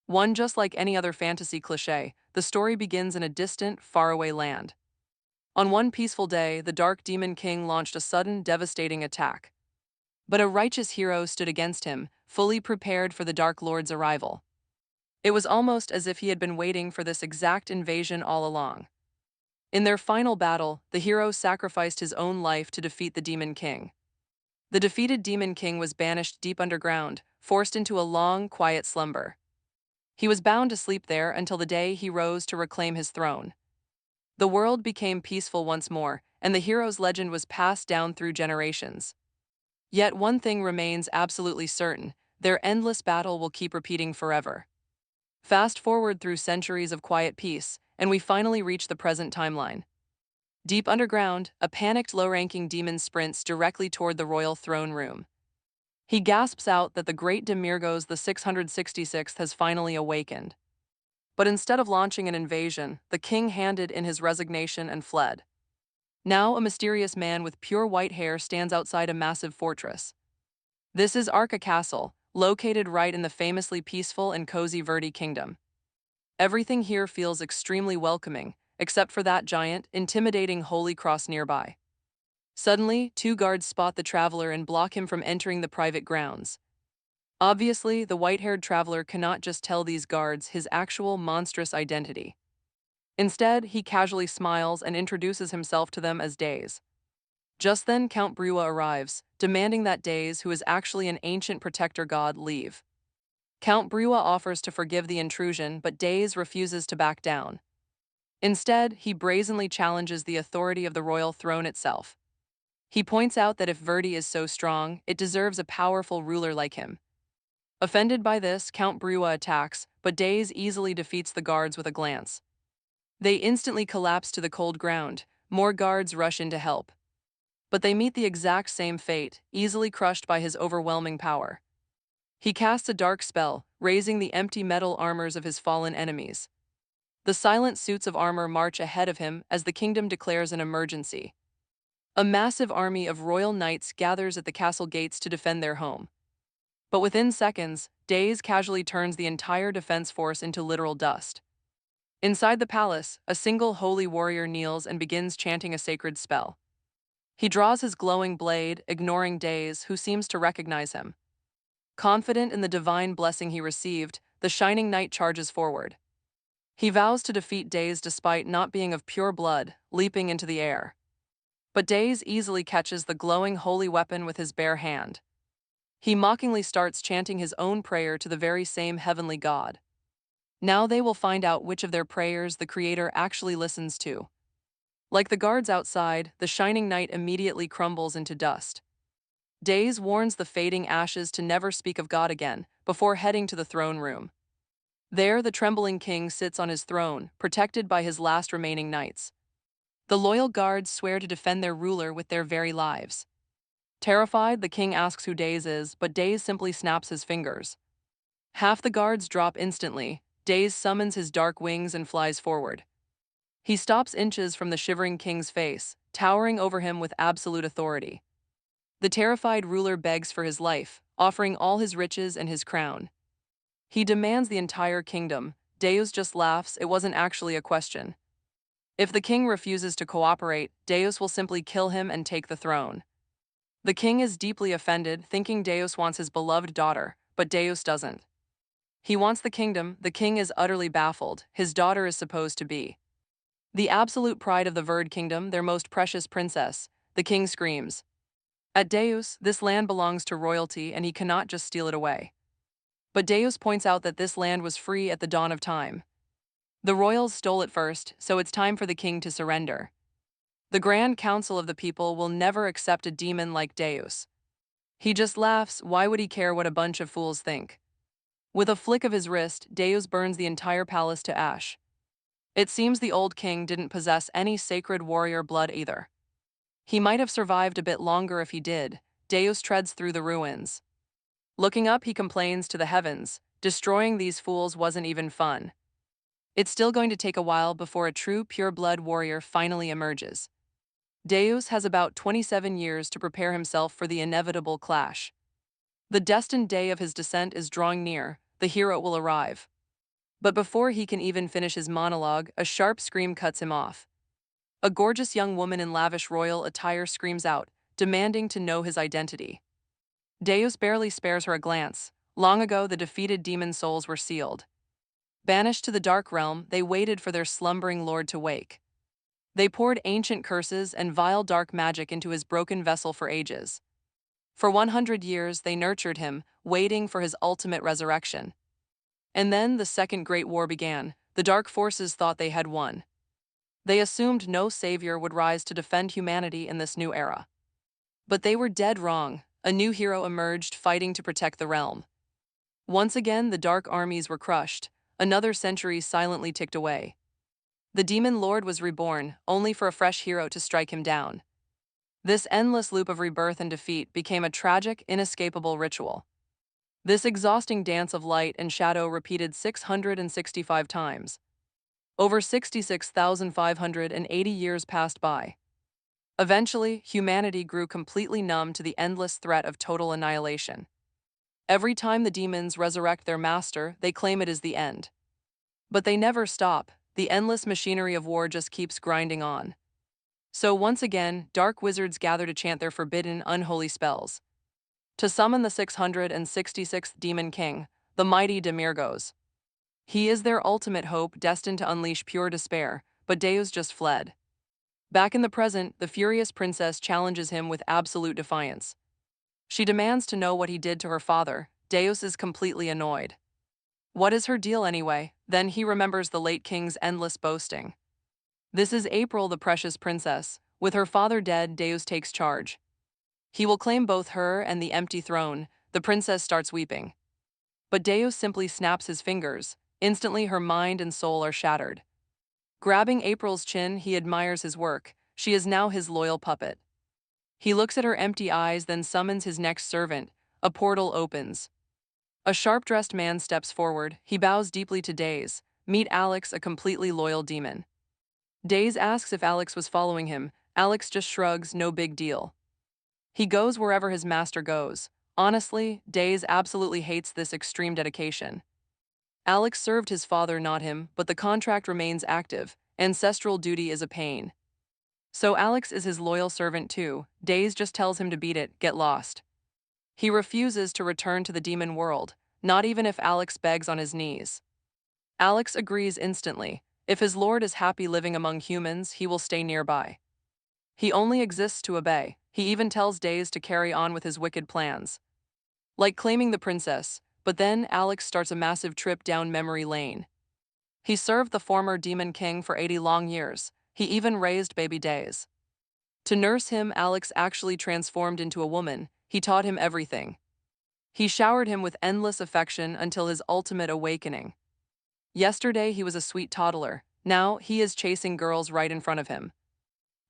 One just like any other fantasy cliché, the story begins in a distant, faraway land. On one peaceful day, the Dark Demon King launched a sudden, devastating attack. But a righteous hero stood against him, fully prepared for the Dark Lord's arrival. It was almost as if he had been waiting for this exact invasion all along. In their final battle, the hero sacrificed his own life to defeat the Demon King. The defeated Demon King was banished deep underground, forced into a long, quiet slumber. He was bound to sleep there until the day he rose to reclaim his throne. The world became peaceful once more, and the hero's legend was passed down through generations. Yet one thing remains absolutely certain: their endless battle will keep repeating forever. Fast forward through centuries of quiet peace, and we finally reach the present timeline. Deep underground, a panicked low-ranking demon sprints directly toward the royal throne room. He gasps out that the great Demiorgos the 666th has finally awakened. But instead of launching an invasion, the king handed in his resignation and fled. Now a mysterious man with pure white hair stands outside a massive fortress. This is Arca Castle, located right in the famously peaceful and cozy Verde Kingdom. Everything here feels extremely welcoming, except for that giant, intimidating holy cross nearby. Suddenly, two guards spot the traveler and block him from entering the private grounds. Obviously, the white-haired traveler cannot just tell these guards his actual monstrous identity. Instead, he casually smiles and introduces himself to them as Days. Just then, Count Brewa arrives, demanding that Days, who is actually an ancient protector god, leave. Count Brewa offers to forgive the intrusion, but Days refuses to back down. Instead, he brazenly challenges the authority of the royal throne itself. He points out that if Verde is so strong, it deserves a powerful ruler like him. Offended by this, Count Brewa attacks, but Days easily defeats the guards with a glance. They instantly collapse to the cold ground. More guards rush in to help. But they meet the exact same fate, easily crushed by his overwhelming power. He casts a dark spell, raising the empty metal armors of his fallen enemies. The silent suits of armor march ahead of him as the kingdom declares an emergency. A massive army of royal knights gathers at the castle gates to defend their home. But within seconds, Days casually turns the entire defense force into literal dust. Inside the palace, a single holy warrior kneels and begins chanting a sacred spell. He draws his glowing blade, ignoring Days, who seems to recognize him. Confident in the divine blessing he received, the shining knight charges forward. He vows to defeat Days despite not being of pure blood, leaping into the air. But Days easily catches the glowing holy weapon with his bare hand. He mockingly starts chanting his own prayer to the very same heavenly god. Now they will find out which of their prayers the Creator actually listens to. Like the guards outside, the shining knight immediately crumbles into dust. Days warns the fading ashes to never speak of God again, before heading to the throne room. There, the trembling king sits on his throne, protected by his last remaining knights. The loyal guards swear to defend their ruler with their very lives. Terrified, the king asks who Days is, but Days simply snaps his fingers. Half the guards drop instantly. Days summons his dark wings and flies forward. He stops inches from the shivering king's face, towering over him with absolute authority. The terrified ruler begs for his life, offering all his riches and his crown. He demands the entire kingdom. Deus just laughs. It wasn't actually a question. If the king refuses to cooperate, Deus will simply kill him and take the throne. The king is deeply offended, thinking Deus wants his beloved daughter, but Deus doesn't. He wants the kingdom. The king is utterly baffled. His daughter is supposed to be the absolute pride of the Verde Kingdom, their most precious princess. The king screams. At Deus, this land belongs to royalty and he cannot just steal it away. But Deus points out that this land was free at the dawn of time. The royals stole it first, so it's time for the king to surrender. The Grand Council of the people will never accept a demon like Deus. He just laughs. Why would he care what a bunch of fools think? With a flick of his wrist, Deus burns the entire palace to ash. It seems the old king didn't possess any sacred warrior blood either. He might have survived a bit longer if he did. Deus treads through the ruins. Looking up, he complains to the heavens, destroying these fools wasn't even fun. It's still going to take a while before a true pure-blood warrior finally emerges. Deus has about 27 years to prepare himself for the inevitable clash. The destined day of his descent is drawing near. The hero will arrive. But before he can even finish his monologue, a sharp scream cuts him off. A gorgeous young woman in lavish royal attire screams out, demanding to know his identity. Deus barely spares her a glance. Long ago, the defeated demon souls were sealed. Banished to the dark realm, they waited for their slumbering lord to wake. They poured ancient curses and vile dark magic into his broken vessel for ages. For 100 years, they nurtured him, waiting for his ultimate resurrection. And then the Second Great War began. The dark forces thought they had won. They assumed no savior would rise to defend humanity in this new era. But they were dead wrong. A new hero emerged, fighting to protect the realm. Once again, the dark armies were crushed. Another century silently ticked away. The demon lord was reborn, only for a fresh hero to strike him down. This endless loop of rebirth and defeat became a tragic, inescapable ritual. This exhausting dance of light and shadow repeated 665 times. Over 66,580 years passed by. Eventually, humanity grew completely numb to the endless threat of total annihilation. Every time the demons resurrect their master, they claim it is the end. But they never stop. The endless machinery of war just keeps grinding on. So once again, dark wizards gather to chant their forbidden, unholy spells. To summon the 666th Demon King, the mighty Demiorgos. He is their ultimate hope, destined to unleash pure despair, but Deus just fled. Back in the present, the furious princess challenges him with absolute defiance. She demands to know what he did to her father. Deus is completely annoyed. What is her deal anyway? Then he remembers the late king's endless boasting. This is April, the precious princess. With her father dead, Deus takes charge. He will claim both her and the empty throne. The princess starts weeping. But Deus simply snaps his fingers. Instantly, her mind and soul are shattered. Grabbing April's chin, he admires his work. She is now his loyal puppet. He looks at her empty eyes, then summons his next servant. A portal opens. A sharp-dressed man steps forward. He bows deeply to Days. Meet Alex, a completely loyal demon. Days asks if Alex was following him. Alex just shrugs, no big deal. He goes wherever his master goes. Honestly, Days absolutely hates this extreme dedication. Alex served his father, not him, but the contract remains active. Ancestral duty is a pain. So Alex is his loyal servant too. Days just tells him to beat it, get lost. He refuses to return to the demon world, not even if Alex begs on his knees. Alex agrees instantly. If his lord is happy living among humans, he will stay nearby. He only exists to obey. He even tells Days to carry on with his wicked plans. Like claiming the princess, but then Alex starts a massive trip down memory lane. He served the former demon king for 80 long years. He even raised baby Days. To nurse him, Alex actually transformed into a woman. He taught him everything. He showered him with endless affection until his ultimate awakening. Yesterday he was a sweet toddler. Now he is chasing girls right in front of him.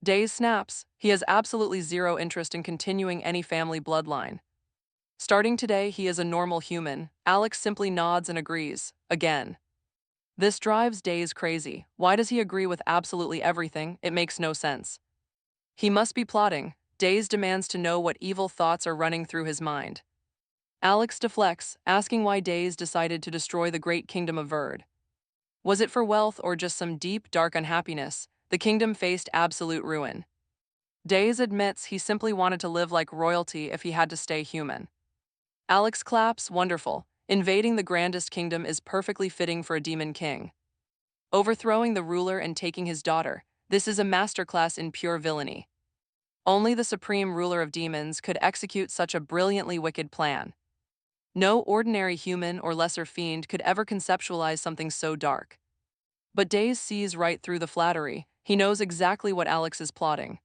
Days snaps. He has absolutely zero interest in continuing any family bloodline. Starting today, he is a normal human. Alex simply nods and agrees. Again. This drives Days crazy. Why does he agree with absolutely everything? It makes no sense. He must be plotting. Days demands to know what evil thoughts are running through his mind. Alex deflects, asking why Days decided to destroy the great kingdom of Verd. Was it for wealth or just some deep, dark unhappiness? The kingdom faced absolute ruin. Days admits he simply wanted to live like royalty if he had to stay human. Alex claps, wonderful. Invading the grandest kingdom is perfectly fitting for a demon king. Overthrowing the ruler and taking his daughter, this is a masterclass in pure villainy. Only the supreme ruler of demons could execute such a brilliantly wicked plan. No ordinary human or lesser fiend could ever conceptualize something so dark. But Days sees right through the flattery. He knows exactly what Alex is plotting.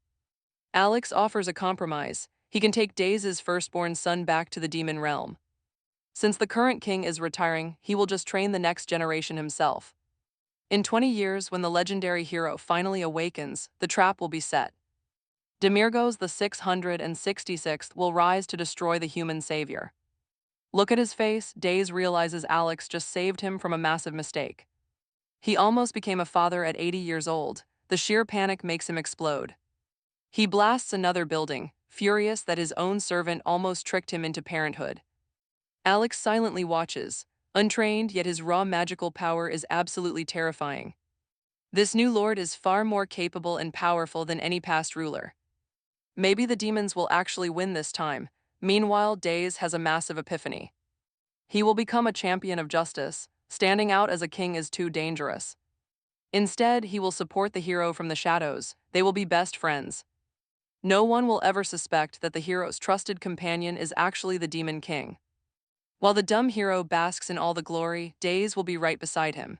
Alex offers a compromise. He can take Days' firstborn son back to the demon realm. Since the current king is retiring, he will just train the next generation himself. In 20 years, when the legendary hero finally awakens, the trap will be set. Demiorgos the 666th will rise to destroy the human savior. Look at his face. Days realizes Alex just saved him from a massive mistake. He almost became a father at 80 years old. The sheer panic makes him explode. He blasts another building, furious that his own servant almost tricked him into parenthood. Alex silently watches. Untrained, yet his raw magical power is absolutely terrifying. This new lord is far more capable and powerful than any past ruler. Maybe the demons will actually win this time. Meanwhile, Days has a massive epiphany. He will become a champion of justice. Standing out as a king is too dangerous. Instead, he will support the hero from the shadows. They will be best friends. No one will ever suspect that the hero's trusted companion is actually the Demon King. While the dumb hero basks in all the glory, Days will be right beside him.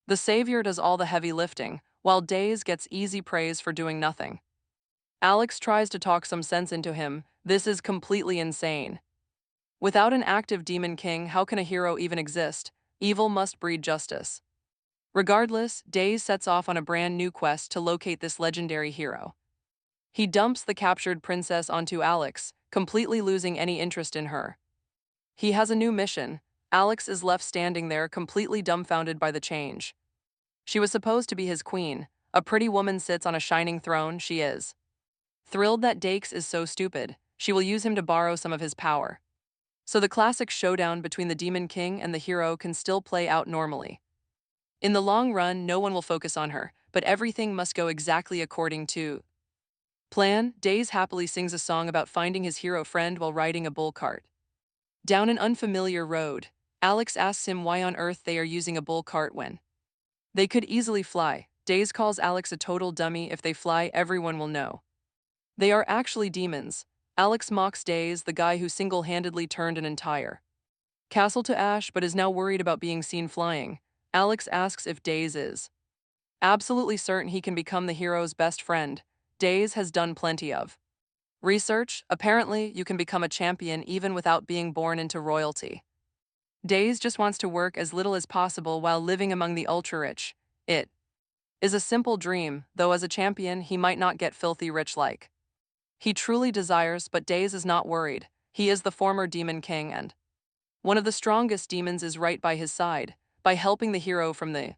The savior does all the heavy lifting, while Days gets easy praise for doing nothing. Alex tries to talk some sense into him. This is completely insane. Without an active Demon King, how can a hero even exist? Evil must breed justice. Regardless, Days sets off on a brand new quest to locate this legendary hero. He dumps the captured princess onto Alex, completely losing any interest in her. He has a new mission. Alex is left standing there, completely dumbfounded by the change. She was supposed to be his queen. A pretty woman sits on a shining throne, she is. Thrilled that Dakes is so stupid, she will use him to borrow some of his power. So the classic showdown between the Demon King and the hero can still play out normally. In the long run, no one will focus on her, but everything must go exactly according to plan. Days happily sings a song about finding his hero friend while riding a bull cart. Down an unfamiliar road, Alex asks him why on earth they are using a bull cart when they could easily fly. Days calls Alex a total dummy. If they fly, everyone will know. They are actually demons. Alex mocks Days, the guy who single-handedly turned an entire castle to ash but is now worried about being seen flying. Alex asks if Days is absolutely certain he can become the hero's best friend. Days has done plenty of research. Apparently, you can become a champion even without being born into royalty. Days just wants to work as little as possible while living among the ultra-rich. It is a simple dream, though as a champion he might not get filthy rich like he truly desires, but Days is not worried. He is the former Demon King and one of the strongest demons is right by his side. By helping the hero from the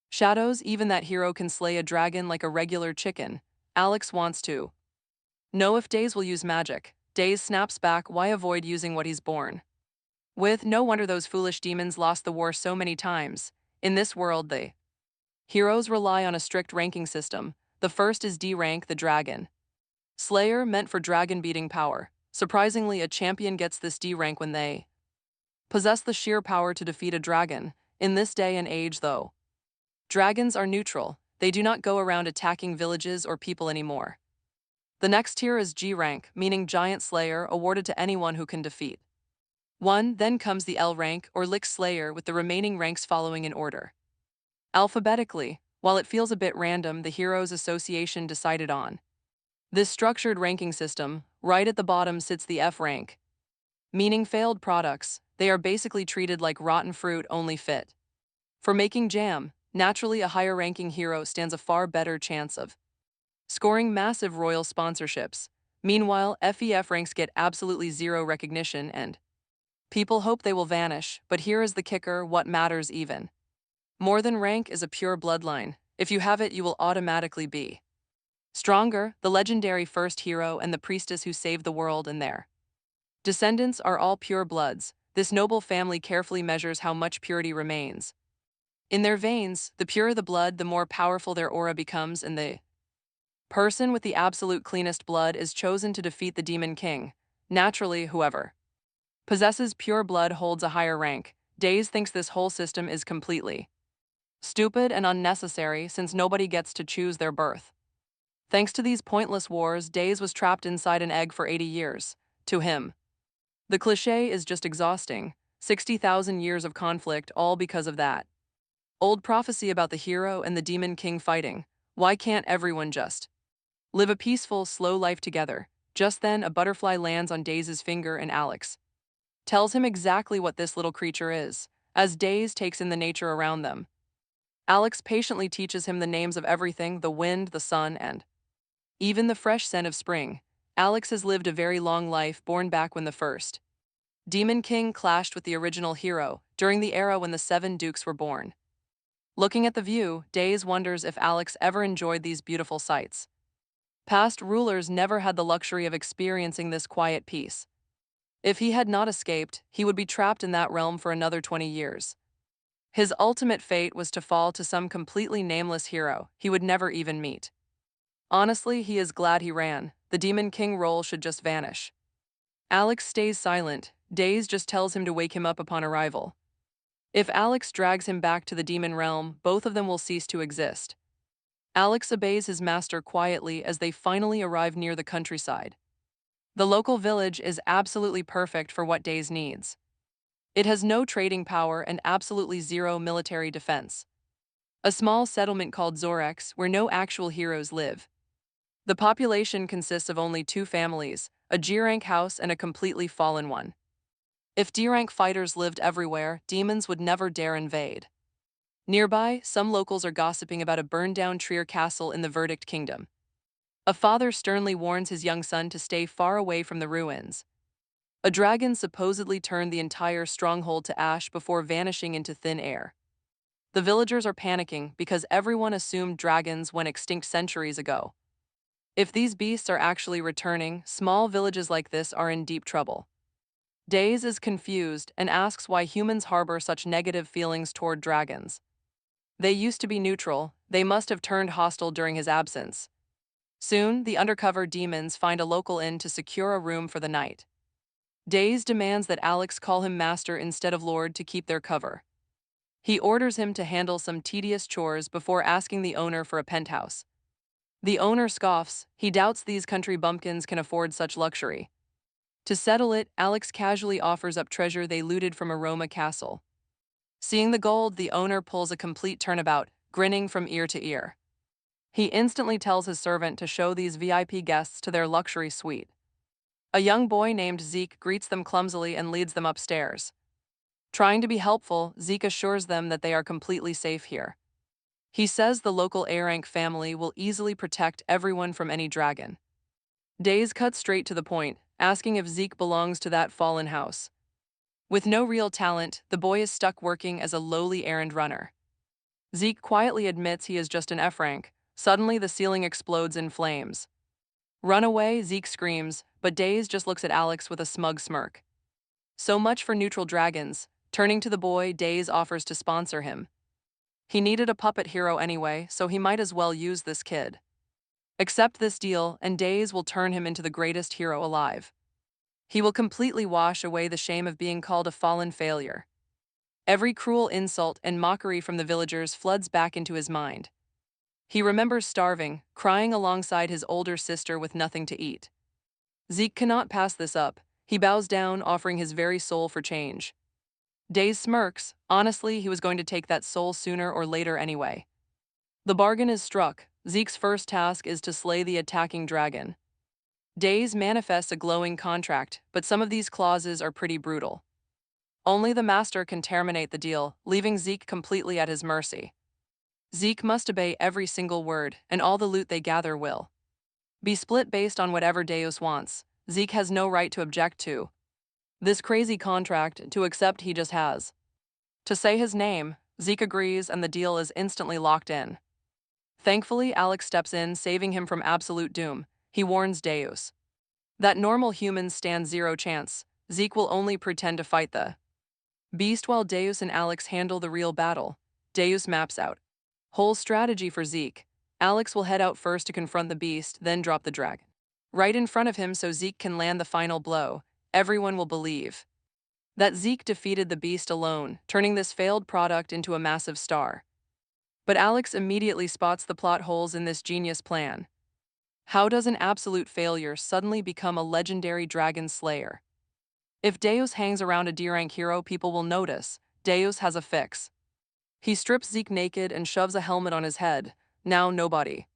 shadows, even that hero can slay a dragon like a regular chicken. Alex wants to know if Days will use magic. Days snaps back, why avoid using what he's born with? No wonder those foolish demons lost the war so many times. In this world, the heroes rely on a strict ranking system. The first is D rank, the dragon Slayer, meant for dragon-beating power. Surprisingly, a champion gets this D rank when they possess the sheer power to defeat a dragon. In this day and age, though, dragons are neutral. They do not go around attacking villages or people anymore. The next tier is G rank, meaning giant slayer, awarded to anyone who can defeat one. Then comes the L rank, or Lick Slayer, with the remaining ranks following in order alphabetically. While it feels a bit random, the Heroes Association decided on this structured ranking system. Right at the bottom sits the F rank, meaning failed products. They are basically treated like rotten fruit, only fit for making jam. Naturally, a higher ranking hero stands a far better chance of scoring massive royal sponsorships. Meanwhile, FEF ranks get absolutely zero recognition and people hope they will vanish, but here is the kicker: what matters even more than rank is a pure bloodline. If you have it, you will automatically be stronger. The legendary first hero and the priestess who saved the world and their descendants are all pure bloods. This noble family carefully measures how much purity remains in their veins. The purer the blood, the more powerful their aura becomes, and the person with the absolute cleanest blood is chosen to defeat the Demon King. Naturally, whoever possesses pure blood holds a higher rank. Days thinks this whole system is completely stupid and unnecessary since nobody gets to choose their birth. Thanks to these pointless wars, Days was trapped inside an egg for 80 years. To him, the cliché is just exhausting. 60,000 years of conflict, all because of that old prophecy about the hero and the Demon King fighting. Why can't everyone just live a peaceful, slow life together? Just then, a butterfly lands on Days' finger and Alex tells him exactly what this little creature is. As Days takes in the nature around them, Alex patiently teaches him the names of everything: the wind, the sun, and even the fresh scent of spring. Alex has lived a very long life, born back when the first Demon King clashed with the original hero, during the era when the 7 dukes were born. Looking at the view, Days wonders if Alex ever enjoyed these beautiful sights. Past rulers never had the luxury of experiencing this quiet peace. If he had not escaped, he would be trapped in that realm for another 20 years. His ultimate fate was to fall to some completely nameless hero he would never even meet. Honestly, he is glad he ran. The Demon King role should just vanish. Alex stays silent. Days just tells him to wake him up upon arrival. If Alex drags him back to the demon realm, both of them will cease to exist. Alex obeys his master quietly as they finally arrive near the countryside. The local village is absolutely perfect for what Days needs. It has no trading power and absolutely zero military defense. A small settlement called Zorex, where no actual heroes live. The population consists of only two families, a G-rank house and a completely fallen one. If D-rank fighters lived everywhere, demons would never dare invade. Nearby, some locals are gossiping about a burned-down Trier castle in the Verdict Kingdom. A father sternly warns his young son to stay far away from the ruins. A dragon supposedly turned the entire stronghold to ash before vanishing into thin air. The villagers are panicking because everyone assumed dragons went extinct centuries ago. If these beasts are actually returning, small villages like this are in deep trouble. Days is confused and asks why humans harbor such negative feelings toward dragons. They used to be neutral, they must have turned hostile during his absence. Soon, the undercover demons find a local inn to secure a room for the night. Days demands that Alex call him master instead of lord to keep their cover. He orders him to handle some tedious chores before asking the owner for a penthouse. The owner scoffs, he doubts these country bumpkins can afford such luxury. To settle it, Alex casually offers up treasure they looted from a Roma castle. Seeing the gold, the owner pulls a complete turnabout, grinning from ear to ear. He instantly tells his servant to show these VIP guests to their luxury suite. A young boy named Zeke greets them clumsily and leads them upstairs. Trying to be helpful, Zeke assures them that they are completely safe here. He says the local A-rank family will easily protect everyone from any dragon. Days cuts straight to the point, asking if Zeke belongs to that fallen house. With no real talent, the boy is stuck working as a lowly errand runner. Zeke quietly admits he is just an F-rank. Suddenly, the ceiling explodes in flames. Run away, Zeke screams, but Days just looks at Alex with a smug smirk. So much for neutral dragons. Turning to the boy, Days offers to sponsor him. He needed a puppet hero anyway, so he might as well use this kid. Accept this deal, and Days will turn him into the greatest hero alive. He will completely wash away the shame of being called a fallen failure. Every cruel insult and mockery from the villagers floods back into his mind. He remembers starving, crying alongside his older sister with nothing to eat. Zeke cannot pass this up. He bows down, offering his very soul for change. Days smirks. Honestly, he was going to take that soul sooner or later anyway. The bargain is struck. Zeke's first task is to slay the attacking dragon. Days manifests a glowing contract, but some of these clauses are pretty brutal. Only the master can terminate the deal, leaving Zeke completely at his mercy. Zeke must obey every single word, and all the loot they gather will be split based on whatever Deus wants. Zeke has no right to object to this crazy contract, to accept he just has to say his name. Zeke agrees and the deal is instantly locked in. Thankfully, Alex steps in, saving him from absolute doom. He warns Deus that normal humans stand zero chance. Zeke will only pretend to fight the beast while Deus and Alex handle the real battle. Deus maps out whole strategy for Zeke. Alex will head out first to confront the beast, then drop the dragon right in front of him so Zeke can land the final blow. Everyone will believe that Zeke defeated the beast alone, turning this failed product into a massive star. But Alex immediately spots the plot holes in this genius plan. How does an absolute failure suddenly become a legendary dragon slayer? If Deus hangs around a D-rank hero, people will notice. Deus has a fix. He strips Zeke naked and shoves a helmet on his head. Now nobody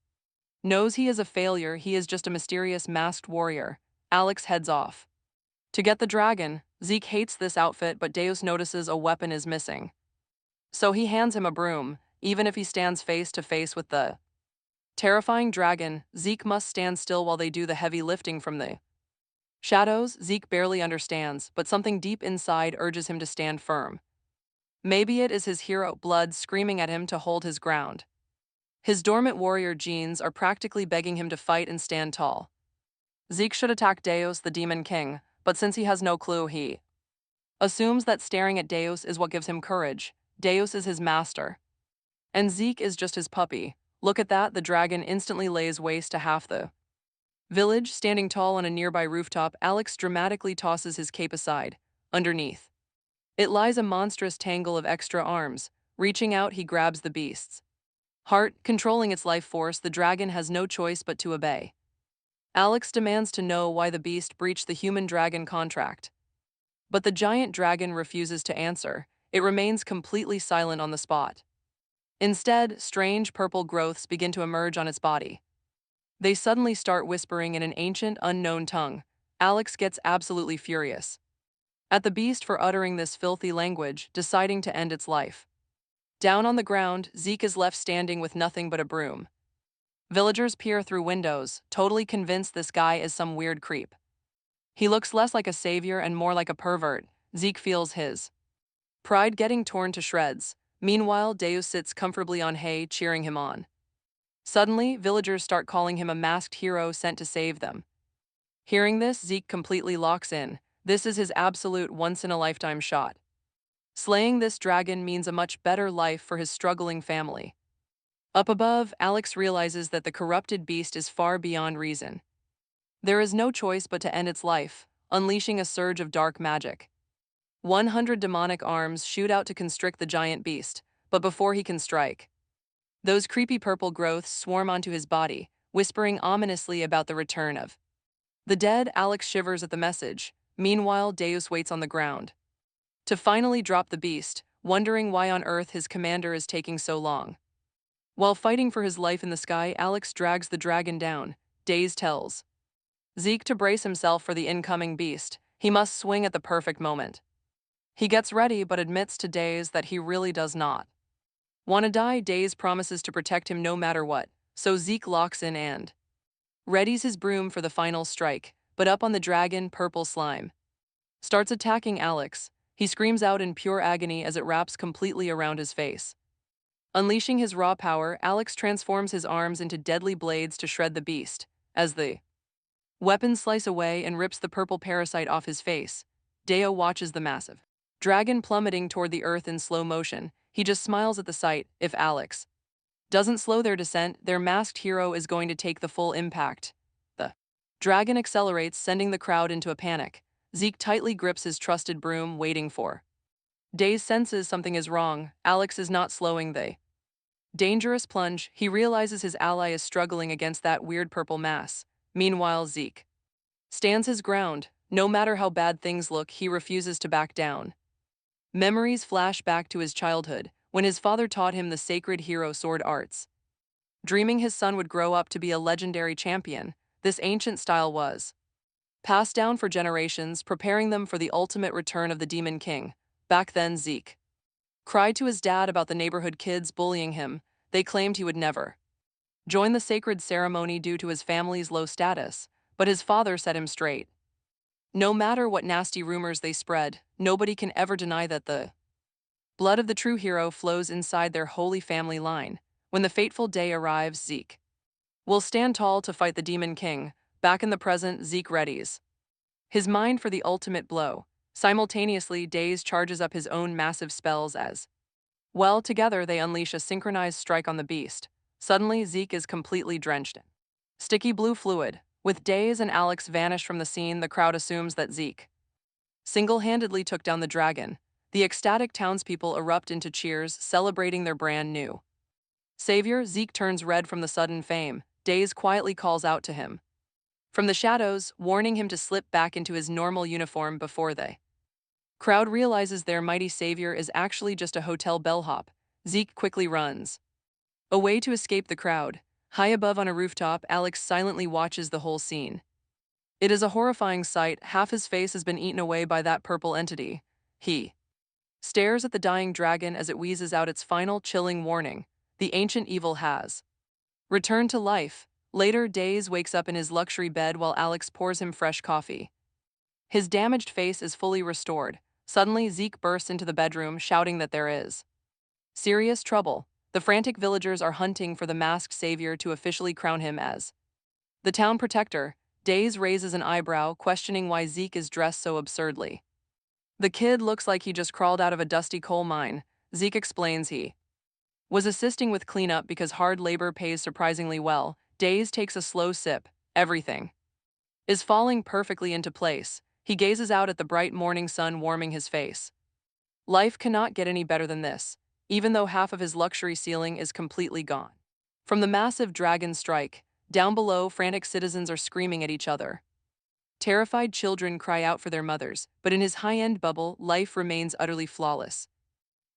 knows he is a failure, he is just a mysterious masked warrior. Alex heads off to get the dragon. Zeke hates this outfit, but Deus notices a weapon is missing. So he hands him a broom. Even if he stands face to face with the terrifying dragon, Zeke must stand still while they do the heavy lifting from the shadows. Zeke barely understands, but something deep inside urges him to stand firm. Maybe it is his hero blood screaming at him to hold his ground. His dormant warrior genes are practically begging him to fight and stand tall. Zeke should attack Deus, the Demon King, but since he has no clue, he assumes that staring at Deus is what gives him courage. Deus is his master. And Zeke is just his puppy. Look at that, the dragon instantly lays waste to half the village. Standing tall on a nearby rooftop, Alex dramatically tosses his cape aside. Underneath it lies a monstrous tangle of extra arms. Reaching out, he grabs the beast's heart, controlling its life force. The dragon has no choice but to obey. Alex demands to know why the beast breached the human-dragon contract. But the giant dragon refuses to answer. It remains completely silent on the spot. Instead, strange purple growths begin to emerge on its body. They suddenly start whispering in an ancient, unknown tongue. Alex gets absolutely furious at the beast for uttering this filthy language, deciding to end its life. Down on the ground, Zeke is left standing with nothing but a broom. Villagers peer through windows, totally convinced this guy is some weird creep. He looks less like a savior and more like a pervert. Zeke feels his pride getting torn to shreds. Meanwhile, Deus sits comfortably on hay, cheering him on. Suddenly, villagers start calling him a masked hero sent to save them. Hearing this, Zeke completely locks in. This is his absolute once-in-a-lifetime shot. Slaying this dragon means a much better life for his struggling family. Up above, Alex realizes that the corrupted beast is far beyond reason. There is no choice but to end its life, unleashing a surge of dark magic. 100 demonic arms shoot out to constrict the giant beast, but before he can strike, those creepy purple growths swarm onto his body, whispering ominously about the return of the dead. Alex shivers at the message. Meanwhile, Deus waits on the ground to finally drop the beast, wondering why on earth his commander is taking so long. While fighting for his life in the sky, Alex drags the dragon down. Deus tells Zeke to brace himself for the incoming beast. He must swing at the perfect moment. He gets ready but admits to Deus that he really does not want to die. Deus promises to protect him no matter what, so Zeke locks in and readies his broom for the final strike. But up on the dragon, purple slime starts attacking Alex. He screams out in pure agony as it wraps completely around his face. Unleashing his raw power, Alex transforms his arms into deadly blades to shred the beast. As the weapons slice away and rips the purple parasite off his face, Deo watches the massive dragon plummeting toward the earth in slow motion. He just smiles at the sight. If Alex doesn't slow their descent, their masked hero is going to take the full impact. The dragon accelerates, sending the crowd into a panic. Zeke tightly grips his trusted broom, waiting for Deus senses something is wrong. Alex is not slowing the dangerous plunge. He realizes his ally is struggling against that weird purple mass. Meanwhile, Zeke stands his ground. No matter how bad things look, he refuses to back down. Memories flash back to his childhood, when his father taught him the sacred hero sword arts. Dreaming his son would grow up to be a legendary champion, this ancient style was passed down for generations, preparing them for the ultimate return of the Demon King. Back then, Zeke cried to his dad about the neighborhood kids bullying him. They claimed he would never join the sacred ceremony due to his family's low status, but his father set him straight. No matter what nasty rumors they spread, nobody can ever deny that the blood of the true hero flows inside their holy family line. When the fateful day arrives, Zeke will stand tall to fight the Demon King. Back in the present, Zeke readies his mind for the ultimate blow. Simultaneously, Deus charges up his own massive spells as well. Together, they unleash a synchronized strike on the beast. Suddenly, Zeke is completely drenched in sticky blue fluid. With Deus and Alex vanished from the scene, the crowd assumes that Zeke single-handedly took down the dragon. The ecstatic townspeople erupt into cheers, celebrating their brand new savior. Zeke turns red from the sudden fame. Deus quietly calls out to him from the shadows, warning him to slip back into his normal uniform before the crowd realizes their mighty savior is actually just a hotel bellhop. Zeke quickly runs away to escape the crowd. High above on a rooftop, Alex silently watches the whole scene. It is a horrifying sight. Half his face has been eaten away by that purple entity. He stares at the dying dragon as it wheezes out its final chilling warning. The ancient evil has returned to life. Later, Deus wakes up in his luxury bed while Alex pours him fresh coffee. His damaged face is fully restored. Suddenly, Zeke bursts into the bedroom, shouting that there is serious trouble. The frantic villagers are hunting for the masked savior to officially crown him as the town protector. Days raises an eyebrow, questioning why Zeke is dressed so absurdly. The kid looks like he just crawled out of a dusty coal mine. Zeke explains he was assisting with cleanup because hard labor pays surprisingly well. Days takes a slow sip. Everything is falling perfectly into place. He gazes out at the bright morning sun warming his face. Life cannot get any better than this, even though half of his luxury ceiling is completely gone. From the massive dragon strike, down below, frantic citizens are screaming at each other. Terrified children cry out for their mothers, but in his high-end bubble, life remains utterly flawless.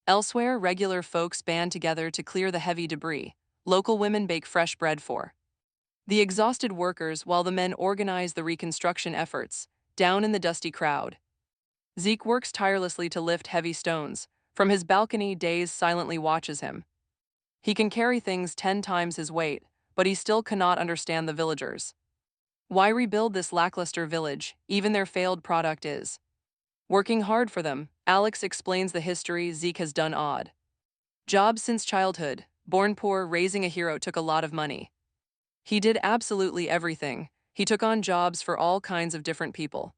Elsewhere, regular folks band together to clear the heavy debris. Local women bake fresh bread for the exhausted workers while the men organize the reconstruction efforts. Down in the dusty crowd, Zeke works tirelessly to lift heavy stones. From his balcony, Days silently watches him. He can carry things 10 times his weight, but he still cannot understand the villagers. Why rebuild this lackluster village? Even their failed product is working hard for them. Alex explains the history. Zeke has done odd jobs since childhood. Born poor, raising a hero took a lot of money. He did absolutely everything. He took on jobs for all kinds of different people.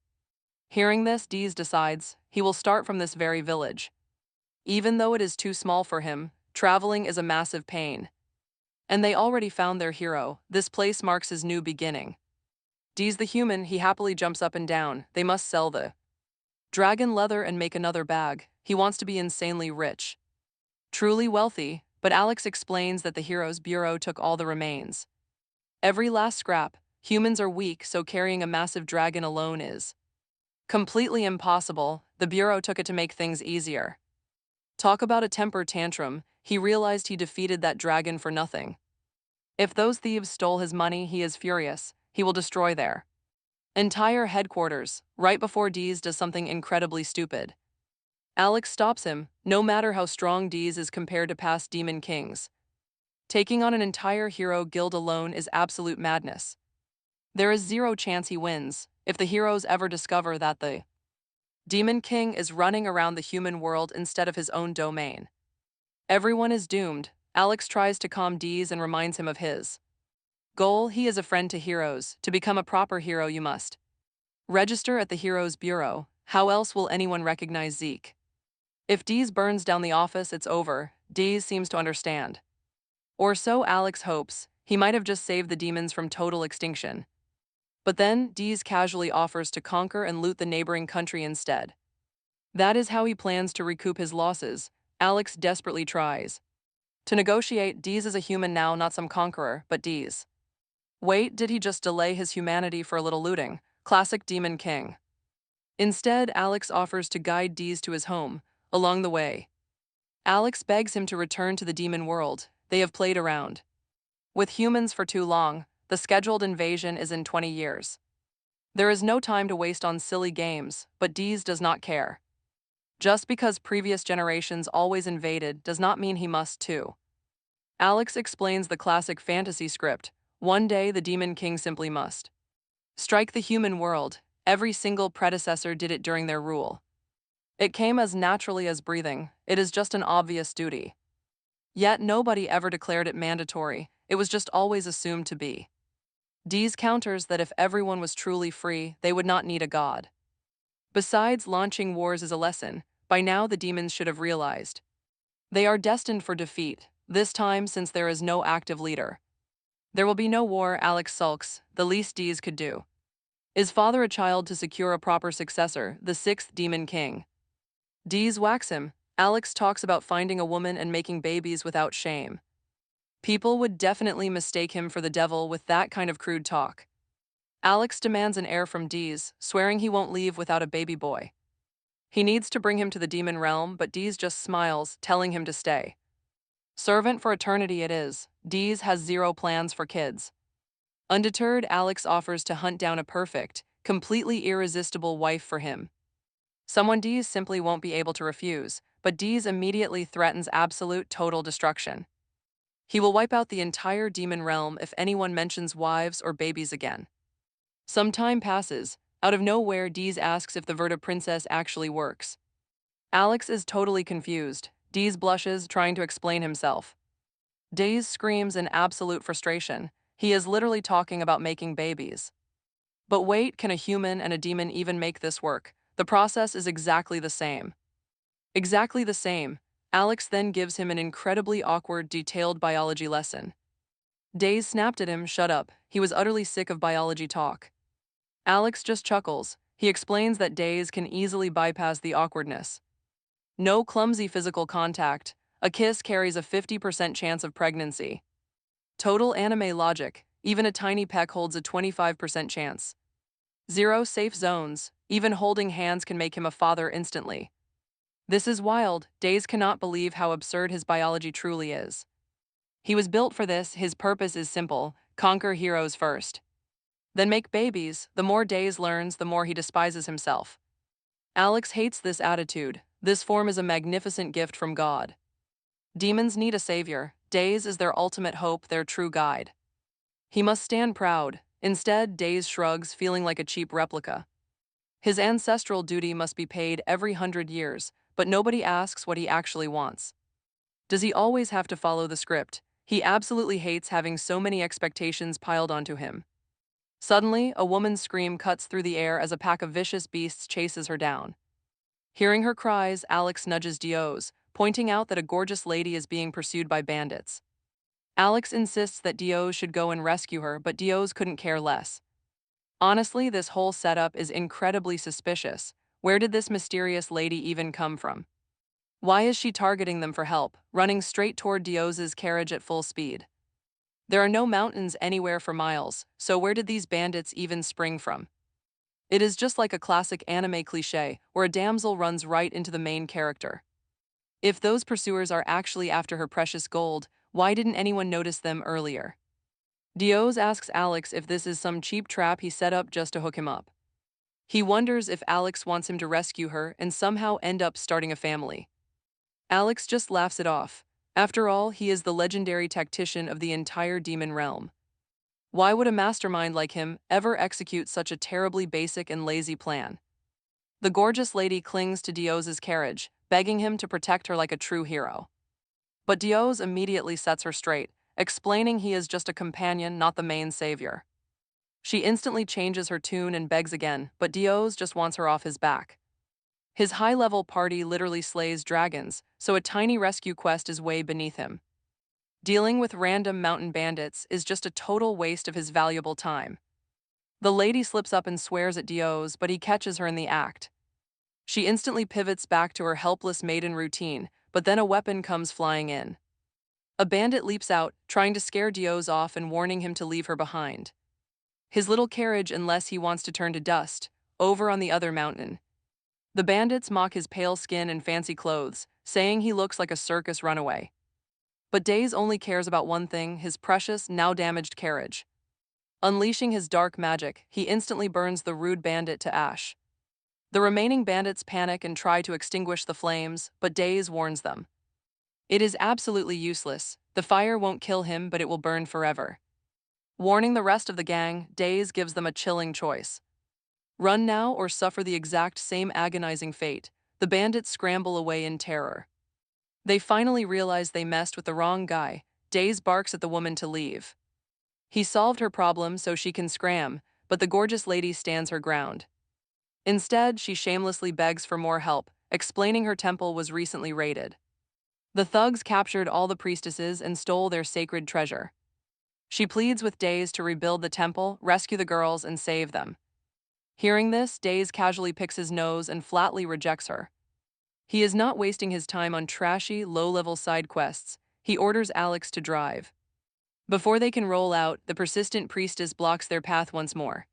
Hearing this, Dees decides he will start from this very village. Even though it is too small for him, traveling is a massive pain. And they already found their hero. This place marks his new beginning. Dees the human, he happily jumps up and down. They must sell the dragon leather and make another bag. He wants to be insanely rich. Truly wealthy, but Alex explains that the hero's bureau took all the remains. Every last scrap. Humans are weak, so carrying a massive dragon alone is completely impossible. The bureau took it to make things easier. Talk about a temper tantrum. He realized he defeated that dragon for nothing. If those thieves stole his money, he is furious. He will destroy their entire headquarters. Right before Dees does something incredibly stupid, Alex stops him. No matter how strong Dees is compared to past demon kings, taking on an entire hero guild alone is absolute madness. There is zero chance he wins. If the heroes ever discover that the demon king is running around the human world instead of his own domain, everyone is doomed. Alex tries to calm Dees and reminds him of his goal. He is a friend to heroes. To become a proper hero, you must register at the Heroes Bureau. How else will anyone recognize Zeke? If Dees burns down the office, it's over. Dees seems to understand. Or so Alex hopes. He might have just saved the demons from total extinction. But then, Dees casually offers to conquer and loot the neighboring country instead. That is how he plans to recoup his losses. Alex desperately tries to negotiate. Dees is a human now, not some conqueror, but Dees. Wait, did he just delay his humanity for a little looting? Classic Demon King. Instead, Alex offers to guide Dees to his home. Along the way, Alex begs him to return to the demon world. They have played around with humans for too long. The scheduled invasion is in 20 years. There is no time to waste on silly games, but Dees does not care. Just because previous generations always invaded does not mean he must too. Alex explains the classic fantasy script. One day the Demon King simply must strike the human world. Every single predecessor did it during their rule. It came as naturally as breathing. It is just an obvious duty. Yet nobody ever declared it mandatory. It was just always assumed to be. Dees counters that if everyone was truly free, they would not need a god. Besides, launching wars is a lesson. By now the demons should have realized they are destined for defeat, this time since there is no active leader. There will be no war. Alex sulks. The least Dees could do is father a child to secure a proper successor, the sixth demon king. Dees whacks him. Alex talks about finding a woman and making babies without shame. People would definitely mistake him for the devil with that kind of crude talk. Alex demands an heir from Dees, swearing he won't leave without a baby boy. He needs to bring him to the demon realm, but Dees just smiles, telling him to stay. Servant for eternity it is. Dees has zero plans for kids. Undeterred, Alex offers to hunt down a perfect, completely irresistible wife for him. Someone Dees simply won't be able to refuse, but Dees immediately threatens absolute total destruction. He will wipe out the entire demon realm if anyone mentions wives or babies again. Some time passes. Out of nowhere, Dees asks if the Verta princess actually works. Alex is totally confused. Dees blushes, trying to explain himself. Dees screams in absolute frustration. He is literally talking about making babies. But wait, can a human and a demon even make this work? The process is exactly the same. Exactly the same. Alex then gives him an incredibly awkward, detailed biology lesson. Days snapped at him, shut up. He was utterly sick of biology talk. Alex just chuckles. He explains that Days can easily bypass the awkwardness. No clumsy physical contact. A kiss carries a 50% chance of pregnancy. Total anime logic. Even a tiny peck holds a 25% chance. Zero safe zones. Even holding hands can make him a father instantly. This is wild. Days cannot believe how absurd his biology truly is. He was built for this. His purpose is simple: conquer heroes first. Then make babies. The more Days learns, the more he despises himself. Alex hates this attitude. This form is a magnificent gift from God. Demons need a savior. Days is their ultimate hope, their true guide. He must stand proud. Instead, Days shrugs, feeling like a cheap replica. His ancestral duty must be paid every 100 years, but nobody asks what he actually wants. Does he always have to follow the script? He absolutely hates having so many expectations piled onto him. Suddenly, a woman's scream cuts through the air as a pack of vicious beasts chases her down. Hearing her cries, Alex nudges Dios, pointing out that a gorgeous lady is being pursued by bandits. Alex insists that Dios should go and rescue her, but Dios couldn't care less. Honestly, this whole setup is incredibly suspicious. Where did this mysterious lady even come from? Why is she targeting them for help, running straight toward Dios's carriage at full speed? There are no mountains anywhere for miles, so where did these bandits even spring from? It is just like a classic anime cliché, where a damsel runs right into the main character. If those pursuers are actually after her precious gold, why didn't anyone notice them earlier? Dios asks Alex if this is some cheap trap he set up just to hook him up. He wonders if Alex wants him to rescue her and somehow end up starting a family. Alex just laughs it off. After all, he is the legendary tactician of the entire demon realm. Why would a mastermind like him ever execute such a terribly basic and lazy plan? The gorgeous lady clings to Dios's carriage, begging him to protect her like a true hero. But Dios immediately sets her straight, explaining he is just a companion, not the main savior. She instantly changes her tune and begs again, but Dios just wants her off his back. His high-level party literally slays dragons, so a tiny rescue quest is way beneath him. Dealing with random mountain bandits is just a total waste of his valuable time. The lady slips up and swears at Dios, but he catches her in the act. She instantly pivots back to her helpless maiden routine, but then a weapon comes flying in. A bandit leaps out, trying to scare Dios off and warning him to leave her behind. His little carriage, unless he wants to turn to dust, over on the other mountain. The bandits mock his pale skin and fancy clothes, saying he looks like a circus runaway. But Days only cares about one thing: his precious, now damaged carriage. Unleashing his dark magic, he instantly burns the rude bandit to ash. The remaining bandits panic and try to extinguish the flames, but Days warns them. It is absolutely useless. The fire won't kill him, but it will burn forever. Warning the rest of the gang, Days gives them a chilling choice. Run now or suffer the exact same agonizing fate. The bandits scramble away in terror. They finally realize they messed with the wrong guy. Days barks at the woman to leave. He solved her problem so she can scram, but the gorgeous lady stands her ground. Instead, she shamelessly begs for more help, explaining her temple was recently raided. The thugs captured all the priestesses and stole their sacred treasure. She pleads with Days to rebuild the temple, rescue the girls, and save them. Hearing this, Days casually picks his nose and flatly rejects her. He is not wasting his time on trashy, low-level side quests. He orders Alex to drive. Before they can roll out, the persistent priestess blocks their path once more.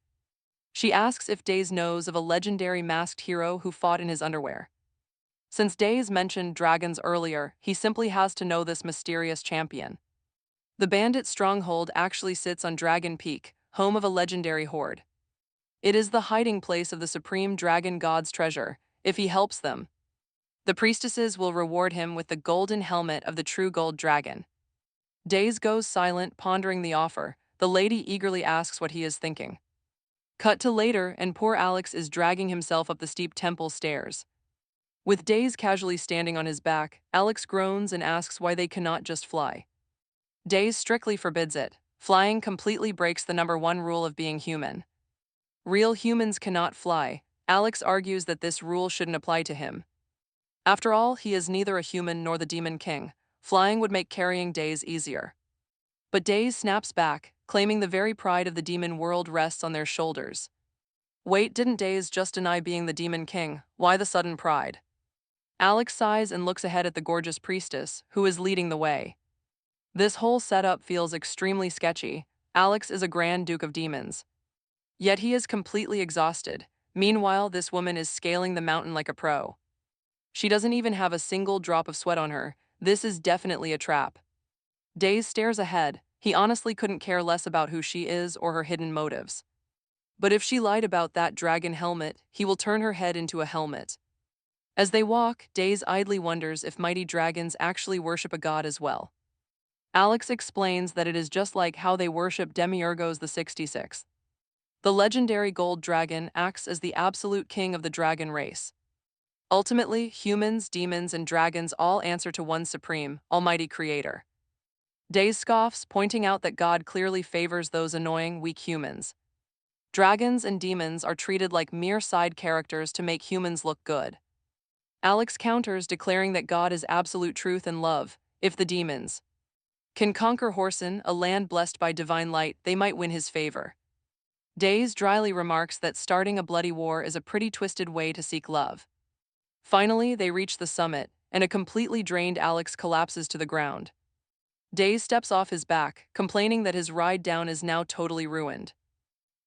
She asks if Days knows of a legendary masked hero who fought in his underwear. Since Days mentioned dragons earlier, he simply has to know this mysterious champion. The bandit stronghold actually sits on Dragon Peak, home of a legendary horde. It is the hiding place of the supreme dragon god's treasure. If he helps them, the priestesses will reward him with the golden helmet of the true gold dragon. Days goes silent, pondering the offer. The lady eagerly asks what he is thinking. Cut to later, and poor Alex is dragging himself up the steep temple stairs. With Days casually standing on his back, Alex groans and asks why they cannot just fly. Days strictly forbids it. Flying completely breaks the #1 rule of being human. Real humans cannot fly. Alex argues that this rule shouldn't apply to him. After all, he is neither a human nor the Demon King. Flying would make carrying Days easier. But Days snaps back, claiming the very pride of the demon world rests on their shoulders. Wait, didn't Days just deny being the Demon King? Why the sudden pride? Alex sighs and looks ahead at the gorgeous priestess, who is leading the way. This whole setup feels extremely sketchy. Alex is a Grand Duke of Demons. Yet he is completely exhausted. Meanwhile, this woman is scaling the mountain like a pro. She doesn't even have a single drop of sweat on her. This is definitely a trap. Days stares ahead. He honestly couldn't care less about who she is or her hidden motives. But if she lied about that dragon helmet, he will turn her head into a helmet. As they walk, Days idly wonders if mighty dragons actually worship a god as well. Alex explains that it is just like how they worship Demiorgos the 66th. The legendary gold dragon acts as the absolute king of the dragon race. Ultimately, humans, demons, and dragons all answer to one supreme, almighty creator. Days scoffs, pointing out that God clearly favors those annoying, weak humans. Dragons and demons are treated like mere side characters to make humans look good. Alex counters, declaring that God is absolute truth and love. If the demons can conquer Horsen, a land blessed by divine light, they might win his favor. Days dryly remarks that starting a bloody war is a pretty twisted way to seek love. Finally, they reach the summit, and a completely drained Alex collapses to the ground. Days steps off his back, complaining that his ride down is now totally ruined.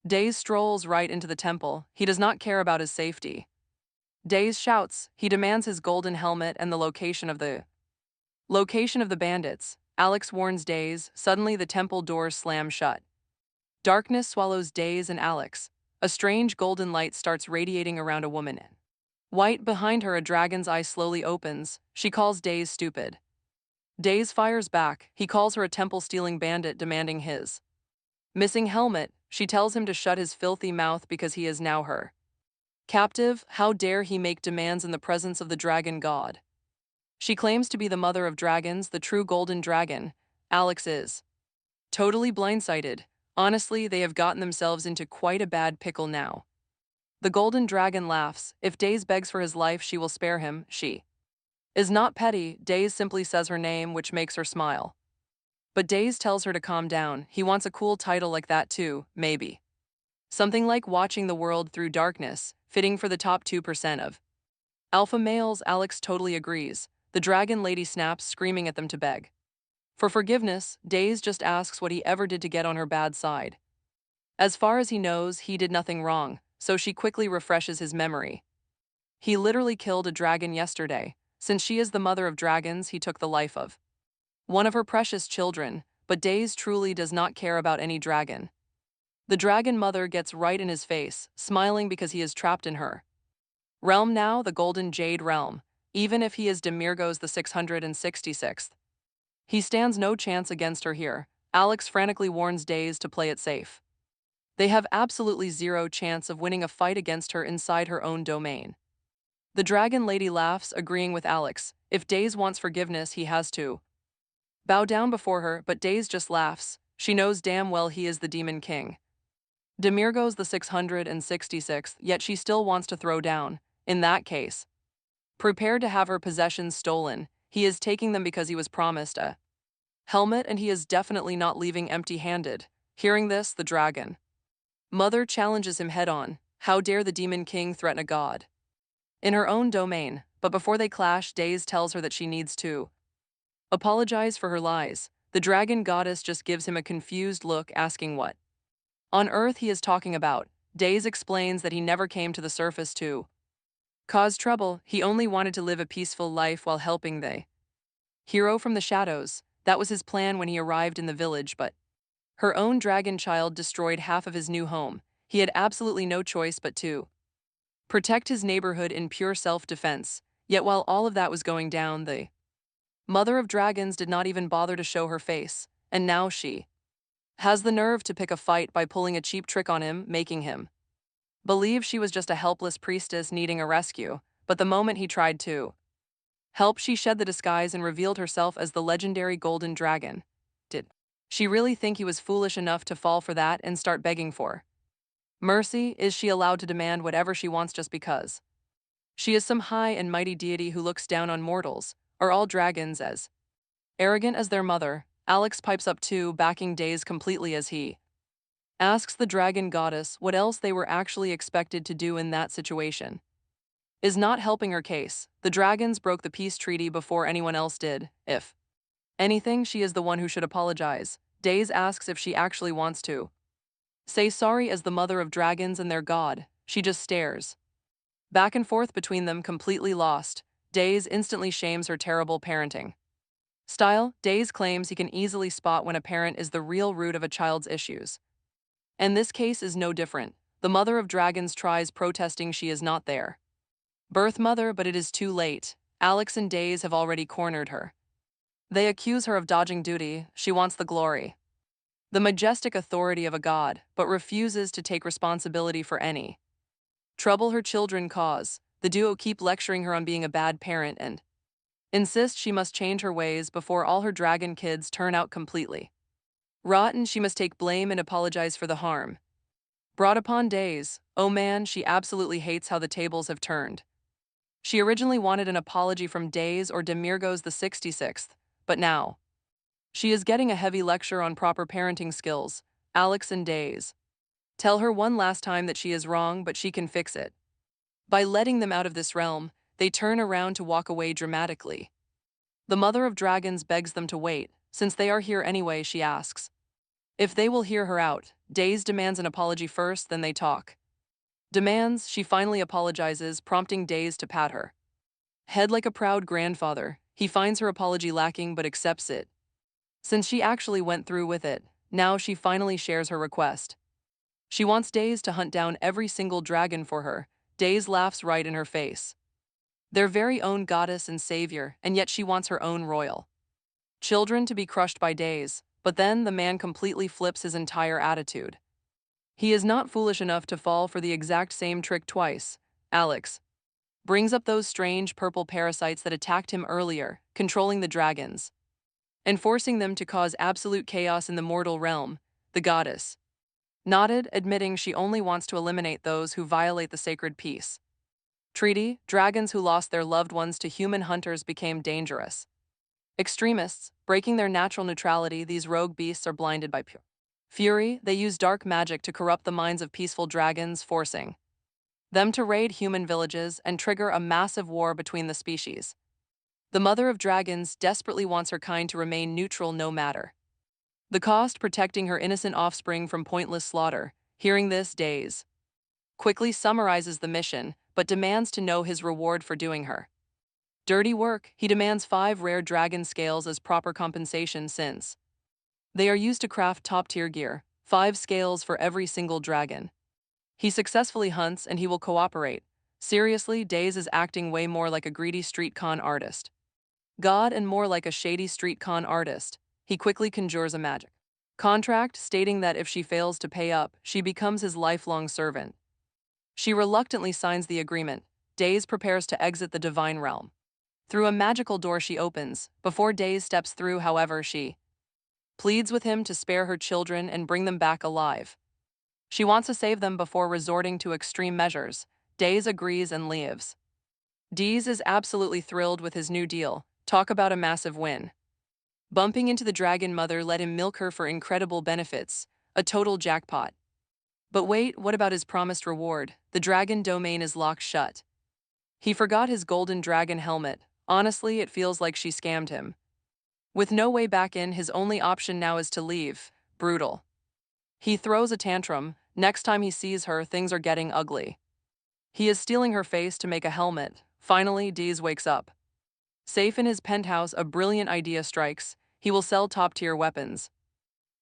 Days strolls right into the temple. He does not care about his safety. Days shouts. He demands his golden helmet and the location of the bandits. Alex warns Days. Suddenly, the temple doors slam shut. Darkness swallows Days and Alex. A strange golden light starts radiating around a woman. White behind her, a dragon's eye slowly opens. She calls Days stupid. Days fires back. He calls her a temple-stealing bandit, demanding his missing helmet. She tells him to shut his filthy mouth because he is now her captive. How dare he make demands in the presence of the dragon god? She claims to be the mother of dragons, the true golden dragon. Alex is totally blindsided. Honestly, they have gotten themselves into quite a bad pickle now. The golden dragon laughs. If Days begs for his life, she will spare him. She is not petty. Days simply says her name, which makes her smile. But Days tells her to calm down. He wants a cool title like that too, maybe. Something like Watching the World Through Darkness, fitting for the top 2% of alpha males. Alex totally agrees. The dragon lady snaps, screaming at them to beg for forgiveness. Days just asks what he ever did to get on her bad side. As far as he knows, he did nothing wrong, so she quickly refreshes his memory. He literally killed a dragon yesterday. Since she is the mother of dragons, he took the life of one of her precious children, but Days truly does not care about any dragon. The dragon mother gets right in his face, smiling because he is trapped in her realm now, the Golden Jade Realm, even if he is Demiorgos the 666th. He stands no chance against her here. Alex frantically warns Days to play it safe. They have absolutely zero chance of winning a fight against her inside her own domain. The dragon lady laughs, agreeing with Alex. If Days wants forgiveness, he has to bow down before her, but Days just laughs. She knows damn well he is the Demon King. Demiorgos the 666th, yet she still wants to throw down. In that case, prepare to have her possessions stolen. He is taking them because he was promised a helmet, and he is definitely not leaving empty-handed. Hearing this, the dragon mother challenges him head-on. How dare the Demon King threaten a god in her own domain? But before they clash, Days tells her that she needs to apologize for her lies. The dragon goddess just gives him a confused look, asking what on earth he is talking about. Days explains that he never came to the surface to cause trouble. He only wanted to live a peaceful life while helping the hero from the shadows. That was his plan when he arrived in the village, but her own dragon child destroyed half of his new home. He had absolutely no choice but to protect his neighborhood in pure self-defense. Yet while all of that was going down, the mother of dragons did not even bother to show her face, and now she has the nerve to pick a fight by pulling a cheap trick on him, making him believe she was just a helpless priestess needing a rescue. But the moment he tried to help, she shed the disguise and revealed herself as the legendary golden dragon. Did she really think he was foolish enough to fall for that and start begging for Mercy, is she allowed to demand whatever she wants just because? She is some high and mighty deity who looks down on mortals. Are all dragons as arrogant as their mother? Alex pipes up too, backing Days completely as he asks the dragon goddess what else they were actually expected to do in that situation. Is not helping her case. The dragons broke the peace treaty before anyone else did. If anything, she is the one who should apologize. Days asks if she actually wants to say sorry as the mother of dragons and their god. She just stares back and forth between them, completely lost. Days instantly shames her terrible parenting style. Days claims he can easily spot when a parent is the real root of a child's issues. And this case is no different. The mother of dragons tries protesting she is not there birth mother, but it is too late. Alex and Days have already cornered her. They accuse her of dodging duty. She wants the glory, the majestic authority of a god, but refuses to take responsibility for any trouble her children cause. The duo keep lecturing her on being a bad parent and insist she must change her ways before all her dragon kids turn out completely rotten. She must take blame and apologize for the harm brought upon Days. Oh man, she absolutely hates how the tables have turned. She originally wanted an apology from Days or Demiorgos the 66th, but now she is getting a heavy lecture on proper parenting skills. Alex and Days tell her one last time that she is wrong, but she can fix it. By letting them out of this realm, they turn around to walk away dramatically. The mother of dragons begs them to wait. Since they are here anyway, she asks if they will hear her out. Days demands an apology first, then they talk. Demands, she finally apologizes, prompting Days to pat her head like a proud grandfather. He finds her apology lacking but accepts it. Since she actually went through with it, now she finally shares her request. She wants Days to hunt down every single dragon for her. Days laughs right in her face. Their very own goddess and savior, and yet she wants her own royal children to be crushed by Days. But then the man completely flips his entire attitude. He is not foolish enough to fall for the exact same trick twice. Alex brings up those strange purple parasites that attacked him earlier, controlling the dragons and forcing them to cause absolute chaos in the mortal realm. The goddess nodded, admitting she only wants to eliminate those who violate the sacred peace treaty. Dragons who lost their loved ones to human hunters became dangerous extremists, breaking their natural neutrality. These rogue beasts are blinded by pure fury. They use dark magic to corrupt the minds of peaceful dragons, forcing them to raid human villages and trigger a massive war between the species. The mother of dragons desperately wants her kind to remain neutral no matter the cost, protecting her innocent offspring from pointless slaughter. Hearing this, Days quickly summarizes the mission, but demands to know his reward for doing her dirty work. He demands 5 rare dragon scales as proper compensation since they are used to craft top-tier gear, 5 scales for every single dragon he successfully hunts, and he will cooperate. Seriously, Days is acting way more like a greedy street con artist god and more like a shady street con artist. He quickly conjures a magic contract stating that if she fails to pay up, she becomes his lifelong servant. She reluctantly signs the agreement. Days prepares to exit the divine realm. Through a magical door she opens. Before Days steps through, however, she pleads with him to spare her children and bring them back alive. She wants to save them before resorting to extreme measures. Days agrees and leaves. Dees is absolutely thrilled with his new deal. Talk about a massive win. Bumping into the dragon mother let him milk her for incredible benefits. A total jackpot. But wait, what about his promised reward? The dragon domain is locked shut. He forgot his golden dragon helmet. Honestly, it feels like she scammed him. With no way back in, his only option now is to leave. Brutal. He throws a tantrum. Next time he sees her, things are getting ugly. He is stealing her face to make a helmet. Finally, Dees wakes up. Safe in his penthouse, a brilliant idea strikes. He will sell top-tier weapons.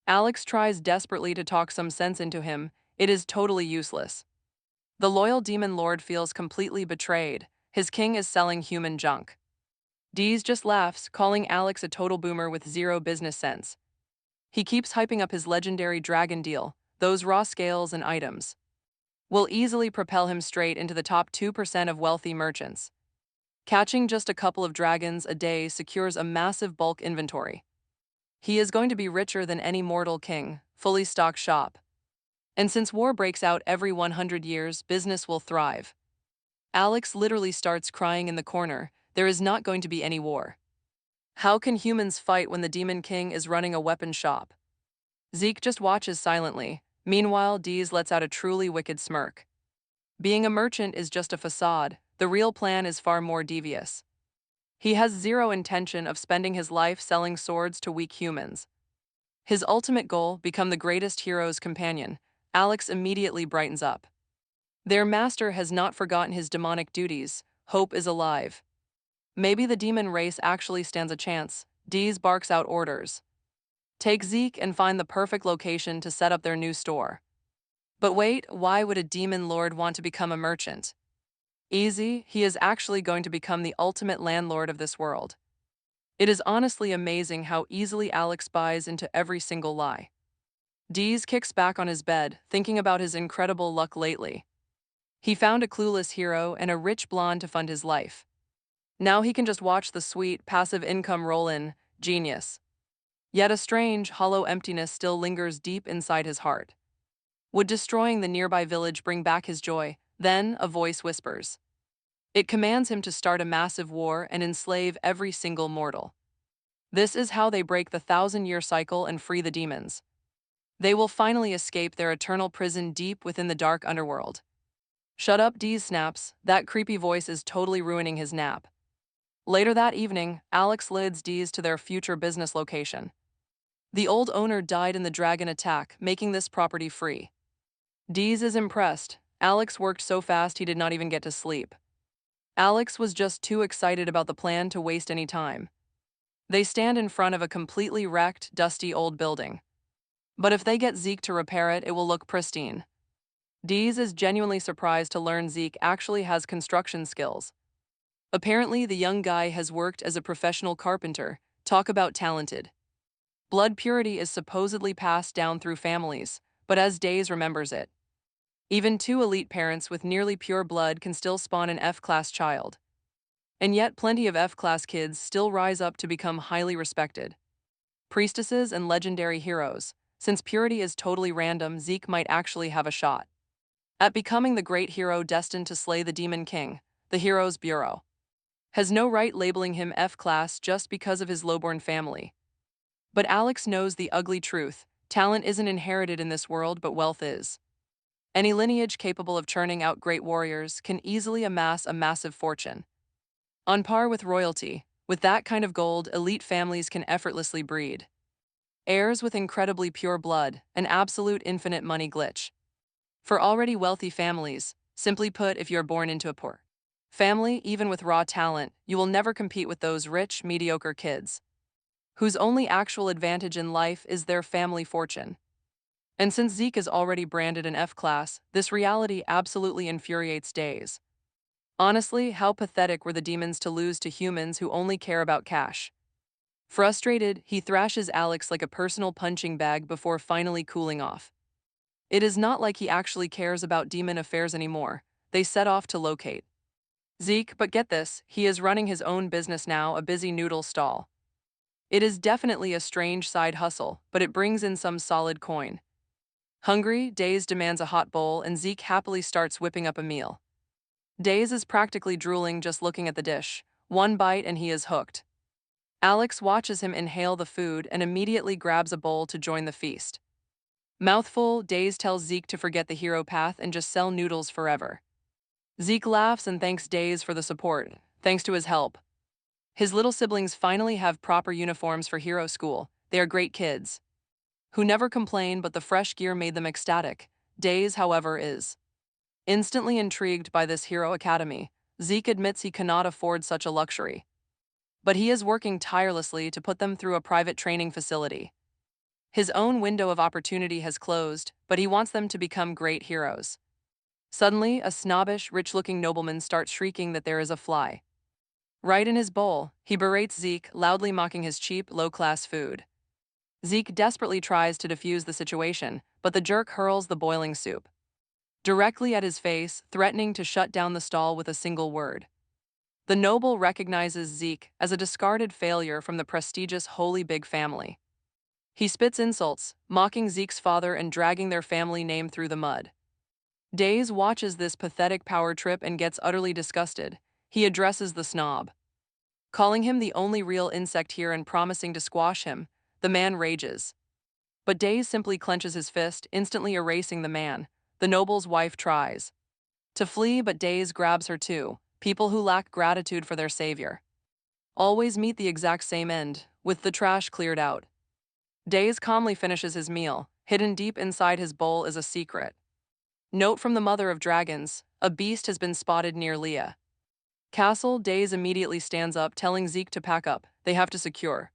Alex tries desperately to talk some sense into him. It is totally useless. The loyal demon lord feels completely betrayed. His king is selling human junk. Dees just laughs, calling Alex a total boomer with zero business sense. He keeps hyping up his legendary dragon deal. Those raw scales and items will easily propel him straight into the top 2% of wealthy merchants. Catching just a couple of dragons a day secures a massive bulk inventory. He is going to be richer than any mortal king. Fully stocked shop. And since war breaks out every 100 years, business will thrive. Alex literally starts crying in the corner. There is not going to be any war. How can humans fight when the Demon King is running a weapon shop? Zeke just watches silently. Meanwhile, Dees lets out a truly wicked smirk. Being a merchant is just a facade. The real plan is far more devious. He has zero intention of spending his life selling swords to weak humans. His ultimate goal, become the greatest hero's companion. Alex immediately brightens up. Their master has not forgotten his demonic duties. Hope is alive. Maybe the demon race actually stands a chance. Dees barks out orders. Take Zeke and find the perfect location to set up their new store. But wait, why would a demon lord want to become a merchant? Easy, he is actually going to become the ultimate landlord of this world. It is honestly amazing how easily Alex buys into every single lie. Dees kicks back on his bed, thinking about his incredible luck lately. He found a clueless hero and a rich blonde to fund his life. Now he can just watch the sweet, passive income roll in. Genius. Yet a strange, hollow emptiness still lingers deep inside his heart. Would destroying the nearby village bring back his joy? Then a voice whispers. It commands him to start a massive war and enslave every single mortal. This is how they break the 1,000-year cycle and free the demons. They will finally escape their eternal prison deep within the dark underworld. Shut up, Dees snaps. That creepy voice is totally ruining his nap. Later that evening, Alex leads Dees to their future business location. The old owner died in the dragon attack, making this property free. Dees is impressed. Alex worked so fast he did not even get to sleep. Alex was just too excited about the plan to waste any time. They stand in front of a completely wrecked, dusty old building. But if they get Zeke to repair it, it will look pristine. Dees is genuinely surprised to learn Zeke actually has construction skills. Apparently, the young guy has worked as a professional carpenter. Talk about talented. Blood purity is supposedly passed down through families, but as Dees remembers it, even two elite parents with nearly pure blood can still spawn an F-class child. And yet plenty of F-class kids still rise up to become highly respected. Priestesses and legendary heroes. Since purity is totally random, Zeke might actually have a shot at becoming the great hero destined to slay the Demon King. The Heroes Bureau has no right labeling him F-class just because of his lowborn family. But Alex knows the ugly truth. Talent isn't inherited in this world, but wealth is. Any lineage capable of churning out great warriors can easily amass a massive fortune. On par with royalty, with that kind of gold, elite families can effortlessly breed heirs with incredibly pure blood, an absolute infinite money glitch. For already wealthy families, simply put, if you're born into a poor family, even with raw talent, you will never compete with those rich, mediocre kids, whose only actual advantage in life is their family fortune. And since Zeke is already branded an F-class, this reality absolutely infuriates Dees. Honestly, how pathetic were the demons to lose to humans who only care about cash? Frustrated, he thrashes Alex like a personal punching bag before finally cooling off. It is not like he actually cares about demon affairs anymore. They set off to locate Zeke, but get this, he is running his own business now, a busy noodle stall. It is definitely a strange side hustle, but it brings in some solid coin. Hungry, Dees demands a hot bowl, and Zeke happily starts whipping up a meal. Dees is practically drooling just looking at the dish. One bite and he is hooked. Alex watches him inhale the food and immediately grabs a bowl to join the feast. Mouthful, Dees tells Zeke to forget the hero path and just sell noodles forever. Zeke laughs and thanks Dees for the support. Thanks to his help, his little siblings finally have proper uniforms for hero school. They are great kids who never complain, but the fresh gear made them ecstatic. Dees, however, is instantly intrigued by this hero academy. Zeke admits he cannot afford such a luxury, but he is working tirelessly to put them through a private training facility. His own window of opportunity has closed, but he wants them to become great heroes. Suddenly, a snobbish, rich-looking nobleman starts shrieking that there is a fly right in his bowl. He berates Zeke, loudly mocking his cheap, low-class food. Zeke desperately tries to defuse the situation, but the jerk hurls the boiling soup directly at his face, threatening to shut down the stall with a single word. The noble recognizes Zeke as a discarded failure from the prestigious Holy Big Family. He spits insults, mocking Zeke's father and dragging their family name through the mud. Days watches this pathetic power trip and gets utterly disgusted. He addresses the snob, calling him the only real insect here and promising to squash him. The man rages. But Days simply clenches his fist, instantly erasing the man. The noble's wife tries to flee, but Days grabs her too. People who lack gratitude for their savior always meet the exact same end, with the trash cleared out. Days calmly finishes his meal. Hidden deep inside his bowl is a secret. Note from the mother of dragons: a beast has been spotted near Leah Castle. Days immediately stands up, telling Zeke to pack up. They have to secure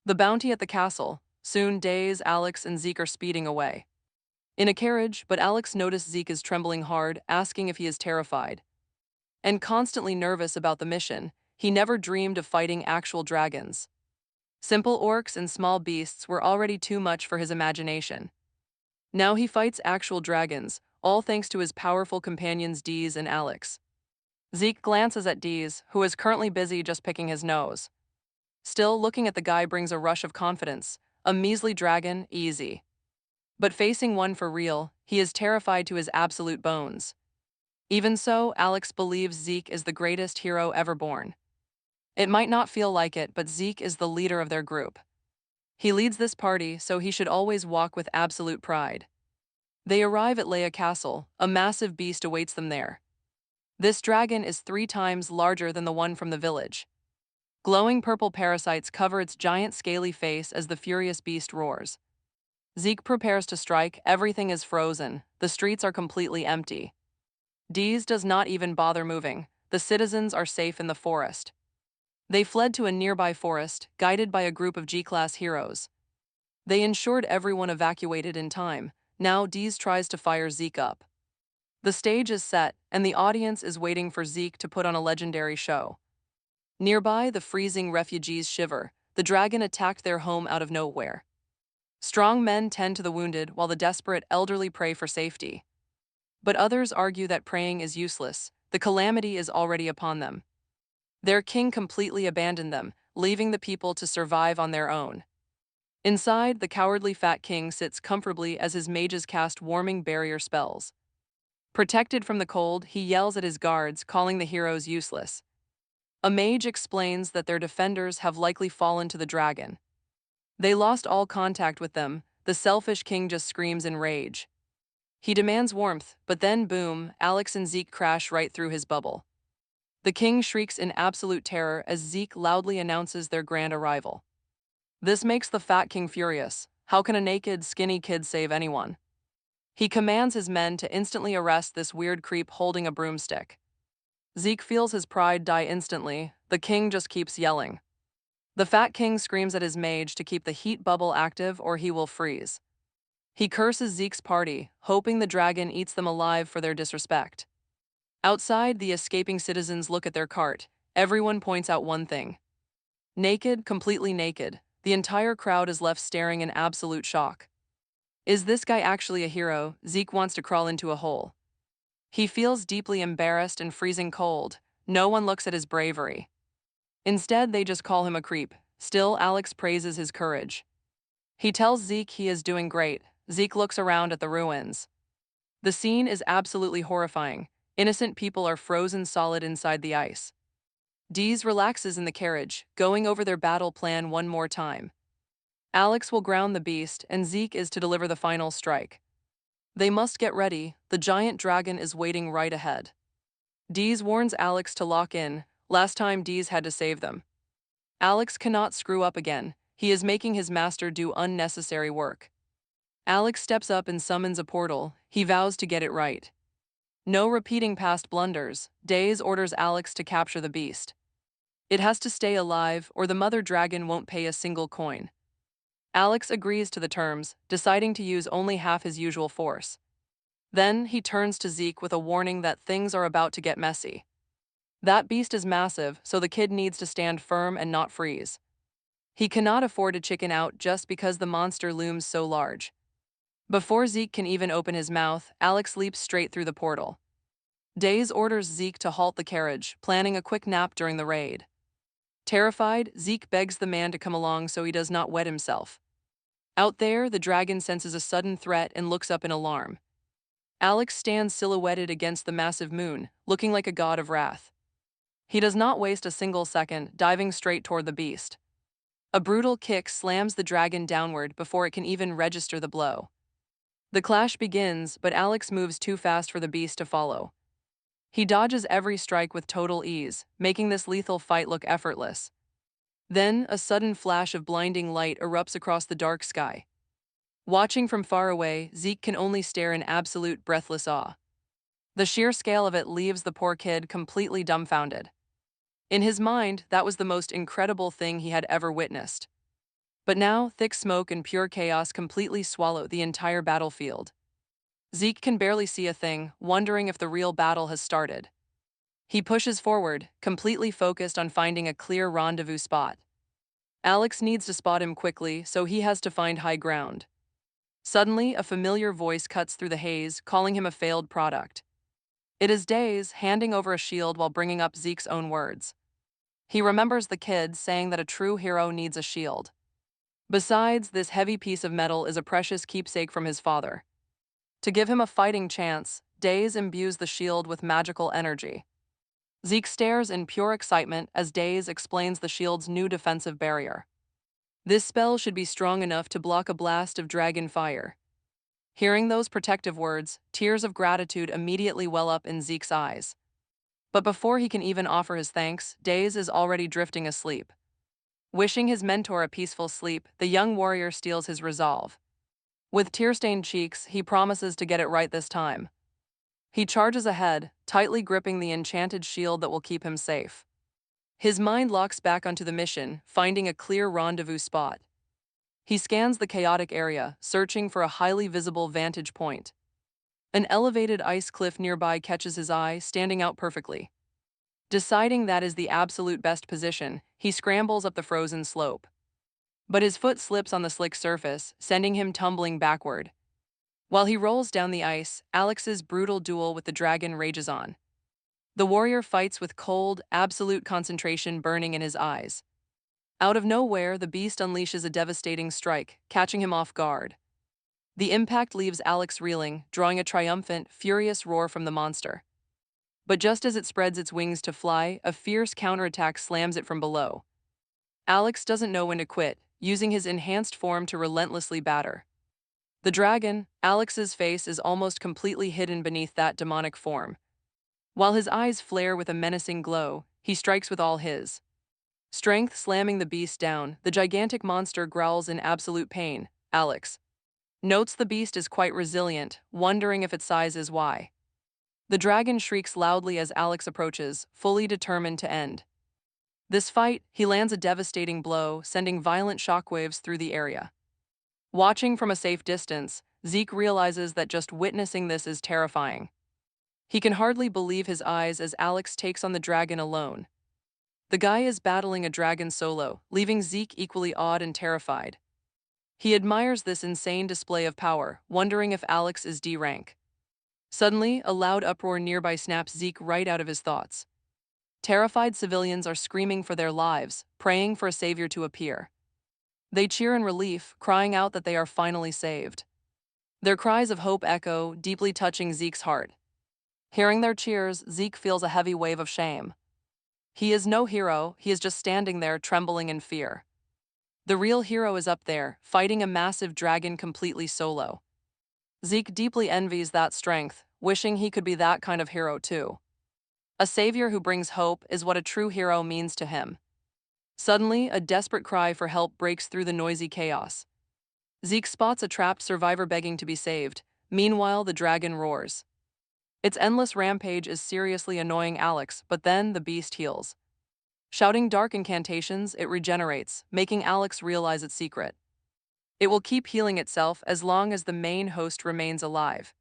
the bounty at the castle. Soon Days, Alex, and Zeke are speeding away in a carriage, but Alex notices Zeke is trembling hard, asking if he is terrified and constantly nervous about the mission. He never dreamed of fighting actual dragons. Simple orcs and small beasts were already too much for his imagination. Now he fights actual dragons, all thanks to his powerful companions Deez and Alex. Zeke glances at Deez, who is currently busy just picking his nose. Still, looking at the guy brings a rush of confidence. A measly dragon, easy. But facing one for real, he is terrified to his absolute bones. Even so, Alex believes Zeke is the greatest hero ever born. It might not feel like it, but Zeke is the leader of their group. He leads this party, so he should always walk with absolute pride. They arrive at Leia Castle. A massive beast awaits them there. This dragon is 3 times larger than the one from the village. Glowing purple parasites cover its giant scaly face as the furious beast roars. Zeke prepares to strike. Everything is frozen. The streets are completely empty. Deez does not even bother moving. The citizens are safe in the forest. They fled to a nearby forest, guided by a group of G-class heroes. They ensured everyone evacuated in time. Now Deez tries to fire Zeke up. The stage is set, and the audience is waiting for Zeke to put on a legendary show. Nearby, the freezing refugees shiver. The dragon attacked their home out of nowhere. Strong men tend to the wounded, while the desperate elderly pray for safety. But others argue that praying is useless. The calamity is already upon them. Their king completely abandoned them, leaving the people to survive on their own. Inside, the cowardly fat king sits comfortably as his mages cast warming barrier spells. Protected from the cold, he yells at his guards, calling the heroes useless. A mage explains that their defenders have likely fallen to the dragon. They lost all contact with them. The selfish king just screams in rage. He demands warmth, but then boom, Alex and Zeke crash right through his bubble. The king shrieks in absolute terror as Zeke loudly announces their grand arrival. This makes the fat king furious. How can a naked, skinny kid save anyone? He commands his men to instantly arrest this weird creep holding a broomstick. Zeke feels his pride die instantly. The king just keeps yelling. The fat king screams at his mage to keep the heat bubble active or he will freeze. He curses Zeke's party, hoping the dragon eats them alive for their disrespect. Outside, the escaping citizens look at their cart. Everyone points out one thing. Naked, completely naked. The entire crowd is left staring in absolute shock. Is this guy actually a hero? Zeke wants to crawl into a hole. He feels deeply embarrassed and freezing cold. No one looks at his bravery. Instead, they just call him a creep. Still, Alex praises his courage. He tells Zeke he is doing great. Zeke looks around at the ruins. The scene is absolutely horrifying. Innocent people are frozen solid inside the ice. Deez relaxes in the carriage, going over their battle plan one more time. Alex will ground the beast, and Zeke is to deliver the final strike. They must get ready. The giant dragon is waiting right ahead. Deez warns Alex to lock in. Last time Deez had to save them. Alex cannot screw up again. He is making his master do unnecessary work. Alex steps up and summons a portal. He vows to get it right. No repeating past blunders. Deez orders Alex to capture the beast. It has to stay alive, or the mother dragon won't pay a single coin. Alex agrees to the terms, deciding to use only half his usual force. Then he turns to Zeke with a warning that things are about to get messy. That beast is massive, so the kid needs to stand firm and not freeze. He cannot afford to chicken out just because the monster looms so large. Before Zeke can even open his mouth, Alex leaps straight through the portal. Deez orders Zeke to halt the carriage, planning a quick nap during the raid. Terrified, Zeke begs the man to come along so he does not wet himself. Out there, the dragon senses a sudden threat and looks up in alarm. Alex stands silhouetted against the massive moon, looking like a god of wrath. He does not waste a single second, diving straight toward the beast. A brutal kick slams the dragon downward before it can even register the blow. The clash begins, but Alex moves too fast for the beast to follow. He dodges every strike with total ease, making this lethal fight look effortless. Then, a sudden flash of blinding light erupts across the dark sky. Watching from far away, Zeke can only stare in absolute breathless awe. The sheer scale of it leaves the poor kid completely dumbfounded. In his mind, that was the most incredible thing he had ever witnessed. But now, thick smoke and pure chaos completely swallow the entire battlefield. Zeke can barely see a thing, wondering if the real battle has started. He pushes forward, completely focused on finding a clear rendezvous spot. Alex needs to spot him quickly, so he has to find high ground. Suddenly, a familiar voice cuts through the haze, calling him a failed product. It is Days, handing over a shield while bringing up Zeke's own words. He remembers the kid saying that a true hero needs a shield. Besides, this heavy piece of metal is a precious keepsake from his father. To give him a fighting chance, Days imbues the shield with magical energy. Zeke stares in pure excitement as Days explains the shield's new defensive barrier. This spell should be strong enough to block a blast of dragon fire. Hearing those protective words, tears of gratitude immediately well up in Zeke's eyes. But before he can even offer his thanks, Days is already drifting asleep. Wishing his mentor a peaceful sleep, the young warrior steals his resolve. With tear-stained cheeks, he promises to get it right this time. He charges ahead, tightly gripping the enchanted shield that will keep him safe. His mind locks back onto the mission, finding a clear rendezvous spot. He scans the chaotic area, searching for a highly visible vantage point. An elevated ice cliff nearby catches his eye, standing out perfectly. Deciding that is the absolute best position, he scrambles up the frozen slope. But his foot slips on the slick surface, sending him tumbling backward. While he rolls down the ice, Alex's brutal duel with the dragon rages on. The warrior fights with cold, absolute concentration burning in his eyes. Out of nowhere, the beast unleashes a devastating strike, catching him off guard. The impact leaves Alex reeling, drawing a triumphant, furious roar from the monster. But just as it spreads its wings to fly, a fierce counterattack slams it from below. Alex doesn't know when to quit, using his enhanced form to relentlessly batter. The dragon, Alex's face is almost completely hidden beneath that demonic form. While his eyes flare with a menacing glow, he strikes with all his strength, slamming the beast down. The gigantic monster growls in absolute pain. Alex notes the beast is quite resilient, wondering if its size is why. The dragon shrieks loudly as Alex approaches, fully determined to end this fight. He lands a devastating blow, sending violent shockwaves through the area. Watching from a safe distance, Zeke realizes that just witnessing this is terrifying. He can hardly believe his eyes as Alex takes on the dragon alone. The guy is battling a dragon solo, leaving Zeke equally awed and terrified. He admires this insane display of power, wondering if Alex is D rank. Suddenly, a loud uproar nearby snaps Zeke right out of his thoughts. Terrified civilians are screaming for their lives, praying for a savior to appear. They cheer in relief, crying out that they are finally saved. Their cries of hope echo, deeply touching Zeke's heart. Hearing their cheers, Zeke feels a heavy wave of shame. He is no hero, he is just standing there trembling in fear. The real hero is up there, fighting a massive dragon completely solo. Zeke deeply envies that strength, wishing he could be that kind of hero too. A savior who brings hope is what a true hero means to him. Suddenly, a desperate cry for help breaks through the noisy chaos. Zeke spots a trapped survivor begging to be saved. Meanwhile, the dragon roars. Its endless rampage is seriously annoying Alex, but then the beast heals. Shouting dark incantations, it regenerates, making Alex realize its secret. It will keep healing itself as long as the main host remains alive.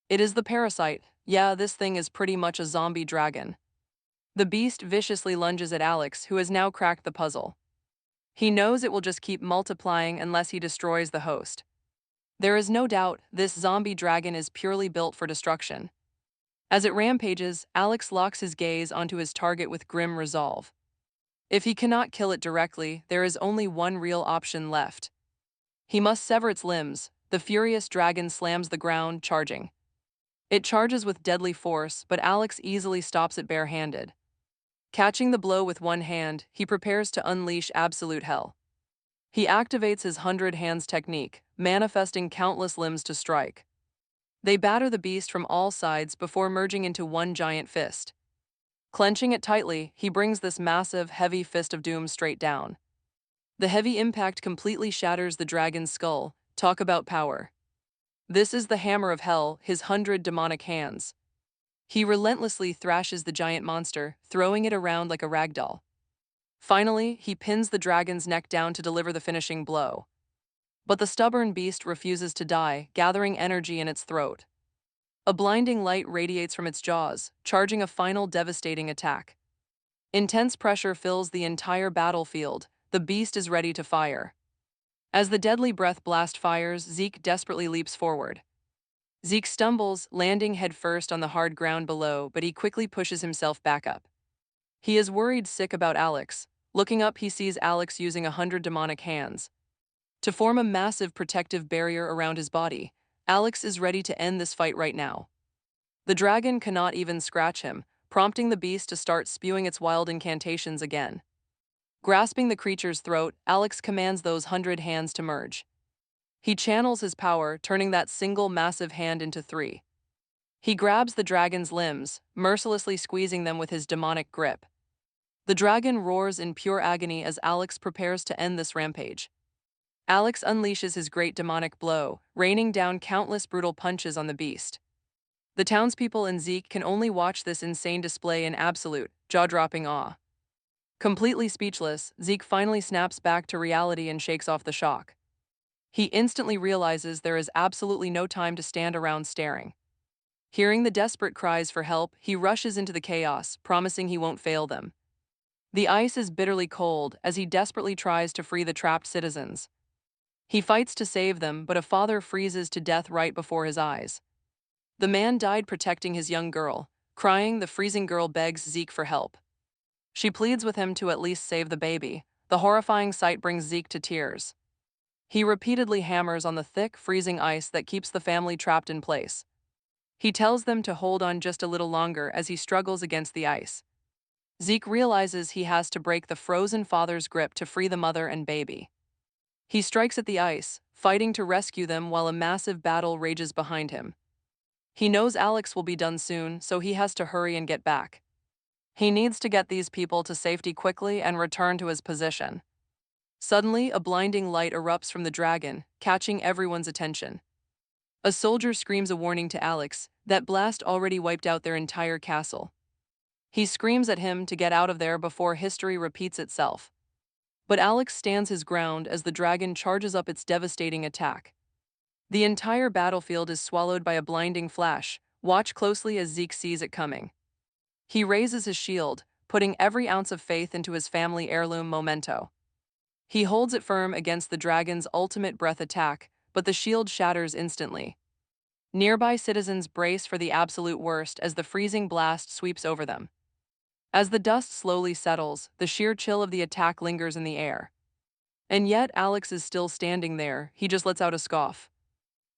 It is the parasite. Yeah, this thing is pretty much a zombie dragon. The beast viciously lunges at Alex, who has now cracked the puzzle. He knows it will just keep multiplying unless he destroys the host. There is no doubt this zombie dragon is purely built for destruction. As it rampages, Alex locks his gaze onto his target with grim resolve. If he cannot kill it directly, there is only one real option left. He must sever its limbs. The furious dragon slams the ground, charging. It charges with deadly force, but Alex easily stops it barehanded. Catching the blow with one hand, he prepares to unleash absolute hell. He activates his 100 hands technique, manifesting countless limbs to strike. They batter the beast from all sides before merging into one giant fist. Clenching it tightly, he brings this massive, heavy fist of doom straight down. The heavy impact completely shatters the dragon's skull. Talk about power. This is the hammer of hell, his 100 demonic hands. He relentlessly thrashes the giant monster, throwing it around like a rag doll. Finally, he pins the dragon's neck down to deliver the finishing blow. But the stubborn beast refuses to die, gathering energy in its throat. A blinding light radiates from its jaws, charging a final devastating attack. Intense pressure fills the entire battlefield. The beast is ready to fire. As the deadly breath blast fires, Zeke desperately leaps forward. Zeke stumbles, landing headfirst on the hard ground below, but he quickly pushes himself back up. He is worried sick about Alex. Looking up, he sees Alex using 100 demonic hands to form a massive protective barrier around his body. Alex is ready to end this fight right now. The dragon cannot even scratch him, prompting the beast to start spewing its wild incantations again. Grasping the creature's throat, Alex commands those 100 hands to merge. He channels his power, turning that single massive hand into 3. He grabs the dragon's limbs, mercilessly squeezing them with his demonic grip. The dragon roars in pure agony as Alex prepares to end this rampage. Alex unleashes his great demonic blow, raining down countless brutal punches on the beast. The townspeople and Zeke can only watch this insane display in absolute, jaw-dropping awe. Completely speechless, Zeke finally snaps back to reality and shakes off the shock. He instantly realizes there is absolutely no time to stand around staring. Hearing the desperate cries for help, he rushes into the chaos, promising he won't fail them. The ice is bitterly cold as he desperately tries to free the trapped citizens. He fights to save them, but a father freezes to death right before his eyes. The man died protecting his young girl. Crying, the freezing girl begs Zeke for help. She pleads with him to at least save the baby. The horrifying sight brings Zeke to tears. He repeatedly hammers on the thick, freezing ice that keeps the family trapped in place. He tells them to hold on just a little longer as he struggles against the ice. Zeke realizes he has to break the frozen father's grip to free the mother and baby. He strikes at the ice, fighting to rescue them while a massive battle rages behind him. He knows Alex will be done soon, so he has to hurry and get back. He needs to get these people to safety quickly and return to his position. Suddenly, a blinding light erupts from the dragon, catching everyone's attention. A soldier screams a warning to Alex. That blast already wiped out their entire castle. He screams at him to get out of there before history repeats itself. But Alex stands his ground as the dragon charges up its devastating attack. The entire battlefield is swallowed by a blinding flash. Watch closely as Zeke sees it coming. He raises his shield, putting every ounce of faith into his family heirloom memento. He holds it firm against the dragon's ultimate breath attack, but the shield shatters instantly. Nearby citizens brace for the absolute worst as the freezing blast sweeps over them. As the dust slowly settles, the sheer chill of the attack lingers in the air. And yet Alex is still standing there. He just lets out a scoff.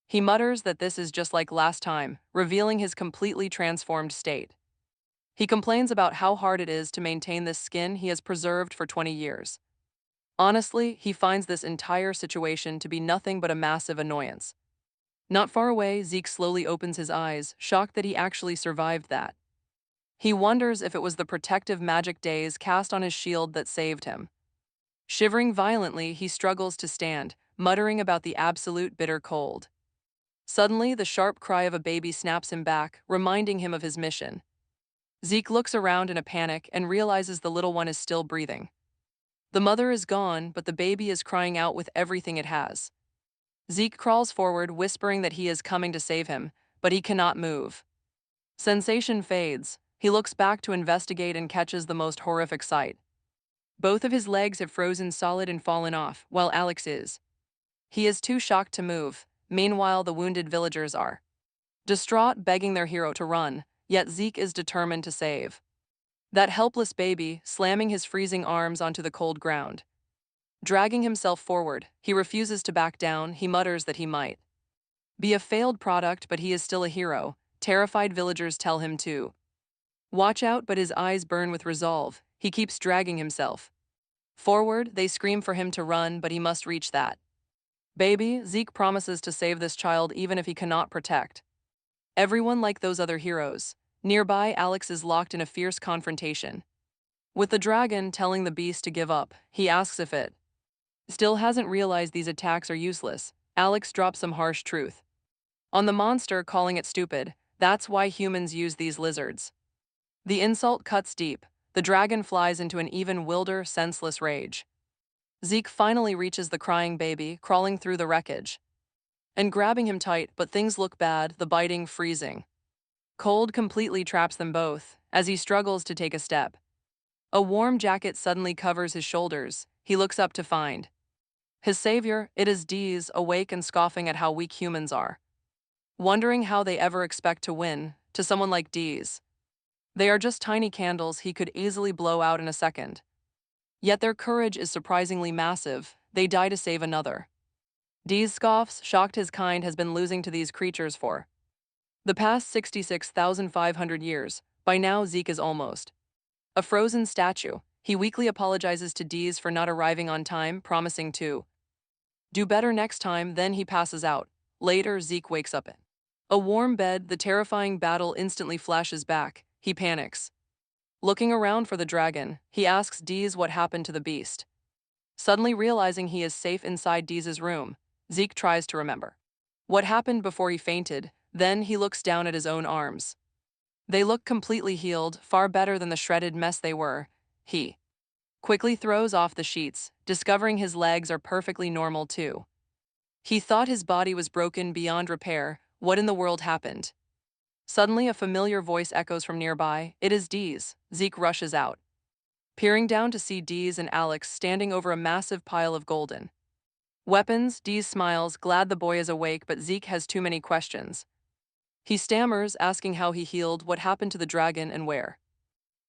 He mutters that this is just like last time, revealing his completely transformed state. He complains about how hard it is to maintain this skin he has preserved for 20 years. Honestly, he finds this entire situation to be nothing but a massive annoyance. Not far away, Zeke slowly opens his eyes, shocked that he actually survived that. He wonders if it was the protective magic days cast on his shield that saved him. Shivering violently, he struggles to stand, muttering about the absolute bitter cold. Suddenly, the sharp cry of a baby snaps him back, reminding him of his mission. Zeke looks around in a panic and realizes the little one is still breathing. The mother is gone, but the baby is crying out with everything it has. Zeke crawls forward, whispering that he is coming to save him, but he cannot move. Sensation fades. He looks back to investigate and catches the most horrific sight. Both of his legs have frozen solid and fallen off, while Alex is. He is too shocked to move. Meanwhile, the wounded villagers are distraught, begging their hero to run, yet Zeke is determined to save that helpless baby, slamming his freezing arms onto the cold ground. Dragging himself forward, he refuses to back down. He mutters that he might be a failed product, but he is still a hero. Terrified villagers tell him to watch out, but his eyes burn with resolve. He keeps dragging himself forward. They scream for him to run, but he must reach that baby. Zeke promises to save this child even if he cannot protect everyone like those other heroes. Nearby, Alex is locked in a fierce confrontation with the dragon, telling the beast to give up. He asks if it still hasn't realized these attacks are useless. Alex drops some harsh truth on the monster, calling it stupid. That's why humans use these lizards. The insult cuts deep. The dragon flies into an even wilder, senseless rage. Zeke finally reaches the crying baby, crawling through the wreckage and grabbing him tight, but things look bad. The biting, freezing cold completely traps them both as he struggles to take a step. A warm jacket suddenly covers his shoulders. He looks up to find his savior. It is Deez, awake and scoffing at how weak humans are, wondering how they ever expect to win to someone like Deez. They are just tiny candles he could easily blow out in a second. Yet their courage is surprisingly massive. They die to save another. Deez scoffs, shocked his kind has been losing to these creatures for the past 66,500 years. By now, Zeke is almost a frozen statue. He weakly apologizes to Deez for not arriving on time, promising to do better next time. Then he passes out. Later, Zeke wakes up in a warm bed. The terrifying battle instantly flashes back. He panics, looking around for the dragon. He asks Deez what happened to the beast. Suddenly realizing he is safe inside Deez's room, Zeke tries to remember what happened before he fainted. Then he looks down at his own arms. They look completely healed, far better than the shredded mess they were. He quickly throws off the sheets, discovering his legs are perfectly normal too. He thought his body was broken beyond repair. What in the world happened? Suddenly, a familiar voice echoes from nearby. It is Deez. Zeke rushes out, peering down to see Deez and Alex standing over a massive pile of golden weapons. Deez smiles, glad the boy is awake, but Zeke has too many questions. He stammers, asking how he healed, what happened to the dragon, and where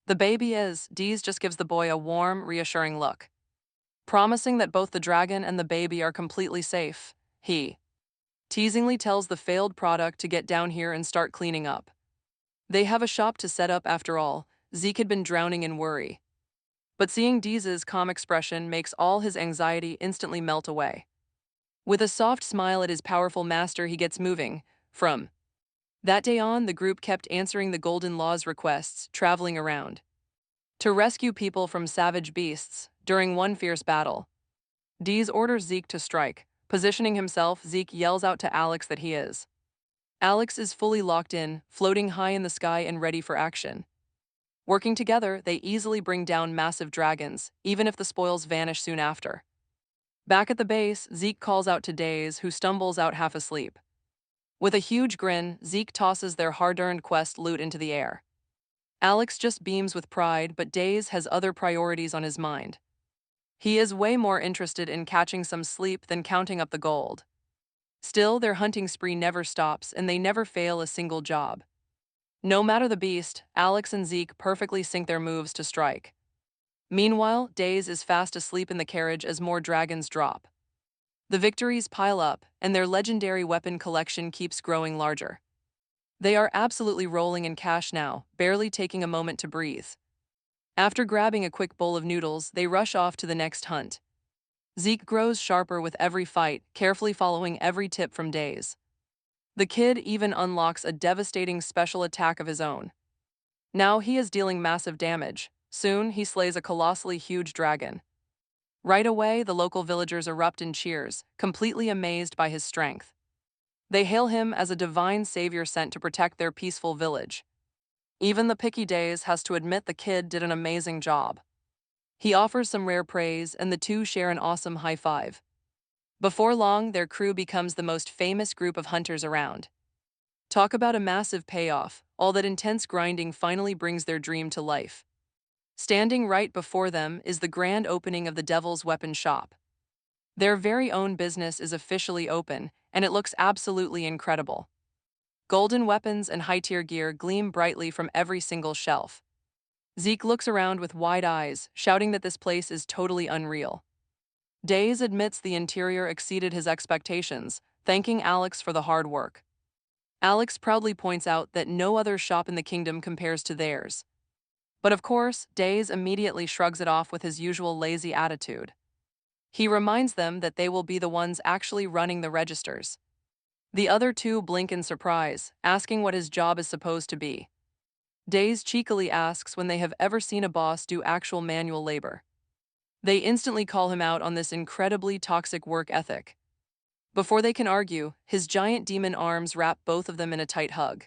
the baby is. Deez just gives the boy a warm, reassuring look, promising that both the dragon and the baby are completely safe. He teasingly tells the failed product to get down here and start cleaning up. They have a shop to set up after all. Zeke had been drowning in worry, but seeing Deez's calm expression makes all his anxiety instantly melt away. With a soft smile at his powerful master, he gets moving. From that day on, the group kept answering the Golden Law's requests, traveling around to rescue people from savage beasts. During one fierce battle, Deez orders Zeke to strike. Positioning himself, Zeke yells out to Alex that he is. Alex is fully locked in, floating high in the sky and ready for action. Working together, they easily bring down massive dragons, even if the spoils vanish soon after. Back at the base, Zeke calls out to Deez, who stumbles out half asleep. With a huge grin, Zeke tosses their hard-earned quest loot into the air. Alex just beams with pride, but Deez has other priorities on his mind. He is way more interested in catching some sleep than counting up the gold. Still, their hunting spree never stops, and they never fail a single job. No matter the beast, Alex and Zeke perfectly sync their moves to strike. Meanwhile, Deez is fast asleep in the carriage as more dragons drop. The victories pile up, and their legendary weapon collection keeps growing larger. They are absolutely rolling in cash now, barely taking a moment to breathe. After grabbing a quick bowl of noodles, they rush off to the next hunt. Zeke grows sharper with every fight, carefully following every tip from Deez. The kid even unlocks a devastating special attack of his own. Now he is dealing massive damage. Soon, he slays a colossally huge dragon. Right away, the local villagers erupt in cheers, completely amazed by his strength. They hail him as a divine savior sent to protect their peaceful village. Even the picky Deez has to admit the kid did an amazing job. He offers some rare praise, and the two share an awesome high five. Before long, their crew becomes the most famous group of hunters around. Talk about a massive payoff. All that intense grinding finally brings their dream to life. Standing right before them is the grand opening of the Devil's Weapon Shop. Their very own business is officially open, and it looks absolutely incredible. Golden weapons and high-tier gear gleam brightly from every single shelf. Zeke looks around with wide eyes, shouting that this place is totally unreal. Days admits the interior exceeded his expectations, thanking Alex for the hard work. Alex proudly points out that no other shop in the kingdom compares to theirs. But of course, Days immediately shrugs it off with his usual lazy attitude. He reminds them that they will be the ones actually running the registers. The other two blink in surprise, asking what his job is supposed to be. Days cheekily asks when they have ever seen a boss do actual manual labor. They instantly call him out on this incredibly toxic work ethic. Before they can argue, his giant demon arms wrap both of them in a tight hug.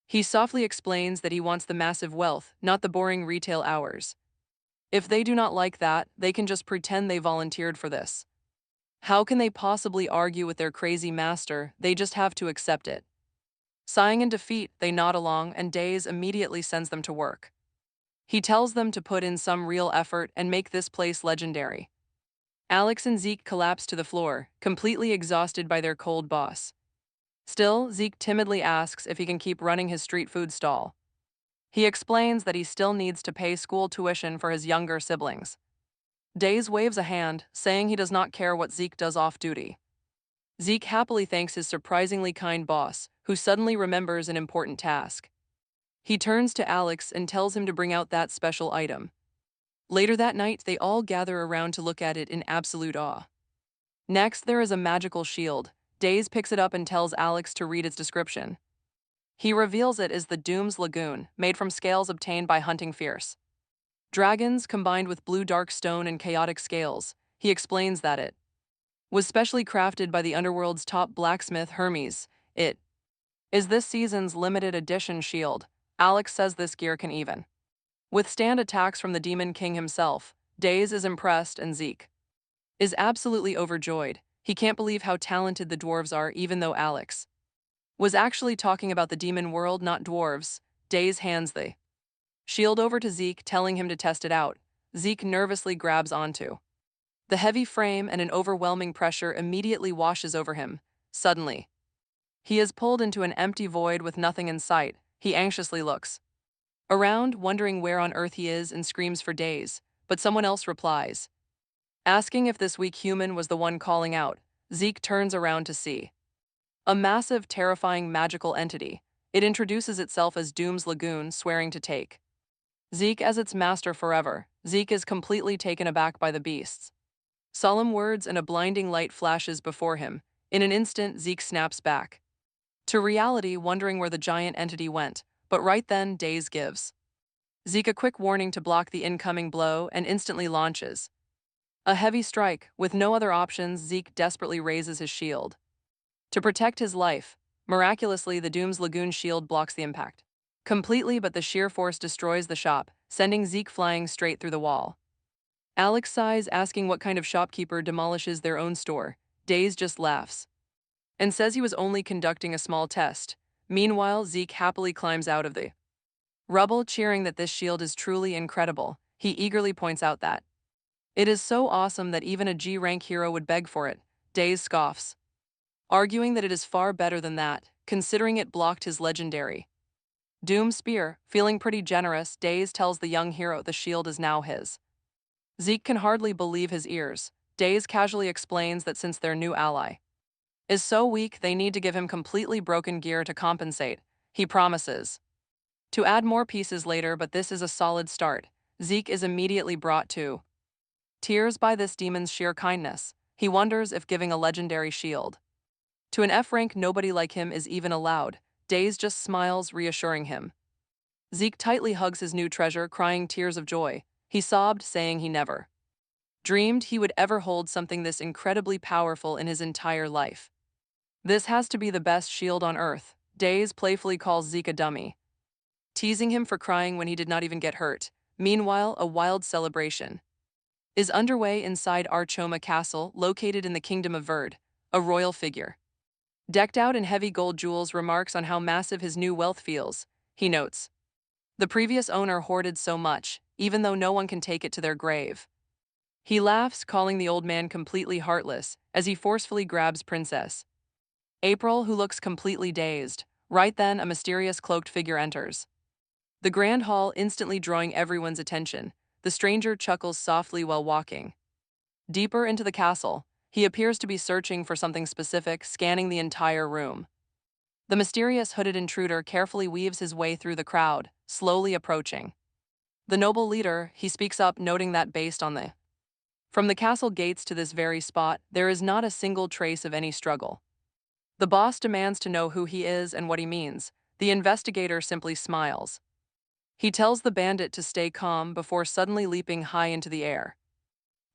He softly explains that he wants the massive wealth, not the boring retail hours. If they do not like that, they can just pretend they volunteered for this. How can they possibly argue with their crazy master? They just have to accept it. Sighing in defeat, they nod along, and Days immediately sends them to work. He tells them to put in some real effort and make this place legendary. Alex and Zeke collapse to the floor, completely exhausted by their cold boss. Still, Zeke timidly asks if he can keep running his street food stall. He explains that he still needs to pay school tuition for his younger siblings. Days waves a hand, saying he does not care what Zeke does off-duty. Zeke happily thanks his surprisingly kind boss, who suddenly remembers an important task. He turns to Alex and tells him to bring out that special item. Later that night, they all gather around to look at it in absolute awe. Next, there is a magical shield. Days picks it up and tells Alex to read its description. He reveals it as the Doom's Lagoon, made from scales obtained by hunting fierce dragons combined with blue dark stone and chaotic scales. He explains that it was specially crafted by the underworld's top blacksmith Hermes. It is this season's limited edition shield. Alex says this gear can even withstand attacks from the Demon King himself. Days is impressed, and Zeke is absolutely overjoyed. He can't believe how talented the dwarves are, even though Alex was actually talking about the demon world, not dwarves. Days hands the shield over to Zeke, telling him to test it out. Zeke nervously grabs onto the heavy frame, and an overwhelming pressure immediately washes over him. Suddenly, he is pulled into an empty void with nothing in sight. He anxiously looks around, wondering where on earth he is, and screams for Days, but someone else replies, asking if this weak human was the one calling out. Zeke turns around to see a massive, terrifying magical entity. It introduces itself as Doom's Lagoon, swearing to take Zeke as its master forever. Zeke is completely taken aback by the beasts solemn words, and a blinding light flashes before him. In an instant, Zeke snaps back to reality, wondering where the giant entity went. But right then, Days gives Zeke a quick warning to block the incoming blow, and instantly launches a heavy strike. With no other options, Zeke desperately raises his shield to protect his life. Miraculously, the Doom's Lagoon shield blocks the impact completely, but the sheer force destroys the shop, sending Zeke flying straight through the wall. Alex sighs, asking what kind of shopkeeper demolishes their own store. Days just laughs and says he was only conducting a small test. Meanwhile, Zeke happily climbs out of the rubble, cheering that this shield is truly incredible. He eagerly points out that it is so awesome that even a G-rank hero would beg for it. Days scoffs, arguing that it is far better than that, considering it blocked his legendary Doom Spear. Feeling pretty generous, Days tells the young hero the shield is now his. Zeke can hardly believe his ears. Days casually explains that since their new ally is so weak, they need to give him completely broken gear to compensate. He promises to add more pieces later, but this is a solid start. Zeke is immediately brought to tears by this demon's sheer kindness. He wonders if giving a legendary shield to an F-rank nobody like him is even allowed. Days just smiles, reassuring him. Zeke tightly hugs his new treasure, crying tears of joy. He sobbed, saying he never dreamed he would ever hold something this incredibly powerful in his entire life. This has to be the best shield on Earth. Days playfully calls Zeke a dummy, teasing him for crying when he did not even get hurt. Meanwhile, a wild celebration is underway inside Archoma Castle, located in the Kingdom of Verd. A royal figure, decked out in heavy gold jewels, remarks on how massive his new wealth feels. He notes the previous owner hoarded so much, even though no one can take it to their grave. He laughs, calling the old man completely heartless, as he forcefully grabs Princess April, who looks completely dazed. Right then, a mysterious cloaked figure enters the grand hall, instantly drawing everyone's attention. The stranger chuckles softly while walking Deeper into the castle, he appears to be searching for something specific, scanning the entire room. The mysterious hooded intruder carefully weaves his way through the crowd, slowly approaching. The noble leader, he speaks up, noting that based on from the castle gates to this very spot, there is not a single trace of any struggle. The boss demands to know who he is and what he means. The investigator simply smiles. He tells the bandit to stay calm before suddenly leaping high into the air.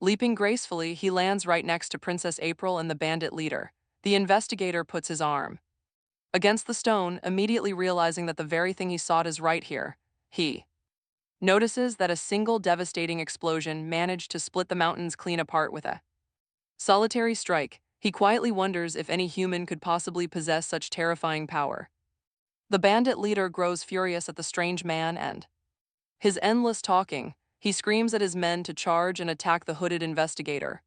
Leaping gracefully, he lands right next to Princess April and the bandit leader. The investigator puts his arm against the stone, immediately realizing that the very thing he sought is right here. He notices that a single devastating explosion managed to split the mountains clean apart with a solitary strike. He quietly wonders if any human could possibly possess such terrifying power. The bandit leader grows furious at the strange man and his endless talking. He screams at his men to charge and attack the hooded investigator.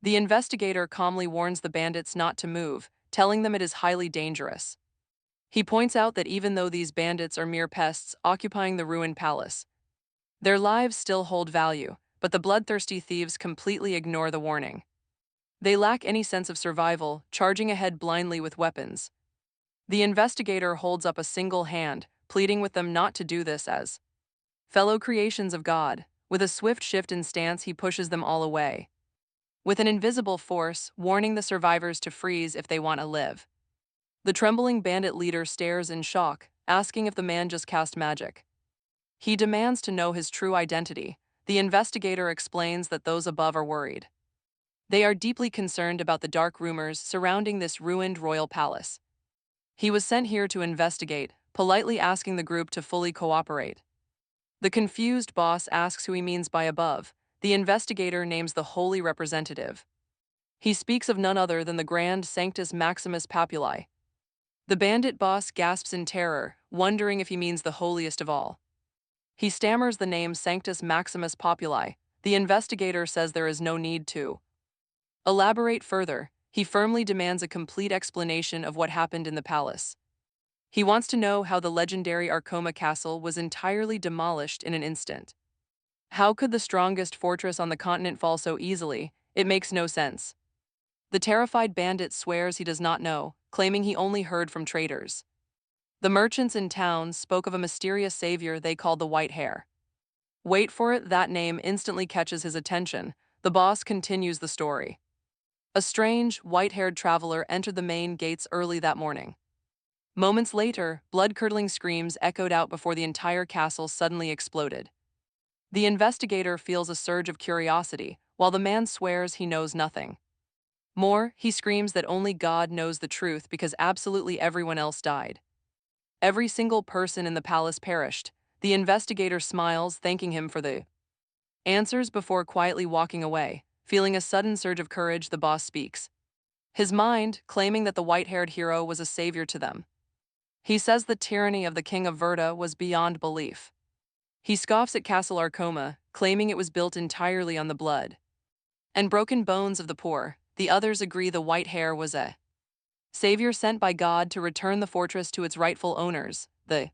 The investigator calmly warns the bandits not to move, telling them it is highly dangerous. He points out that even though these bandits are mere pests occupying the ruined palace, their lives still hold value, but the bloodthirsty thieves completely ignore the warning. They lack any sense of survival, charging ahead blindly with weapons. The investigator holds up a single hand, pleading with them not to do this as fellow creations of God. With a swift shift in stance, he pushes them all away, with an invisible force, warning the survivors to freeze if they want to live. The trembling bandit leader stares in shock, asking if the man just cast magic. He demands to know his true identity. The investigator explains that those above are worried. They are deeply concerned about the dark rumors surrounding this ruined royal palace. He was sent here to investigate, politely asking the group to fully cooperate. The confused boss asks who he means by above. The investigator names the holy representative. He speaks of none other than the Grand Sanctus Maximus Populi. The bandit boss gasps in terror, wondering if he means the holiest of all. He stammers the name Sanctus Maximus Populi. The investigator says there is no need to elaborate further. He firmly demands a complete explanation of what happened in the palace. He wants to know how the legendary Arkoma castle was entirely demolished in an instant. How could the strongest fortress on the continent fall so easily? It makes no sense. The terrified bandit swears he does not know, claiming he only heard from traders. The merchants in town spoke of a mysterious savior they called the White Hare. Wait for it, that name instantly catches his attention. The boss continues the story. A strange, white-haired traveler entered the main gates early that morning. Moments later, blood-curdling screams echoed out before the entire castle suddenly exploded. The investigator feels a surge of curiosity, while the man swears he knows nothing. More, he screams that only God knows the truth because absolutely everyone else died. Every single person in the palace perished. The investigator smiles, thanking him for the answers before quietly walking away. Feeling a sudden surge of courage, the boss speaks. His mind, claiming that the white-haired hero was a savior to them. He says the tyranny of the king of Verda was beyond belief. He scoffs at Castle Arkoma, claiming it was built entirely on the blood and broken bones of the poor. The others agree the white hare was a savior sent by God to return the fortress to its rightful owners, the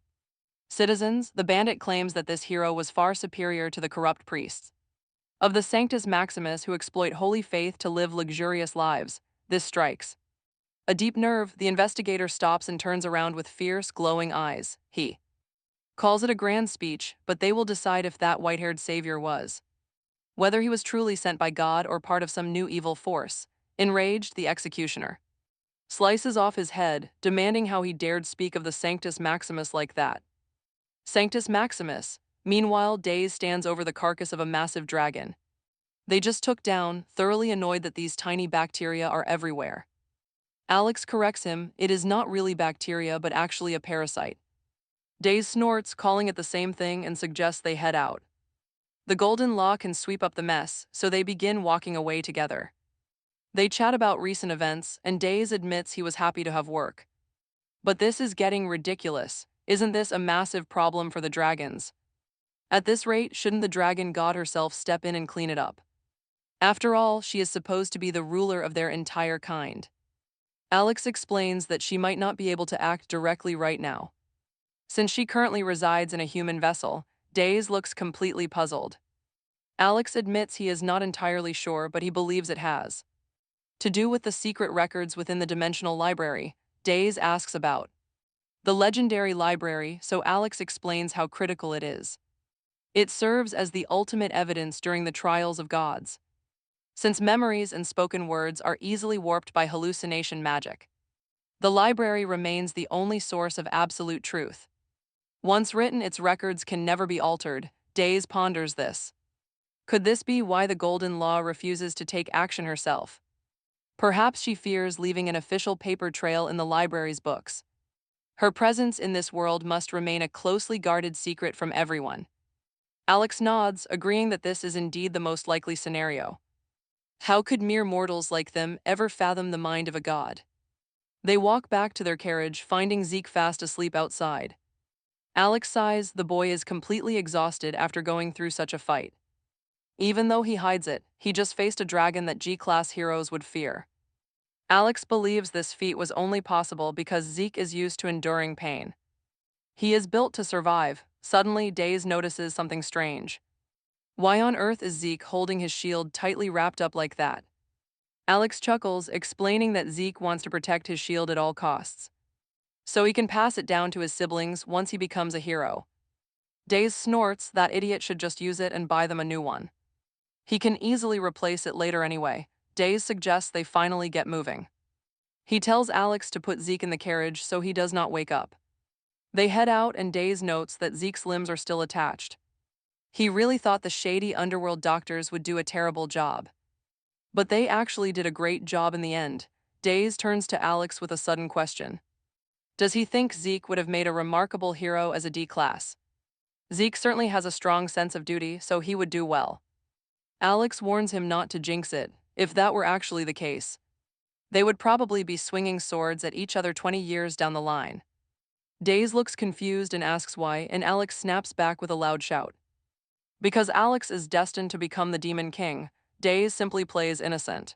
citizens. The bandit claims that this hero was far superior to the corrupt priests of the Sanctus Maximus who exploit holy faith to live luxurious lives. This strikes a deep nerve. The investigator stops and turns around with fierce, glowing eyes. He calls it a grand speech, but they will decide if that white-haired savior was whether he was truly sent by God or part of some new evil force. Enraged, the executioner slices off his head, demanding how he dared speak of the Sanctus Maximus like that. Sanctus Maximus, meanwhile, dazed, stands over the carcass of a massive dragon they just took down, thoroughly annoyed that these tiny bacteria are everywhere. Alex corrects him, it is not really bacteria but actually a parasite. Daze snorts, calling it the same thing, and suggests they head out. The Golden Law can sweep up the mess, so they begin walking away together. They chat about recent events, and Daze admits he was happy to have work. But this is getting ridiculous. Isn't this a massive problem for the dragons? At this rate, shouldn't the dragon god herself step in and clean it up? After all, she is supposed to be the ruler of their entire kind. Alex explains that she might not be able to act directly right now. Since she currently resides in a human vessel, Daze looks completely puzzled. Alex admits he is not entirely sure, but he believes it has to do with the secret records within the dimensional library. Days asks about the legendary library, so Alex explains how critical it is. It serves as the ultimate evidence during the trials of gods, since memories and spoken words are easily warped by hallucination magic. The library remains the only source of absolute truth. Once written, its records can never be altered. Days ponders this. Could this be why the Golden Law refuses to take action herself? Perhaps she fears leaving an official paper trail in the library's books. Her presence in this world must remain a closely guarded secret from everyone. Alex nods, agreeing that this is indeed the most likely scenario. How could mere mortals like them ever fathom the mind of a god? They walk back to their carriage, finding Zeke fast asleep outside. Alex sighs, the boy is completely exhausted after going through such a fight. Even though he hides it, he just faced a dragon that G-class heroes would fear. Alex believes this feat was only possible because Zeke is used to enduring pain. He is built to survive. Suddenly, Days notices something strange. Why on earth is Zeke holding his shield tightly wrapped up like that? Alex chuckles, explaining that Zeke wants to protect his shield at all costs, so he can pass it down to his siblings once he becomes a hero. Days snorts, that idiot should just use it and buy them a new one. He can easily replace it later anyway. Days suggests they finally get moving. He tells Alex to put Zeke in the carriage so he does not wake up. They head out and Days notes that Zeke's limbs are still attached. He really thought the shady underworld doctors would do a terrible job. But they actually did a great job in the end. Days turns to Alex with a sudden question. Does he think Zeke would have made a remarkable hero as a D-class? Zeke certainly has a strong sense of duty, so he would do well. Alex warns him not to jinx it. If that were actually the case, they would probably be swinging swords at each other 20 years down the line. Days looks confused and asks why, and Alex snaps back with a loud shout. Because Alex is destined to become the Demon King, Days simply plays innocent.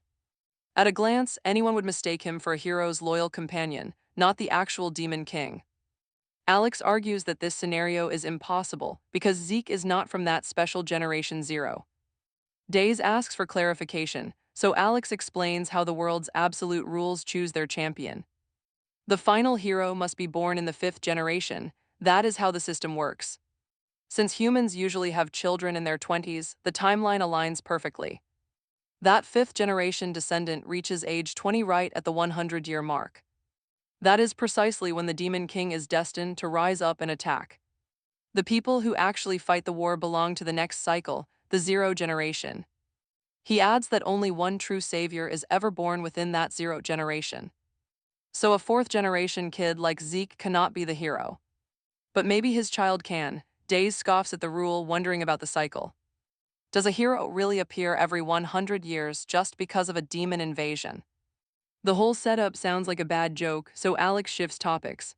At a glance, anyone would mistake him for a hero's loyal companion, not the actual Demon King. Alex argues that this scenario is impossible because Zeke is not from that special Generation Zero. Days asks for clarification, so Alex explains how the world's absolute rules choose their champion. The final hero must be born in the 5th generation. That is how the system works. Since humans usually have children in their 20s, the timeline aligns perfectly. That 5th generation descendant reaches age 20 right at the 100-year mark. That is precisely when the Demon King is destined to rise up and attack. The people who actually fight the war belong to the next cycle, the 0 generation. He adds that only one true savior is ever born within that 0 generation. So a 4th generation kid like Zeke cannot be the hero. But maybe his child can. Days scoffs at the rule, wondering about the cycle. Does a hero really appear every 100 years just because of a demon invasion? The whole setup sounds like a bad joke, so Alex shifts topics.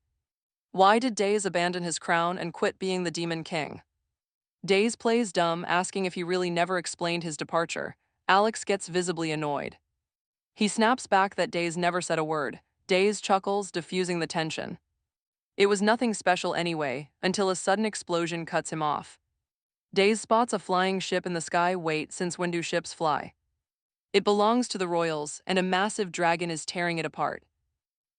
Why did Days abandon his crown and quit being the Demon King? Days plays dumb, asking if he really never explained his departure. Alex gets visibly annoyed. He snaps back that Days never said a word. Days chuckles, diffusing the tension. It was nothing special anyway, until a sudden explosion cuts him off. Days spots a flying ship in the sky. Wait, since when do ships fly? It belongs to the royals, and a massive dragon is tearing it apart.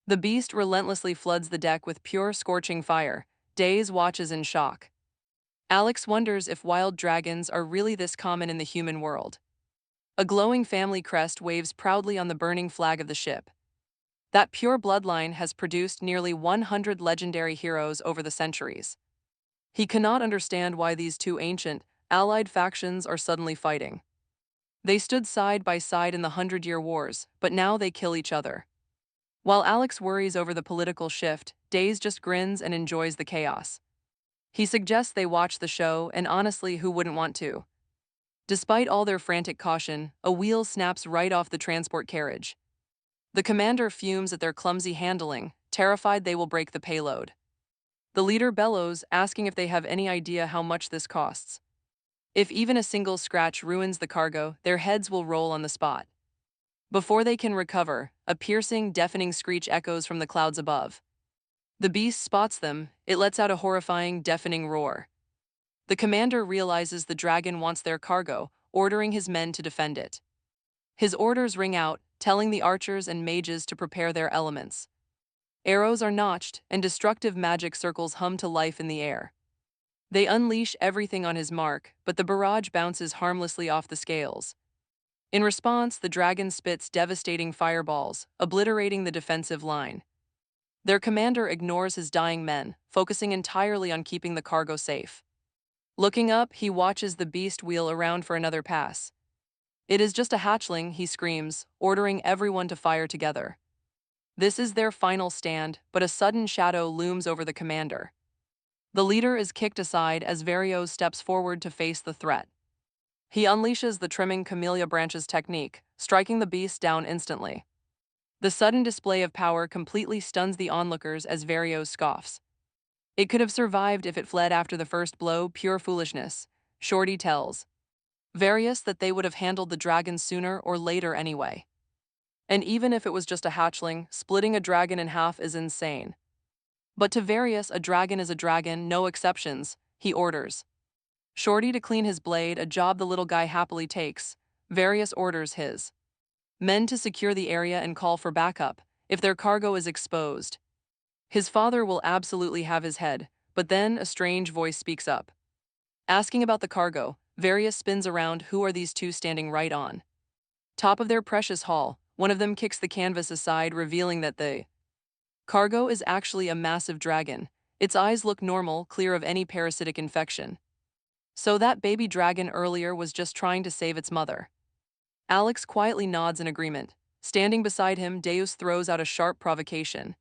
The beast relentlessly floods the deck with pure scorching fire. Days watches in shock. Alex wonders if wild dragons are really this common in the human world. A glowing family crest waves proudly on the burning flag of the ship. That pure bloodline has produced nearly 100 legendary heroes over the centuries. He cannot understand why these two ancient, allied factions are suddenly fighting. They stood side by side in the 100-Year Wars, but now they kill each other. While Alex worries over the political shift, Days just grins and enjoys the chaos. He suggests they watch the show, and honestly, who wouldn't want to? Despite all their frantic caution, a wheel snaps right off the transport carriage. The commander fumes at their clumsy handling, terrified they will break the payload. The leader bellows, asking if they have any idea how much this costs. If even a single scratch ruins the cargo, their heads will roll on the spot. Before they can recover, a piercing, deafening screech echoes from the clouds above. The beast spots them. It lets out a horrifying, deafening roar. The commander realizes the dragon wants their cargo, ordering his men to defend it. His orders ring out, telling the archers and mages to prepare their elements. Arrows are notched, and destructive magic circles hum to life in the air. They unleash everything on his mark, but the barrage bounces harmlessly off the scales. In response, the dragon spits devastating fireballs, obliterating the defensive line. Their commander ignores his dying men, focusing entirely on keeping the cargo safe. Looking up, he watches the beast wheel around for another pass. "It is just a hatchling," he screams, ordering everyone to fire together. This is their final stand, but a sudden shadow looms over the commander. The leader is kicked aside as Varios steps forward to face the threat. He unleashes the trimming camellia branches technique, striking the beast down instantly. The sudden display of power completely stuns the onlookers as Varios scoffs. "It could have survived if it fled after the first blow, pure foolishness," Shorty tells Various that they would have handled the dragon sooner or later anyway. And even if it was just a hatchling, splitting a dragon in half is insane. But to Various, a dragon is a dragon, no exceptions, he orders. Shorty to clean his blade, a job the little guy happily takes. Various orders his men to secure the area and call for backup if their cargo is exposed. His father will absolutely have his head, but then a strange voice speaks up. Asking about the cargo, Various spins around. Who are these two standing right on top of their precious haul? One of them kicks the canvas aside, revealing that the cargo is actually a massive dragon. Its eyes look normal, clear of any parasitic infection. So that baby dragon earlier was just trying to save its mother. Alex quietly nods in agreement. Standing beside him, Deus throws out a sharp provocation.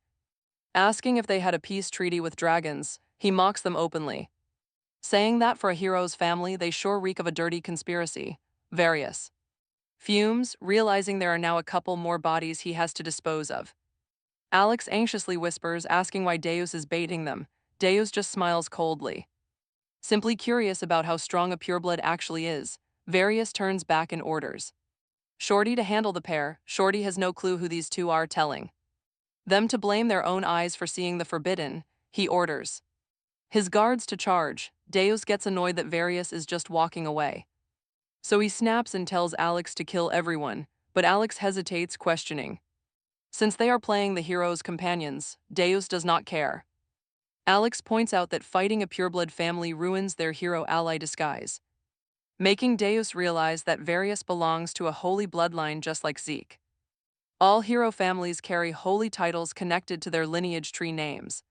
Asking if they had a peace treaty with dragons, he mocks them openly, saying that for a hero's family, they sure reek of a dirty conspiracy. Various fumes, realizing there are now a couple more bodies he has to dispose of. Alex anxiously whispers, asking why Deus is baiting them. Deus just smiles coldly. Simply curious about how strong a pureblood actually is, Various turns back and orders Shorty to handle the pair. Shorty has no clue who these two are, telling them to blame their own eyes for seeing the forbidden. He orders his guards to charge. Deus gets annoyed that Various is just walking away. So he snaps and tells Alex to kill everyone, but Alex hesitates, questioning. Since they are playing the hero's companions, Deus does not care. Alex points out that fighting a pureblood family ruins their hero ally disguise, making Deus realize that Various belongs to a holy bloodline just like Zeke. All hero families carry holy titles connected to their lineage tree names.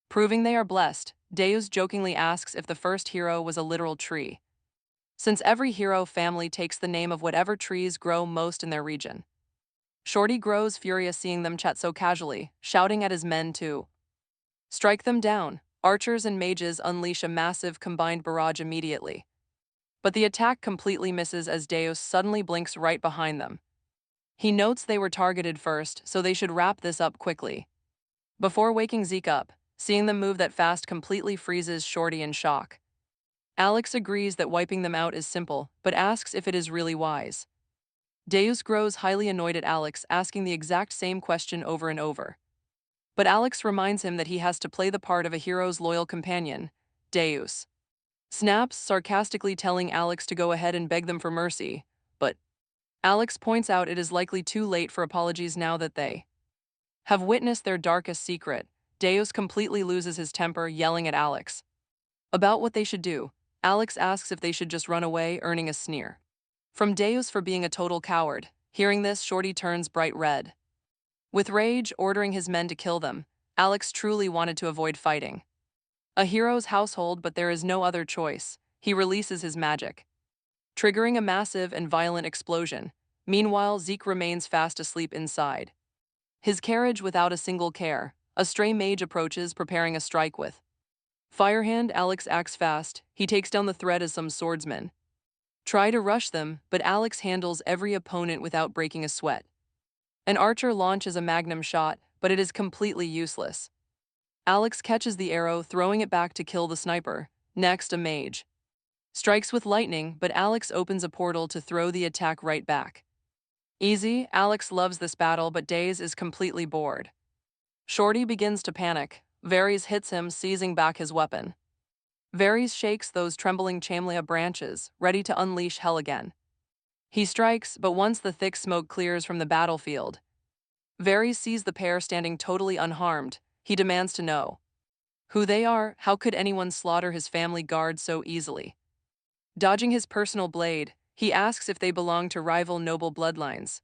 Proving they are blessed, Deus jokingly asks if the first hero was a literal tree, since every hero family takes the name of whatever trees grow most in their region. Shorty grows furious seeing them chat so casually, shouting at his men to strike them down. Archers and mages unleash a massive combined barrage immediately. But the attack completely misses as Deus suddenly blinks right behind them. He notes they were targeted first, so they should wrap this up quickly. Before waking Zeke up, seeing them move that fast completely freezes Shorty in shock. Alex agrees that wiping them out is simple, but asks if it is really wise. Deus grows highly annoyed at Alex asking the exact same question over and over. But Alex reminds him that he has to play the part of a hero's loyal companion. Deus snaps, sarcastically telling Alex to go ahead and beg them for mercy, but Alex points out it is likely too late for apologies now that they have witnessed their darkest secret. Deus completely loses his temper, yelling at Alex about what they should do. Alex asks if they should just run away, earning a sneer from Deus for being a total coward. Hearing this, Shorty turns bright red, with rage, ordering his men to kill them. Alex truly wanted to avoid fighting a hero's household, but there is no other choice. He releases his magic, triggering a massive and violent explosion. Meanwhile, Zeke remains fast asleep inside his carriage without a single care. A stray mage approaches, preparing a strike with Firehand. Alex acts fast. He takes down the threat as some swordsmen try to rush them, but Alex handles every opponent without breaking a sweat. An archer launches a magnum shot, but it is completely useless. Alex catches the arrow, throwing it back to kill the sniper. Next, a mage strikes with lightning, but Alex opens a portal to throw the attack right back. Easy. Alex loves this battle, but Daze is completely bored. Shorty begins to panic. Varys hits him, seizing back his weapon. Varys shakes those trembling camellia branches, ready to unleash hell again. He strikes, but once the thick smoke clears from the battlefield, Varys sees the pair standing totally unharmed. He demands to know who they are. How could anyone slaughter his family guard so easily? Dodging his personal blade, he asks if they belong to rival noble bloodlines.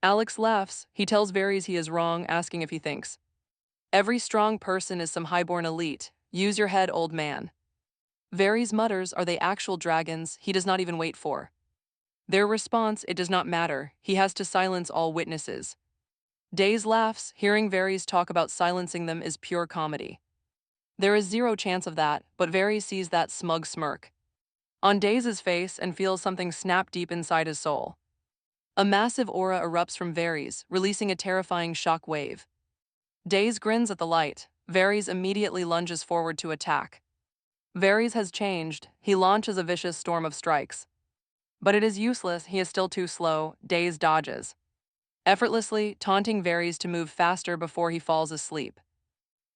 Alex laughs. He tells Varys he is wrong, asking if he thinks every strong person is some highborn elite. Use your head, old man. Varys mutters, are they actual dragons? He does not even wait for their response. It does not matter. He has to silence all witnesses. Daze laughs. Hearing Varys talk about silencing them is pure comedy. There is zero chance of that, but Varys sees that smug smirk on Daze's face and feels something snap deep inside his soul. A massive aura erupts from Varys, releasing a terrifying shock wave. Daze grins at the light. Varys immediately lunges forward to attack. Varys has changed. He launches a vicious storm of strikes. But it is useless. He is still too slow. Daze dodges, effortlessly, taunting Varys to move faster before he falls asleep.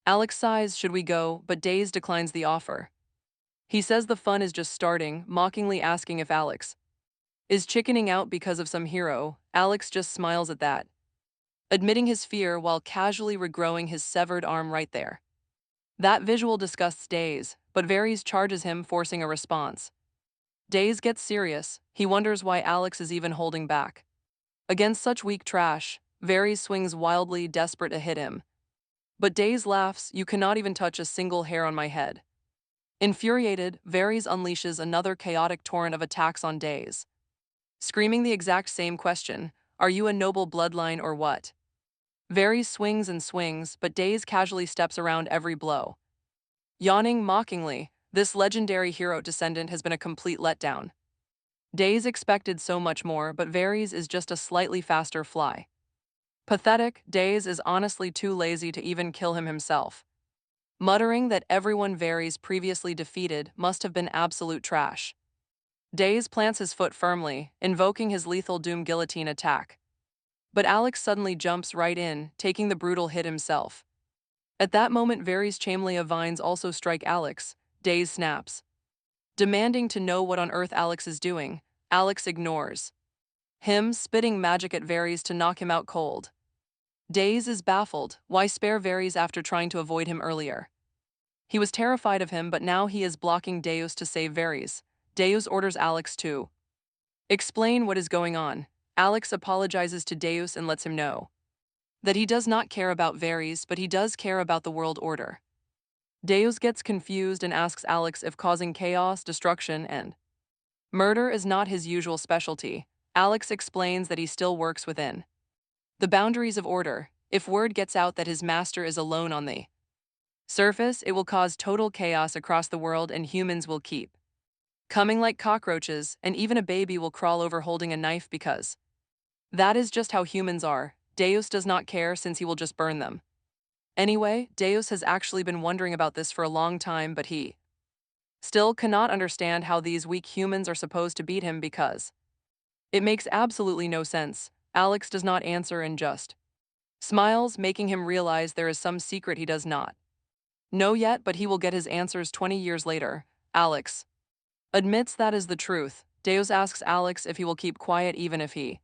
Alex sighs, should we go? But Daze declines the offer. He says the fun is just starting, mockingly asking if Alex is chickening out because of some hero. Alex just smiles at that, admitting his fear while casually regrowing his severed arm right there. That visual disgusts Daze, but Varys charges him, forcing a response. Daze gets serious. He wonders why Alex is even holding back. Against such weak trash, Varys swings wildly, desperate to hit him. But Daze laughs, you cannot even touch a single hair on my head. Infuriated, Varys unleashes another chaotic torrent of attacks on Daze, screaming the exact same question, are you a noble bloodline or what? Varys swings and swings, but Daze casually steps around every blow. Yawning mockingly, this legendary hero descendant has been a complete letdown. Daze expected so much more, but Varys is just a slightly faster fly. Pathetic, Daze is honestly too lazy to even kill him himself, muttering that everyone Varys previously defeated must have been absolute trash. Daze plants his foot firmly, invoking his lethal doom guillotine attack. But Alex suddenly jumps right in, taking the brutal hit himself. At that moment, Varys' chainmail of vines also strike Alex. Daze snaps, demanding to know what on earth Alex is doing. Alex ignores him, spitting magic at Varys to knock him out cold. Daze is baffled. Why spare Varys after trying to avoid him earlier? He was terrified of him, but now he is blocking Deus to save Varys. Deus orders Alex to explain what is going on. Alex apologizes to Deus and lets him know that he does not care about Varys, but he does care about the world order. Deus gets confused and asks Alex if causing chaos, destruction, and murder is not his usual specialty. Alex explains that he still works within the boundaries of order. If word gets out that his master is alone on the surface, it will cause total chaos across the world and humans will keep coming like cockroaches, and even a baby will crawl over holding a knife because that is just how humans are. Deus does not care since he will just burn them. Anyway, Deus has actually been wondering about this for a long time, but he still cannot understand how these weak humans are supposed to beat him because it makes absolutely no sense. Alex does not answer and just smiles, making him realize there is some secret he does not know yet, but he will get his answers 20 years later. Alex admits that is the truth. Deus asks Alex if he will keep quiet even if he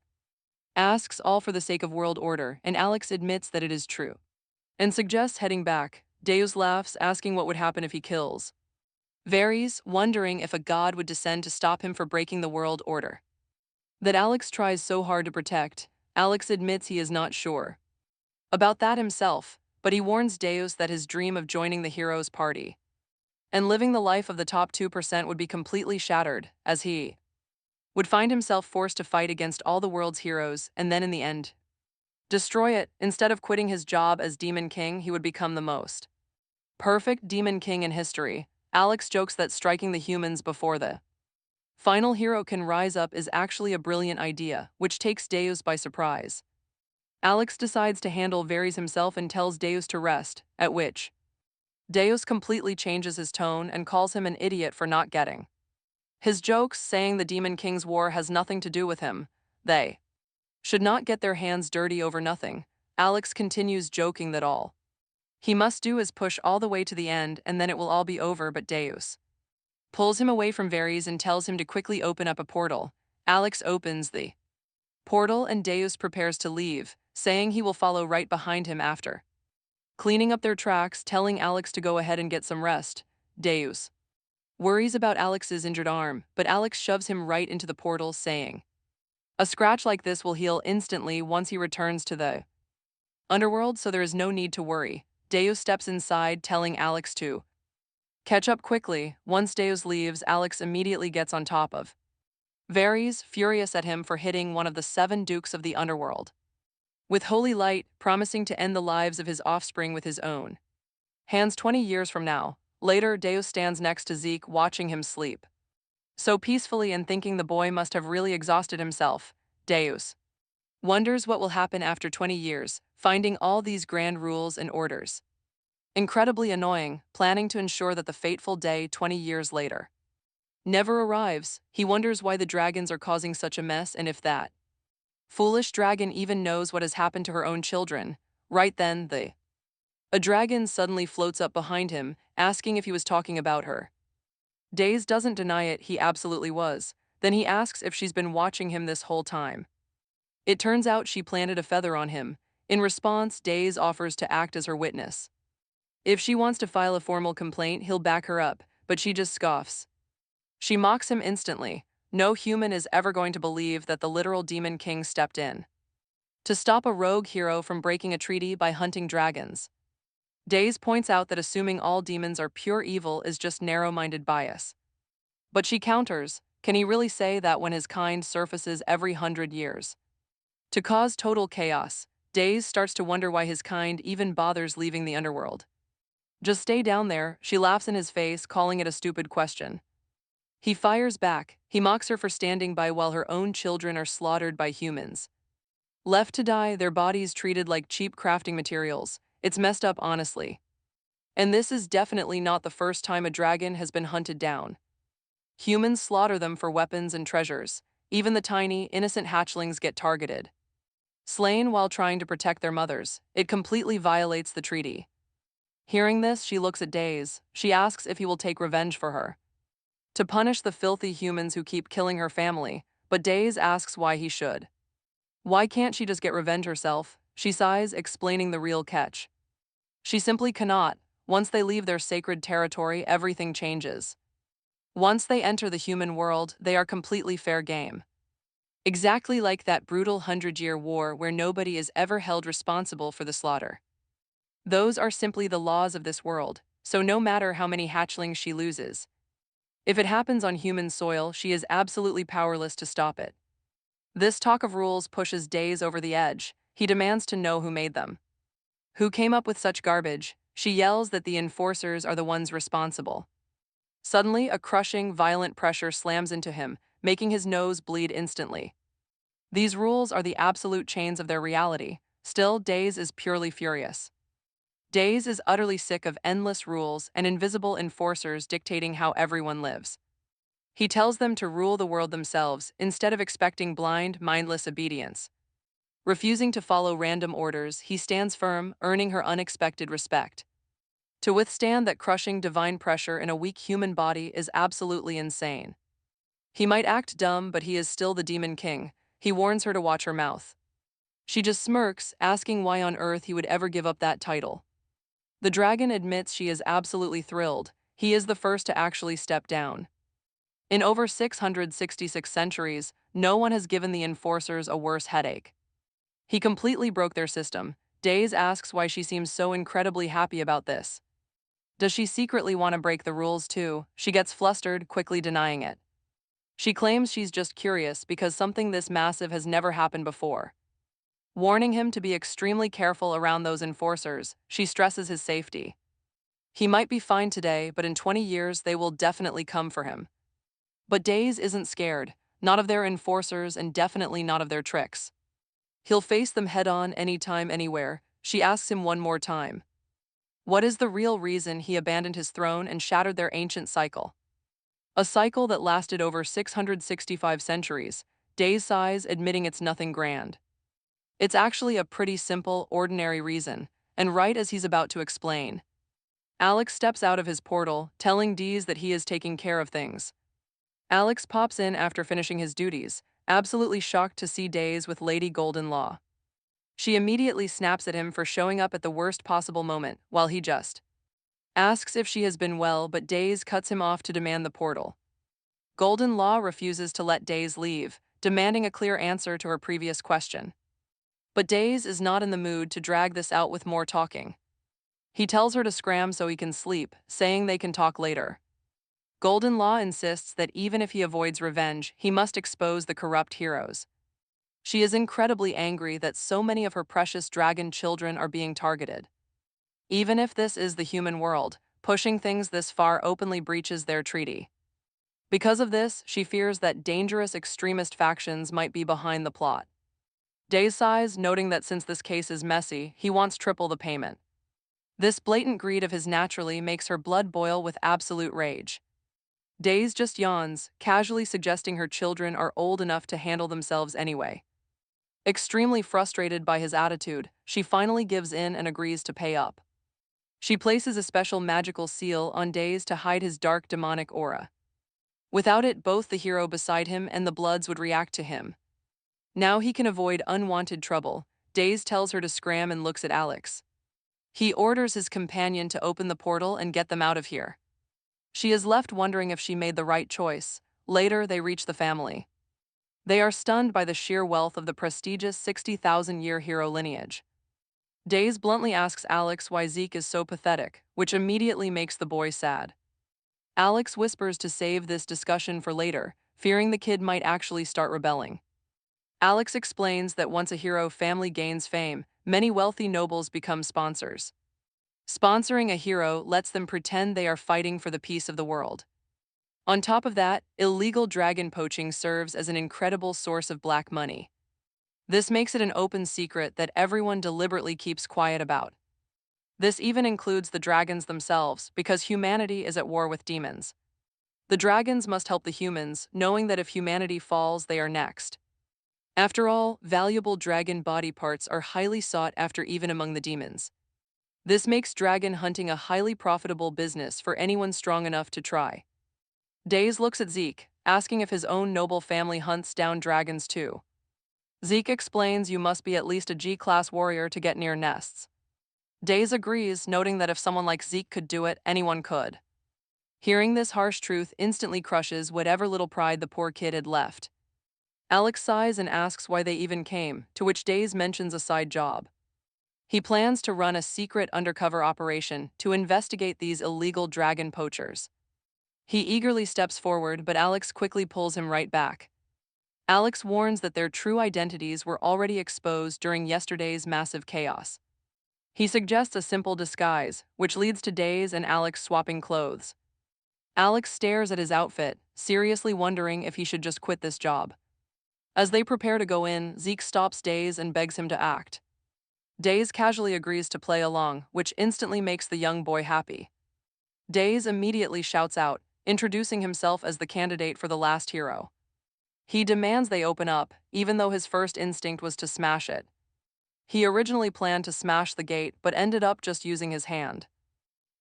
asks, all for the sake of world order, and Alex admits that it is true and suggests heading back. Deus laughs, asking what would happen if he kills Varys, wondering if a god would descend to stop him for breaking the world order that Alex tries so hard to protect. Alex admits he is not sure about that himself, but he warns Deus that his dream of joining the heroes' party and living the life of the top 2% would be completely shattered, as he would find himself forced to fight against all the world's heroes and then in the end destroy it. Instead of quitting his job as Demon King, he would become the most perfect Demon King in history. Alex jokes that striking the humans before the final hero can rise up is actually a brilliant idea, which takes Deus by surprise. Alex decides to handle Varys himself and tells Deus to rest, at which Deus completely changes his tone and calls him an idiot for not getting his jokes, saying the Demon King's war has nothing to do with him. They should not get their hands dirty over nothing. Alex continues joking that all he must do is push all the way to the end and then it will all be over, but Deus pulls him away from Varys and tells him to quickly open up a portal. Alex opens the portal and Deus prepares to leave, saying he will follow right behind him after. Cleaning up their tracks, telling Alex to go ahead and get some rest, Deus worries about Alex's injured arm, but Alex shoves him right into the portal, saying, "A scratch like this will heal instantly once he returns to the underworld, so there is no need to worry." Deus steps inside, telling Alex to catch up quickly. Once Deus leaves, Alex immediately gets on top of Varys, furious at him for hitting one of the 7 dukes of the underworld. With holy light, promising to end the lives of his offspring with his own hands 20 years from now. Later, Deus stands next to Zeke, watching him sleep so peacefully and thinking the boy must have really exhausted himself. Deus wonders what will happen after 20 years, finding all these grand rules and orders incredibly annoying, planning to ensure that the fateful day 20 years later never arrives. He wonders why the dragons are causing such a mess and if that foolish dragon even knows what has happened to her own children. Right then, a dragon suddenly floats up behind him, asking if he was talking about her. Days doesn't deny it, he absolutely was. Then he asks if she's been watching him this whole time. It turns out she planted a feather on him. In response, Days offers to act as her witness. If she wants to file a formal complaint, he'll back her up, but she just scoffs. She mocks him instantly. No human is ever going to believe that the literal Demon King stepped in to stop a rogue hero from breaking a treaty by hunting dragons. Days points out that assuming all demons are pure evil is just narrow-minded bias. But she counters, can he really say that when his kind surfaces every 100 years? To cause total chaos, Days starts to wonder why his kind even bothers leaving the underworld. Just stay down there, she laughs in his face, calling it a stupid question. He fires back. He mocks her for standing by while her own children are slaughtered by humans. Left to die, their bodies treated like cheap crafting materials. It's messed up, honestly. And this is definitely not the first time a dragon has been hunted down. Humans slaughter them for weapons and treasures. Even the tiny, innocent hatchlings get targeted. Slain while trying to protect their mothers. It completely violates the treaty. Hearing this, she looks at Days. She asks if he will take revenge for her, to punish the filthy humans who keep killing her family, but Days asks why he should. Why can't she just get revenge herself? She sighs, explaining the real catch. She simply cannot. Once they leave their sacred territory, everything changes. Once they enter the human world, they are completely fair game. Exactly like that brutal 100-year war where nobody is ever held responsible for the slaughter. Those are simply the laws of this world, so no matter how many hatchlings she loses, if it happens on human soil, she is absolutely powerless to stop it. This talk of rules pushes Days over the edge. He demands to know who made them. Who came up with such garbage? She yells that the enforcers are the ones responsible. Suddenly, a crushing, violent pressure slams into him, making his nose bleed instantly. These rules are the absolute chains of their reality. Still, Days is purely furious. Days is utterly sick of endless rules and invisible enforcers dictating how everyone lives. He tells them to rule the world themselves instead of expecting blind, mindless obedience. Refusing to follow random orders, he stands firm, earning her unexpected respect. To withstand that crushing divine pressure in a weak human body is absolutely insane. He might act dumb, but he is still the Demon King. He warns her to watch her mouth. She just smirks, asking why on earth he would ever give up that title. The dragon admits she is absolutely thrilled. He is the first to actually step down. In over 666 centuries, no one has given the enforcers a worse headache. He completely broke their system. Days asks why she seems so incredibly happy about this. Does she secretly want to break the rules too? She gets flustered, quickly denying it. She claims she's just curious because something this massive has never happened before. Warning him to be extremely careful around those enforcers, she stresses his safety. He might be fine today, but in 20 years they will definitely come for him. But Days isn't scared, not of their enforcers and definitely not of their tricks. He'll face them head-on anytime, anywhere. She asks him one more time. What is the real reason he abandoned his throne and shattered their ancient cycle? A cycle that lasted over 665 centuries. Days sighs, admitting it's nothing grand. It's actually a pretty simple, ordinary reason, and right as he's about to explain, Alex steps out of his portal, telling Dees that he is taking care of things. Alex pops in after finishing his duties, absolutely shocked to see Days with Lady Golden Law. She immediately snaps at him for showing up at the worst possible moment, while he just asks if she has been well, but Days cuts him off to demand the portal. Golden Law refuses to let Days leave, demanding a clear answer to her previous question. But Days is not in the mood to drag this out with more talking. He tells her to scram so he can sleep, saying they can talk later. Golden Law insists that even if he avoids revenge, he must expose the corrupt heroes. She is incredibly angry that so many of her precious dragon children are being targeted. Even if this is the human world, pushing things this far openly breaches their treaty. Because of this, she fears that dangerous extremist factions might be behind the plot. Day sighs, noting that since this case is messy, he wants triple the payment. This blatant greed of his naturally makes her blood boil with absolute rage. Days just yawns, casually suggesting her children are old enough to handle themselves anyway. Extremely frustrated by his attitude, she finally gives in and agrees to pay up. She places a special magical seal on Days to hide his dark demonic aura. Without it, both the hero beside him and the Bloods would react to him. Now he can avoid unwanted trouble. Days tells her to scram and looks at Alex. He orders his companion to open the portal and get them out of here. She is left wondering if she made the right choice. Later, they reach the family. They are stunned by the sheer wealth of the prestigious 60,000-year hero lineage. Days bluntly asks Alex why Zeke is so pathetic, which immediately makes the boy sad. Alex whispers to save this discussion for later, fearing the kid might actually start rebelling. Alex explains that once a hero family gains fame, many wealthy nobles become sponsors. Sponsoring a hero lets them pretend they are fighting for the peace of the world. On top of that, illegal dragon poaching serves as an incredible source of black money. This makes it an open secret that everyone deliberately keeps quiet about. This even includes the dragons themselves, because humanity is at war with demons. The dragons must help the humans, knowing that if humanity falls, they are next. After all, valuable dragon body parts are highly sought after even among the demons. This makes dragon hunting a highly profitable business for anyone strong enough to try. Days looks at Zeke, asking if his own noble family hunts down dragons too. Zeke explains you must be at least a G-class warrior to get near nests. Days agrees, noting that if someone like Zeke could do it, anyone could. Hearing this harsh truth instantly crushes whatever little pride the poor kid had left. Alex sighs and asks why they even came, to which Days mentions a side job. He plans to run a secret undercover operation to investigate these illegal dragon poachers. He eagerly steps forward, but Alex quickly pulls him right back. Alex warns that their true identities were already exposed during yesterday's massive chaos. He suggests a simple disguise, which leads to Days and Alex swapping clothes. Alex stares at his outfit, seriously wondering if he should just quit this job. As they prepare to go in, Zeke stops Days and begs him to act. Days casually agrees to play along, which instantly makes the young boy happy. Days immediately shouts out, introducing himself as the candidate for the last hero. He demands they open up, even though his first instinct was to smash it. He originally planned to smash the gate, but ended up just using his hand.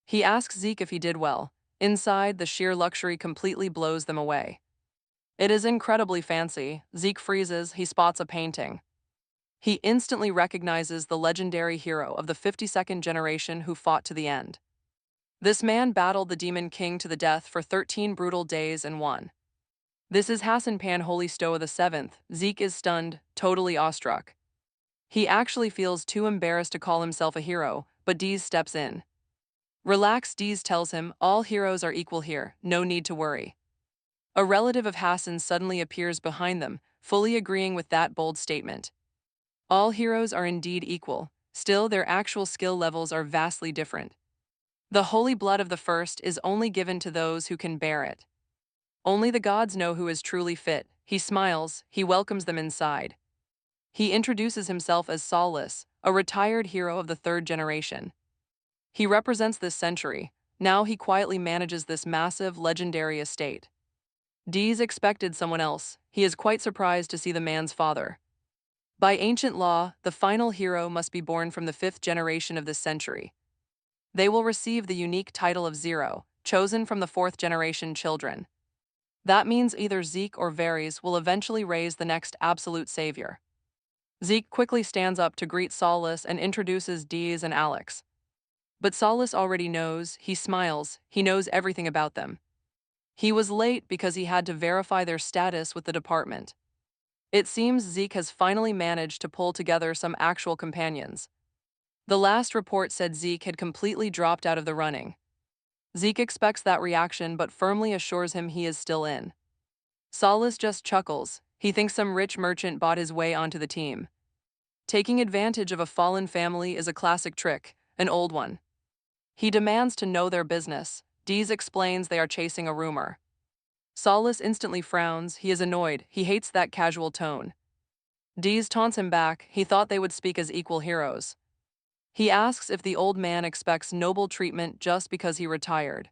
He asks Zeke if he did well. Inside, the sheer luxury completely blows them away. It is incredibly fancy. Zeke freezes, he spots a painting. He instantly recognizes the legendary hero of the 52nd generation who fought to the end. This man battled the Demon King to the death for 13 brutal days and won. This is Hassan Holy Stoa VII. Zeke is stunned, totally awestruck. He actually feels too embarrassed to call himself a hero, but Deez steps in. Relax, Deez tells him, all heroes are equal here, no need to worry. A relative of Hassan suddenly appears behind them, fully agreeing with that bold statement. All heroes are indeed equal, still their actual skill levels are vastly different. The holy blood of the first is only given to those who can bear it. Only the gods know who is truly fit. He smiles, he welcomes them inside. He introduces himself as Solace, a retired hero of the third generation. He represents this century. Now he quietly manages this massive, legendary estate. Deez expected someone else. He is quite surprised to see the man's father. By ancient law, the final hero must be born from the 5th generation of this century. They will receive the unique title of Zero, chosen from the 4th generation children. That means either Zeke or Varys will eventually raise the next absolute savior. Zeke quickly stands up to greet Salas and introduces Dees and Alex. But Salas already knows, he smiles, he knows everything about them. He was late because he had to verify their status with the department. It seems Zeke has finally managed to pull together some actual companions. The last report said Zeke had completely dropped out of the running. Zeke expects that reaction but firmly assures him he is still in. Salas just chuckles, he thinks some rich merchant bought his way onto the team. Taking advantage of a fallen family is a classic trick, an old one. He demands to know their business. Dees explains they are chasing a rumor. Salas instantly frowns, he is annoyed, he hates that casual tone. Dees taunts him back, he thought they would speak as equal heroes. He asks if the old man expects noble treatment just because he retired.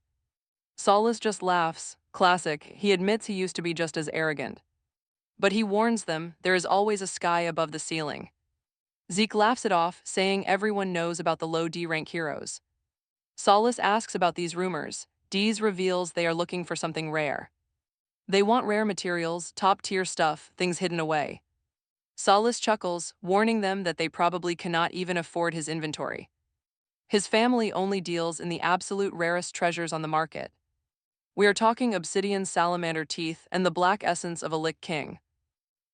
Salas just laughs, classic, he admits he used to be just as arrogant. But he warns them, there is always a sky above the ceiling. Zeke laughs it off, saying everyone knows about the low D-rank heroes. Salas asks about these rumors. Dees reveals they are looking for something rare. They want rare materials, top-tier stuff, things hidden away. Salas chuckles, warning them that they probably cannot even afford his inventory. His family only deals in the absolute rarest treasures on the market. We are talking obsidian salamander teeth and the black essence of a Lich King.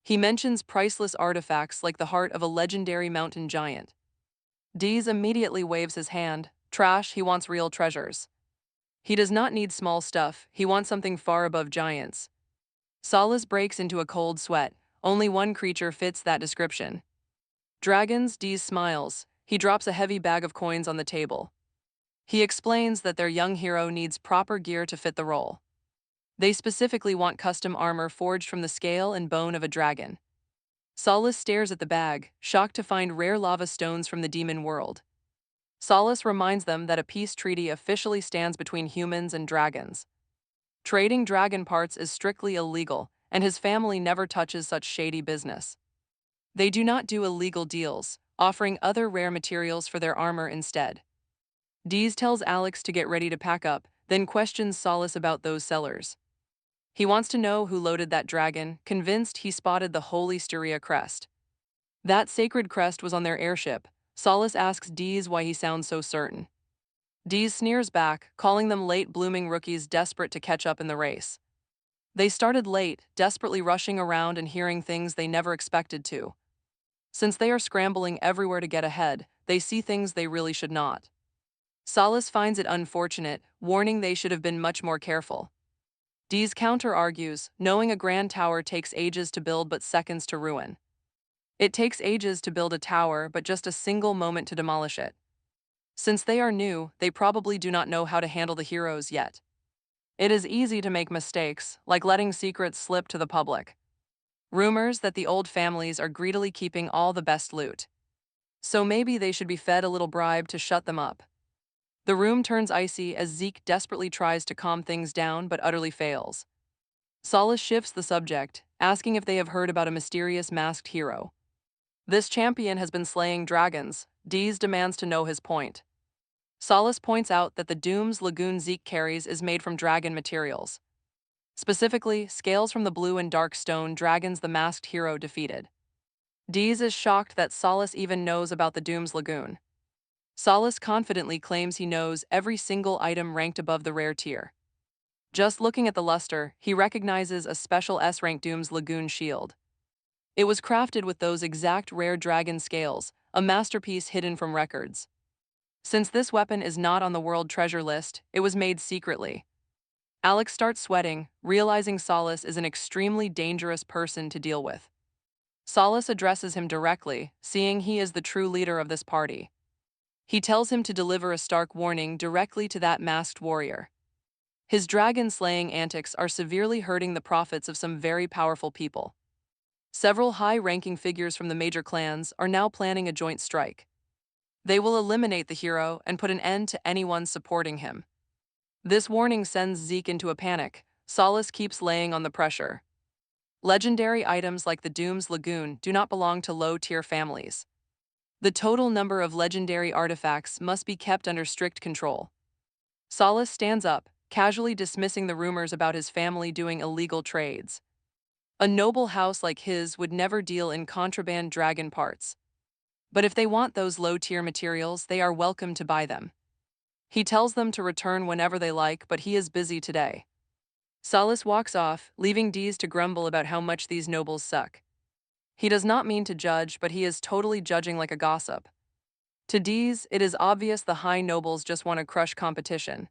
He mentions priceless artifacts like the heart of a legendary mountain giant. Dees immediately waves his hand. Trash, he wants real treasures. He does not need small stuff, he wants something far above giants. Salas breaks into a cold sweat. Only one creature fits that description. Dragons, Dees smiles. He drops a heavy bag of coins on the table. He explains that their young hero needs proper gear to fit the role. They specifically want custom armor forged from the scale and bone of a dragon. Salas stares at the bag, shocked to find rare lava stones from the demon world. Salas reminds them that a peace treaty officially stands between humans and dragons. Trading dragon parts is strictly illegal, and his family never touches such shady business. They do not do illegal deals, offering other rare materials for their armor instead. Dees tells Alex to get ready to pack up, then questions Salas about those sellers. He wants to know who loaded that dragon, convinced he spotted the holy Styria crest. That sacred crest was on their airship. Salas asks Dees why he sounds so certain. Dees sneers back, calling them late-blooming rookies desperate to catch up in the race. They started late, desperately rushing around and hearing things they never expected to. Since they are scrambling everywhere to get ahead, they see things they really should not. Salas finds it unfortunate, warning they should have been much more careful. Dees counter-argues, knowing a grand tower takes ages to build but seconds to ruin. It takes ages to build a tower but just a single moment to demolish it. Since they are new, they probably do not know how to handle the heroes yet. It is easy to make mistakes, like letting secrets slip to the public. Rumors that the old families are greedily keeping all the best loot. So maybe they should be fed a little bribe to shut them up. The room turns icy as Zeke desperately tries to calm things down but utterly fails. Salas shifts the subject, asking if they have heard about a mysterious masked hero. This champion has been slaying dragons. Dees demands to know his point. Salas points out that the Doom's Lagoon Zeke carries is made from dragon materials. Specifically, scales from the blue and dark stone dragons the masked hero defeated. Dees is shocked that Salas even knows about the Doom's Lagoon. Salas confidently claims he knows every single item ranked above the rare tier. Just looking at the luster, he recognizes a special S-rank Doom's Lagoon shield. It was crafted with those exact rare dragon scales, a masterpiece hidden from records. Since this weapon is not on the world treasure list, it was made secretly. Alex starts sweating, realizing Salas is an extremely dangerous person to deal with. Salas addresses him directly, seeing he is the true leader of this party. He tells him to deliver a stark warning directly to that masked warrior. His dragon-slaying antics are severely hurting the profits of some very powerful people. Several high-ranking figures from the major clans are now planning a joint strike. They will eliminate the hero and put an end to anyone supporting him. This warning sends Zeke into a panic. Salas keeps laying on the pressure. Legendary items like the Doom's Lagoon do not belong to low-tier families. The total number of legendary artifacts must be kept under strict control. Salas stands up, casually dismissing the rumors about his family doing illegal trades. A noble house like his would never deal in contraband dragon parts. But if they want those low-tier materials, they are welcome to buy them. He tells them to return whenever they like, but he is busy today. Salas walks off, leaving Dees to grumble about how much these nobles suck. He does not mean to judge, but he is totally judging like a gossip. To Dees, it is obvious the high nobles just want to crush competition.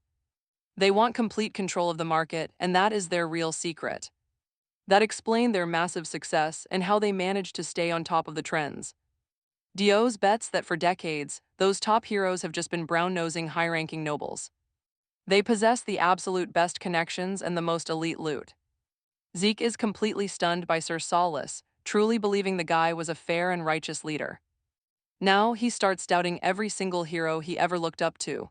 They want complete control of the market, and that is their real secret. That explains their massive success and how they manage to stay on top of the trends. Dios bets that for decades, those top heroes have just been brown-nosing high-ranking nobles. They possess the absolute best connections and the most elite loot. Zeke is completely stunned by Sir Salas, truly believing the guy was a fair and righteous leader. Now he starts doubting every single hero he ever looked up to.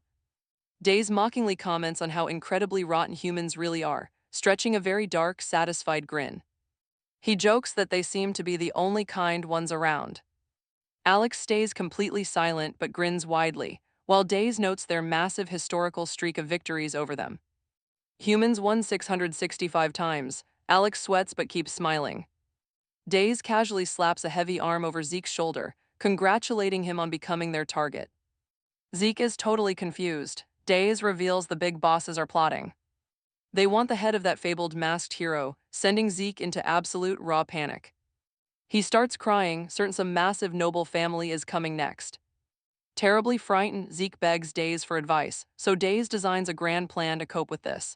Days mockingly comments on how incredibly rotten humans really are, stretching a very dark, satisfied grin. He jokes that they seem to be the only kind ones around. Alex stays completely silent but grins widely, while Days notes their massive historical streak of victories over them. Humans won 665 times. Alex sweats but keeps smiling. Days casually slaps a heavy arm over Zeke's shoulder, congratulating him on becoming their target. Zeke is totally confused. Days reveals the big bosses are plotting. They want the head of that fabled masked hero, sending Zeke into absolute raw panic. He starts crying, certain some massive noble family is coming next. Terribly frightened, Zeke begs Days for advice, so Days designs a grand plan to cope with this.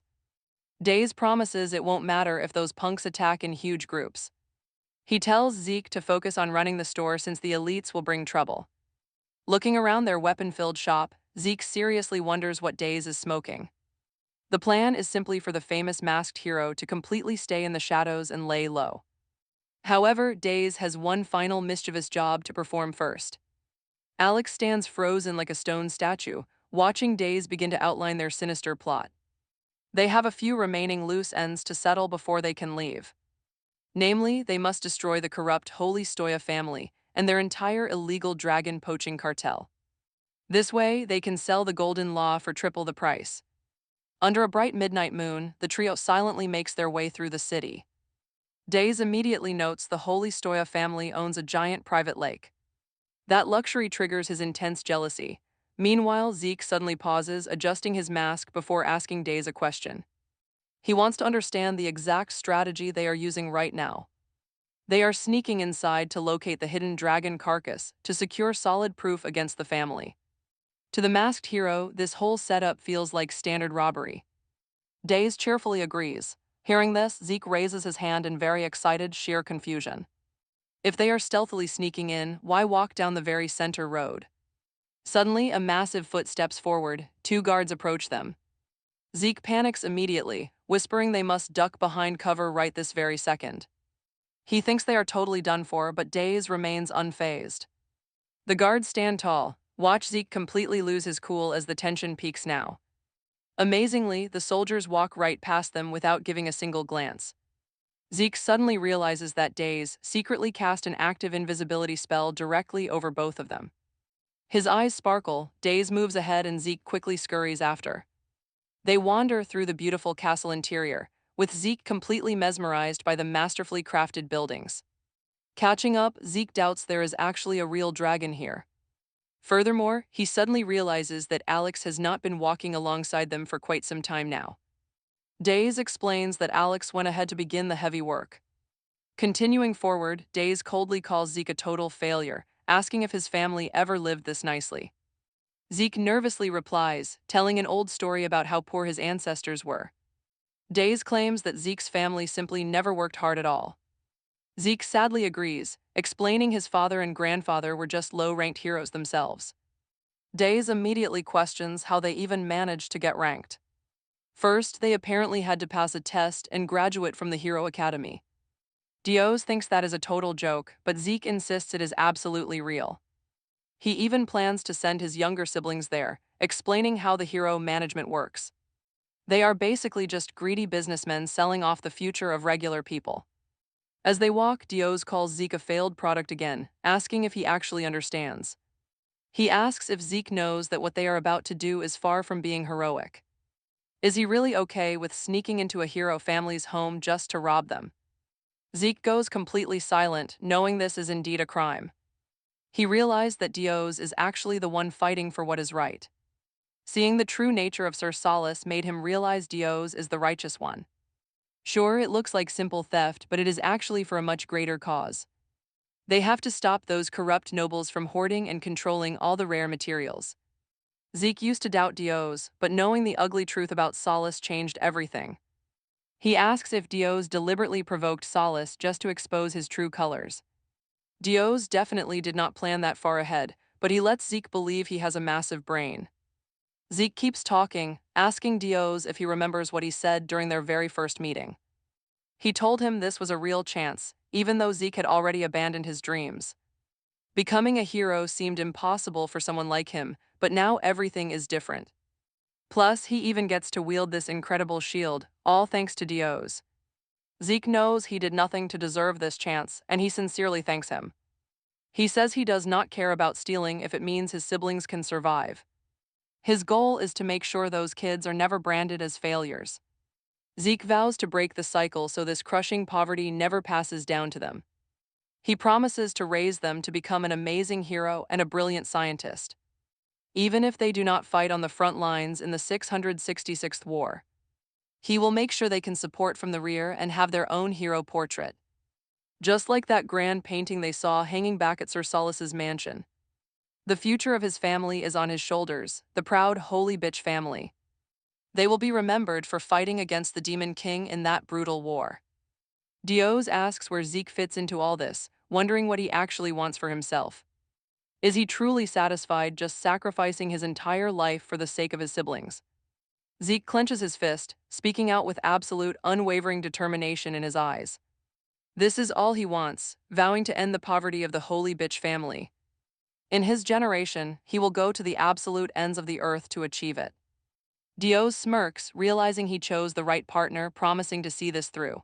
Days promises it won't matter if those punks attack in huge groups. He tells Zeke to focus on running the store since the elites will bring trouble. Looking around their weapon-filled shop, Zeke seriously wonders what Days is smoking. The plan is simply for the famous masked hero to completely stay in the shadows and lay low. However, Days has one final mischievous job to perform first. Alex stands frozen like a stone statue, watching Days begin to outline their sinister plot. They have a few remaining loose ends to settle before they can leave. Namely, they must destroy the corrupt Holy Stoya family and their entire illegal dragon poaching cartel. This way, they can sell the golden law for triple the price. Under a bright midnight moon, the trio silently makes their way through the city. Days immediately notes the Holy Stoya family owns a giant private lake. That luxury triggers his intense jealousy. Meanwhile, Zeke suddenly pauses, adjusting his mask before asking Days a question. He wants to understand the exact strategy they are using right now. They are sneaking inside to locate the hidden dragon carcass to secure solid proof against the family. To the masked hero, this whole setup feels like standard robbery. Days cheerfully agrees. Hearing this, Zeke raises his hand in very excited, sheer confusion. If they are stealthily sneaking in, why walk down the very center road? Suddenly, a massive foot steps forward. Two guards approach them. Zeke panics immediately, whispering they must duck behind cover right this very second. He thinks they are totally done for, but Days remains unfazed. The guards stand tall. Watch Zeke completely lose his cool as the tension peaks now. Amazingly, the soldiers walk right past them without giving a single glance. Zeke suddenly realizes that Days secretly cast an active invisibility spell directly over both of them. His eyes sparkle, Days moves ahead and Zeke quickly scurries after. They wander through the beautiful castle interior, with Zeke completely mesmerized by the masterfully crafted buildings. Catching up, Zeke doubts there is actually a real dragon here. Furthermore, he suddenly realizes that Alex has not been walking alongside them for quite some time now. Days explains that Alex went ahead to begin the heavy work. Continuing forward, Days coldly calls Zeke a total failure, asking if his family ever lived this nicely. Zeke nervously replies, telling an old story about how poor his ancestors were. Days claims that Zeke's family simply never worked hard at all. Zeke sadly agrees, explaining his father and grandfather were just low-ranked heroes themselves. Days immediately questions how they even managed to get ranked. First, they apparently had to pass a test and graduate from the Hero Academy. Dios thinks that is a total joke, but Zeke insists it is absolutely real. He even plans to send his younger siblings there, explaining how the hero management works. They are basically just greedy businessmen selling off the future of regular people. As they walk, Dios calls Zeke a failed product again, asking if he actually understands. He asks if Zeke knows that what they are about to do is far from being heroic. Is he really okay with sneaking into a hero family's home just to rob them? Zeke goes completely silent, knowing this is indeed a crime. He realized that Dios is actually the one fighting for what is right. Seeing the true nature of Sir Solis made him realize Dios is the righteous one. Sure, it looks like simple theft, but it is actually for a much greater cause. They have to stop those corrupt nobles from hoarding and controlling all the rare materials. Zeke used to doubt Dios, but knowing the ugly truth about Solis changed everything. He asks if Dios deliberately provoked Solis just to expose his true colors. Dios definitely did not plan that far ahead, but he lets Zeke believe he has a massive brain. Zeke keeps talking, asking Dios if he remembers what he said during their very first meeting. He told him this was a real chance, even though Zeke had already abandoned his dreams. Becoming a hero seemed impossible for someone like him, but now everything is different. Plus, he even gets to wield this incredible shield, all thanks to Dios. Zeke knows he did nothing to deserve this chance, and he sincerely thanks him. He says he does not care about stealing if it means his siblings can survive. His goal is to make sure those kids are never branded as failures. Zeke vows to break the cycle so this crushing poverty never passes down to them. He promises to raise them to become an amazing hero and a brilliant scientist, even if they do not fight on the front lines in the 666th war. He will make sure they can support from the rear and have their own hero portrait, just like that grand painting they saw hanging back at Sir Solis's mansion. The future of his family is on his shoulders, the proud holy bitch family. They will be remembered for fighting against the Demon King in that brutal war. Dios asks where Zeke fits into all this, wondering what he actually wants for himself. Is he truly satisfied just sacrificing his entire life for the sake of his siblings? Zeke clenches his fist, speaking out with absolute, unwavering determination in his eyes. This is all he wants, vowing to end the poverty of the holy bitch family. In his generation, he will go to the absolute ends of the earth to achieve it. Dios smirks, realizing he chose the right partner, promising to see this through.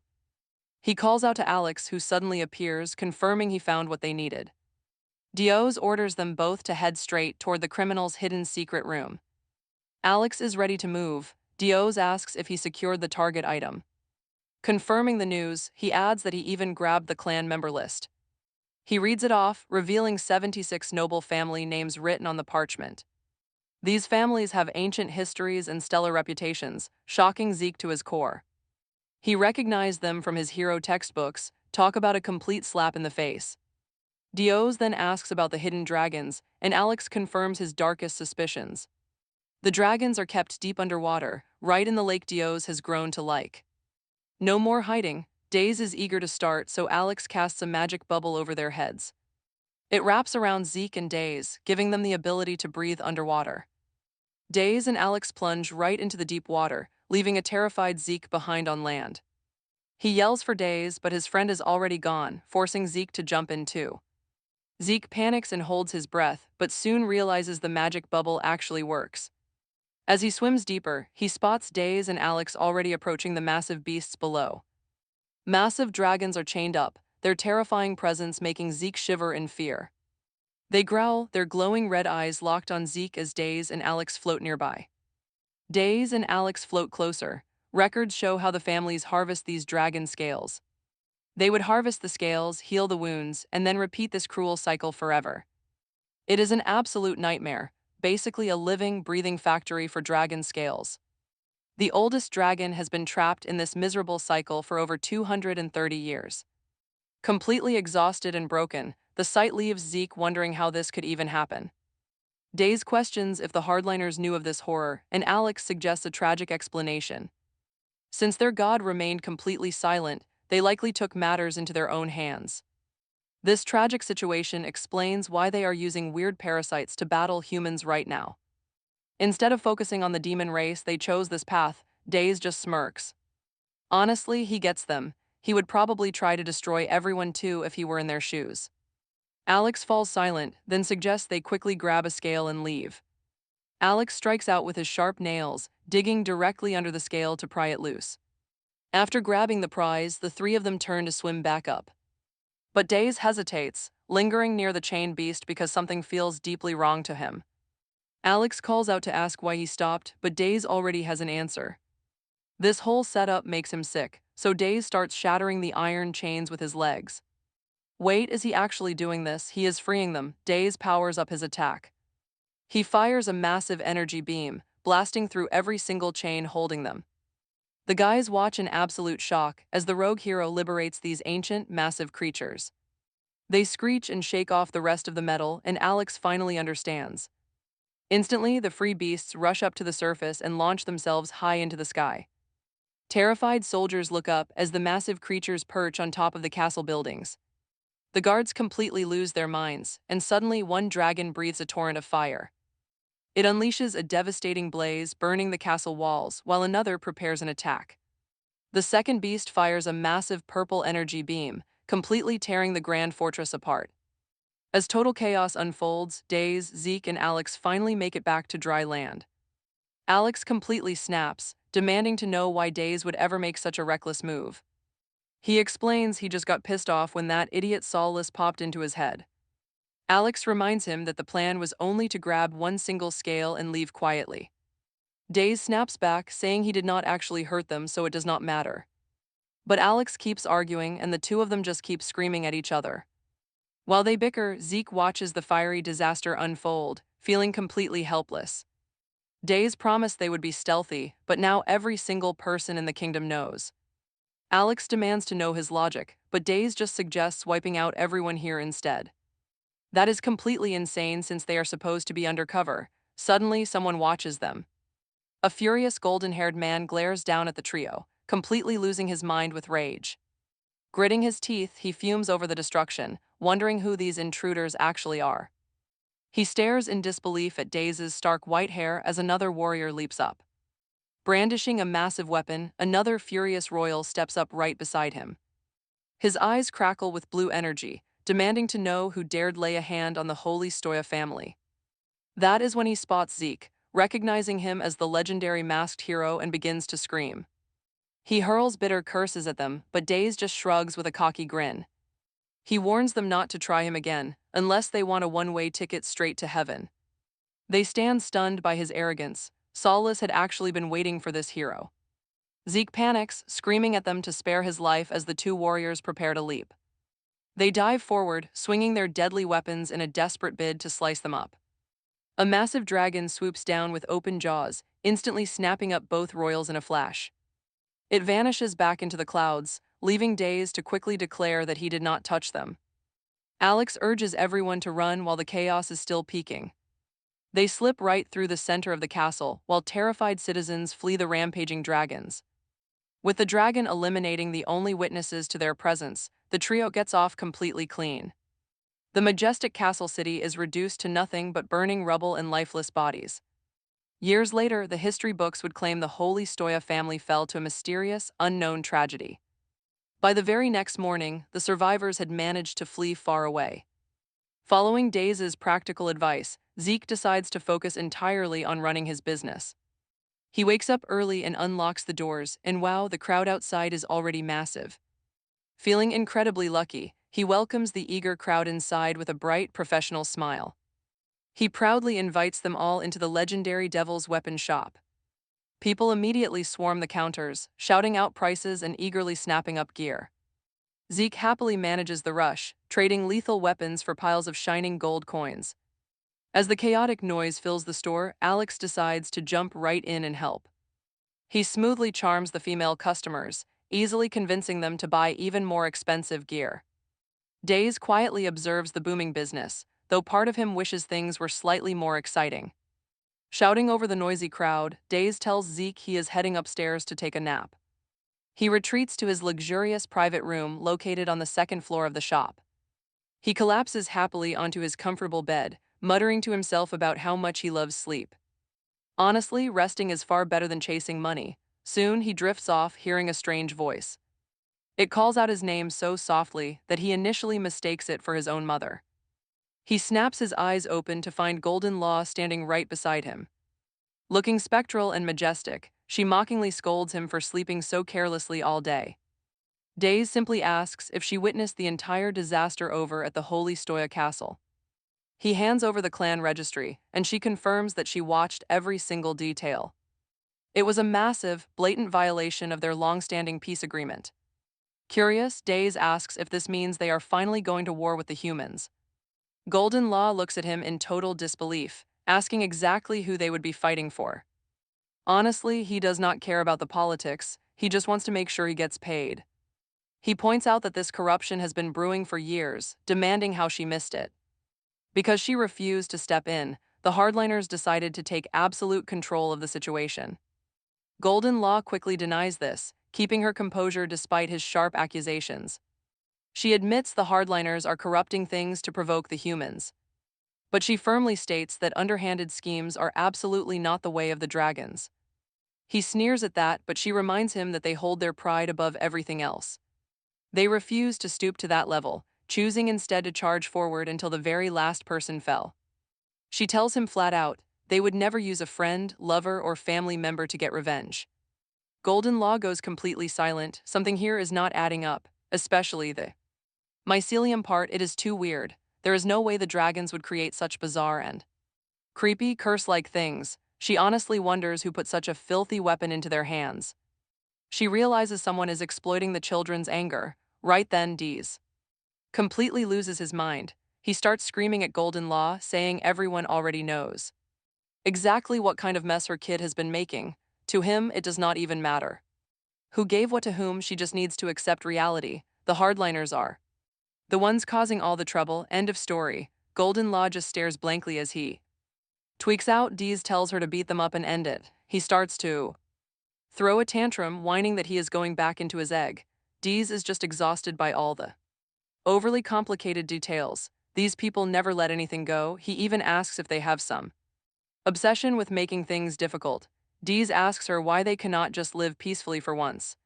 He calls out to Alex, who suddenly appears, confirming he found what they needed. Dios orders them both to head straight toward the criminal's hidden secret room. Alex is ready to move. Dios asks if he secured the target item. Confirming the news, he adds that he even grabbed the clan member list. He reads it off, revealing 76 noble family names written on the parchment. These families have ancient histories and stellar reputations, shocking Zeke to his core. He recognized them from his hero textbooks. Talk about a complete slap in the face. Dios then asks about the hidden dragons, and Alex confirms his darkest suspicions. The dragons are kept deep underwater, right in the lake Dios has grown to like. No more hiding. Daze is eager to start, so Alex casts a magic bubble over their heads. It wraps around Zeke and Daze, giving them the ability to breathe underwater. Daze and Alex plunge right into the deep water, leaving a terrified Zeke behind on land. He yells for Daze, but his friend is already gone, forcing Zeke to jump in too. Zeke panics and holds his breath, but soon realizes the magic bubble actually works. As he swims deeper, he spots Daze and Alex already approaching the massive beasts below. Massive dragons are chained up, their terrifying presence making Zeke shiver in fear. They growl, their glowing red eyes locked on Zeke as Daze and Alex float nearby. Daze and Alex float closer. Records show how the families harvest these dragon scales. They would harvest the scales, heal the wounds, and then repeat this cruel cycle forever. It is an absolute nightmare, basically a living, breathing factory for dragon scales. The oldest dragon has been trapped in this miserable cycle for over 230 years. Completely exhausted and broken, the sight leaves Zeke wondering how this could even happen. Daze questions if the hardliners knew of this horror, and Alex suggests a tragic explanation. Since their god remained completely silent, they likely took matters into their own hands. This tragic situation explains why they are using weird parasites to battle humans right now. Instead of focusing on the demon race, they chose this path. Daze just smirks. Honestly, he gets them. He would probably try to destroy everyone too if he were in their shoes. Alex falls silent, then suggests they quickly grab a scale and leave. Alex strikes out with his sharp nails, digging directly under the scale to pry it loose. After grabbing the prize, the three of them turn to swim back up. But Daze hesitates, lingering near the chained beast because something feels deeply wrong to him. Alex calls out to ask why he stopped, but Daze already has an answer. This whole setup makes him sick, so Days starts shattering the iron chains with his legs. Wait, is he actually doing this? He is freeing them. Days powers up his attack. He fires a massive energy beam, blasting through every single chain holding them. The guys watch in absolute shock as the rogue hero liberates these ancient, massive creatures. They screech and shake off the rest of the metal, and Alex finally understands. Instantly, the free beasts rush up to the surface and launch themselves high into the sky. Terrified soldiers look up as the massive creatures perch on top of the castle buildings. The guards completely lose their minds, and suddenly one dragon breathes a torrent of fire. It unleashes a devastating blaze, burning the castle walls, while another prepares an attack. The second beast fires a massive purple energy beam, completely tearing the grand fortress apart. As total chaos unfolds, Days, Zeke, and Alex finally make it back to dry land. Alex completely snaps, demanding to know why Days would ever make such a reckless move. He explains he just got pissed off when that idiot Solace popped into his head. Alex reminds him that the plan was only to grab one single scale and leave quietly. Days snaps back, saying he did not actually hurt them, so it does not matter. But Alex keeps arguing, and the two of them just keep screaming at each other. While they bicker, Zeke watches the fiery disaster unfold, feeling completely helpless. Days promised they would be stealthy, but now every single person in the kingdom knows. Alex demands to know his logic, but Days just suggests wiping out everyone here instead. That is completely insane since they are supposed to be undercover. Suddenly, someone watches them. A furious golden-haired man glares down at the trio, completely losing his mind with rage. Gritting his teeth, he fumes over the destruction, wondering who these intruders actually are. He stares in disbelief at Daze's stark white hair as another warrior leaps up. Brandishing a massive weapon, another furious royal steps up right beside him. His eyes crackle with blue energy, demanding to know who dared lay a hand on the holy Stoya family. That is when he spots Zeke, recognizing him as the legendary masked hero, and begins to scream. He hurls bitter curses at them, but Daze just shrugs with a cocky grin. He warns them not to try him again, unless they want a one-way ticket straight to heaven. They stand stunned by his arrogance. Solace had actually been waiting for this hero. Zeke panics, screaming at them to spare his life as the two warriors prepare to leap. They dive forward, swinging their deadly weapons in a desperate bid to slice them up. A massive dragon swoops down with open jaws, instantly snapping up both royals in a flash. It vanishes back into the clouds, leaving Daze to quickly declare that he did not touch them. Alex urges everyone to run while the chaos is still peaking. They slip right through the center of the castle, while terrified citizens flee the rampaging dragons. With the dragon eliminating the only witnesses to their presence, the trio gets off completely clean. The majestic castle city is reduced to nothing but burning rubble and lifeless bodies. Years later, the history books would claim the Holy Stoya family fell to a mysterious, unknown tragedy. By the very next morning, the survivors had managed to flee far away. Following Daze's practical advice, Zeke decides to focus entirely on running his business. He wakes up early and unlocks the doors, and wow, the crowd outside is already massive. Feeling incredibly lucky, he welcomes the eager crowd inside with a bright, professional smile. He proudly invites them all into the legendary Devil's Weapon shop. People immediately swarm the counters, shouting out prices and eagerly snapping up gear. Zeke happily manages the rush, trading lethal weapons for piles of shining gold coins. As the chaotic noise fills the store, Alex decides to jump right in and help. He smoothly charms the female customers, easily convincing them to buy even more expensive gear. Daze quietly observes the booming business, though part of him wishes things were slightly more exciting. Shouting over the noisy crowd, Daze tells Zeke he is heading upstairs to take a nap. He retreats to his luxurious private room located on the second floor of the shop. He collapses happily onto his comfortable bed, muttering to himself about how much he loves sleep. Honestly, resting is far better than chasing money. Soon, he drifts off, hearing a strange voice. It calls out his name so softly that he initially mistakes it for his own mother. He snaps his eyes open to find Golden Law standing right beside him. Looking spectral and majestic, she mockingly scolds him for sleeping so carelessly all day. Daze simply asks if she witnessed the entire disaster over at the Holy Stoya Castle. He hands over the clan registry, and she confirms that she watched every single detail. It was a massive, blatant violation of their long-standing peace agreement. Curious, Days asks if this means they are finally going to war with the humans. Golden Law looks at him in total disbelief, asking exactly who they would be fighting for. Honestly, he does not care about the politics, he just wants to make sure he gets paid. He points out that this corruption has been brewing for years, demanding how she missed it. Because she refused to step in, the hardliners decided to take absolute control of the situation. Golden Law quickly denies this, keeping her composure despite his sharp accusations. She admits the hardliners are corrupting things to provoke the humans. But she firmly states that underhanded schemes are absolutely not the way of the dragons. He sneers at that, but she reminds him that they hold their pride above everything else. They refuse to stoop to that level, choosing instead to charge forward until the very last person fell. She tells him flat out, they would never use a friend, lover, or family member to get revenge. Golden Law goes completely silent, something here is not adding up, especially the mycelium part. It is too weird. There is no way the dragons would create such bizarre and creepy, curse-like things. She honestly wonders who put such a filthy weapon into their hands. She realizes someone is exploiting the children's anger. Right then, Dees completely loses his mind. He starts screaming at Golden Law, saying everyone already knows exactly what kind of mess her kid has been making. To him, it does not even matter who gave what to whom. She just needs to accept reality. The hardliners are the ones causing all the trouble. End of story. Golden Law just stares blankly as he tweaks out. Dees tells her to beat them up and end it. He starts to throw a tantrum, whining that he is going back into his egg. Dees is just exhausted by all the overly complicated details. These people never let anything go. He even asks if they have some obsession with making things difficult. Dees asks her why they cannot just live peacefully for once.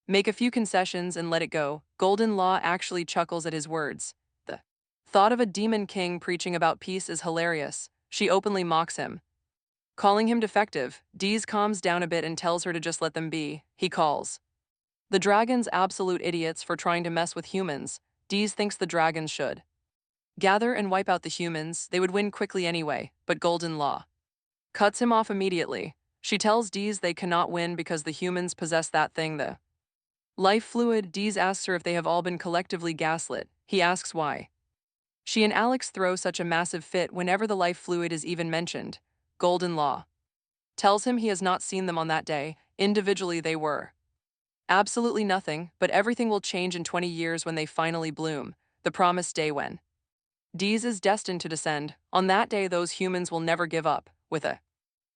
Make a few concessions and let it go. Golden Law actually chuckles at his words. The thought of a demon king preaching about peace is hilarious. She openly mocks him, calling him defective. Dees calms down a bit and tells her to just let them be. He calls the dragons absolute idiots for trying to mess with humans. Dees thinks the dragons should gather and wipe out the humans. They would win quickly anyway, but Golden Law cuts him off immediately. She tells Dees they cannot win because the humans possess that thing, the life fluid. Dees asks her if they have all been collectively gaslit. He asks why she and Alex throw such a massive fit whenever the life fluid is even mentioned. Golden Law tells him he has not seen them on that day. Individually they were absolutely nothing, but everything will change in 20 years when they finally bloom, the promised day when Dees is destined to descend. On that day those humans will never give up. With a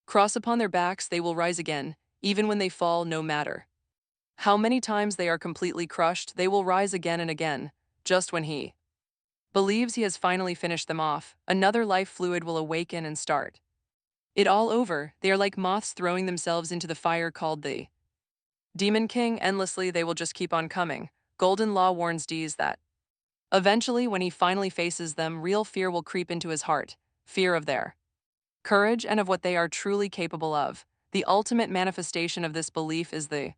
cross upon their backs they will rise again, even when they fall. No matter how many times they are completely crushed, they will rise again and again. Just when he believes he has finally finished them off, another life fluid will awaken and start it all over. They are like moths throwing themselves into the fire called the Demon King. Endlessly they will just keep on coming. Golden Law warns Dees that eventually when he finally faces them, real fear will creep into his heart. Fear of their courage and of what they are truly capable of. The ultimate manifestation of this belief is the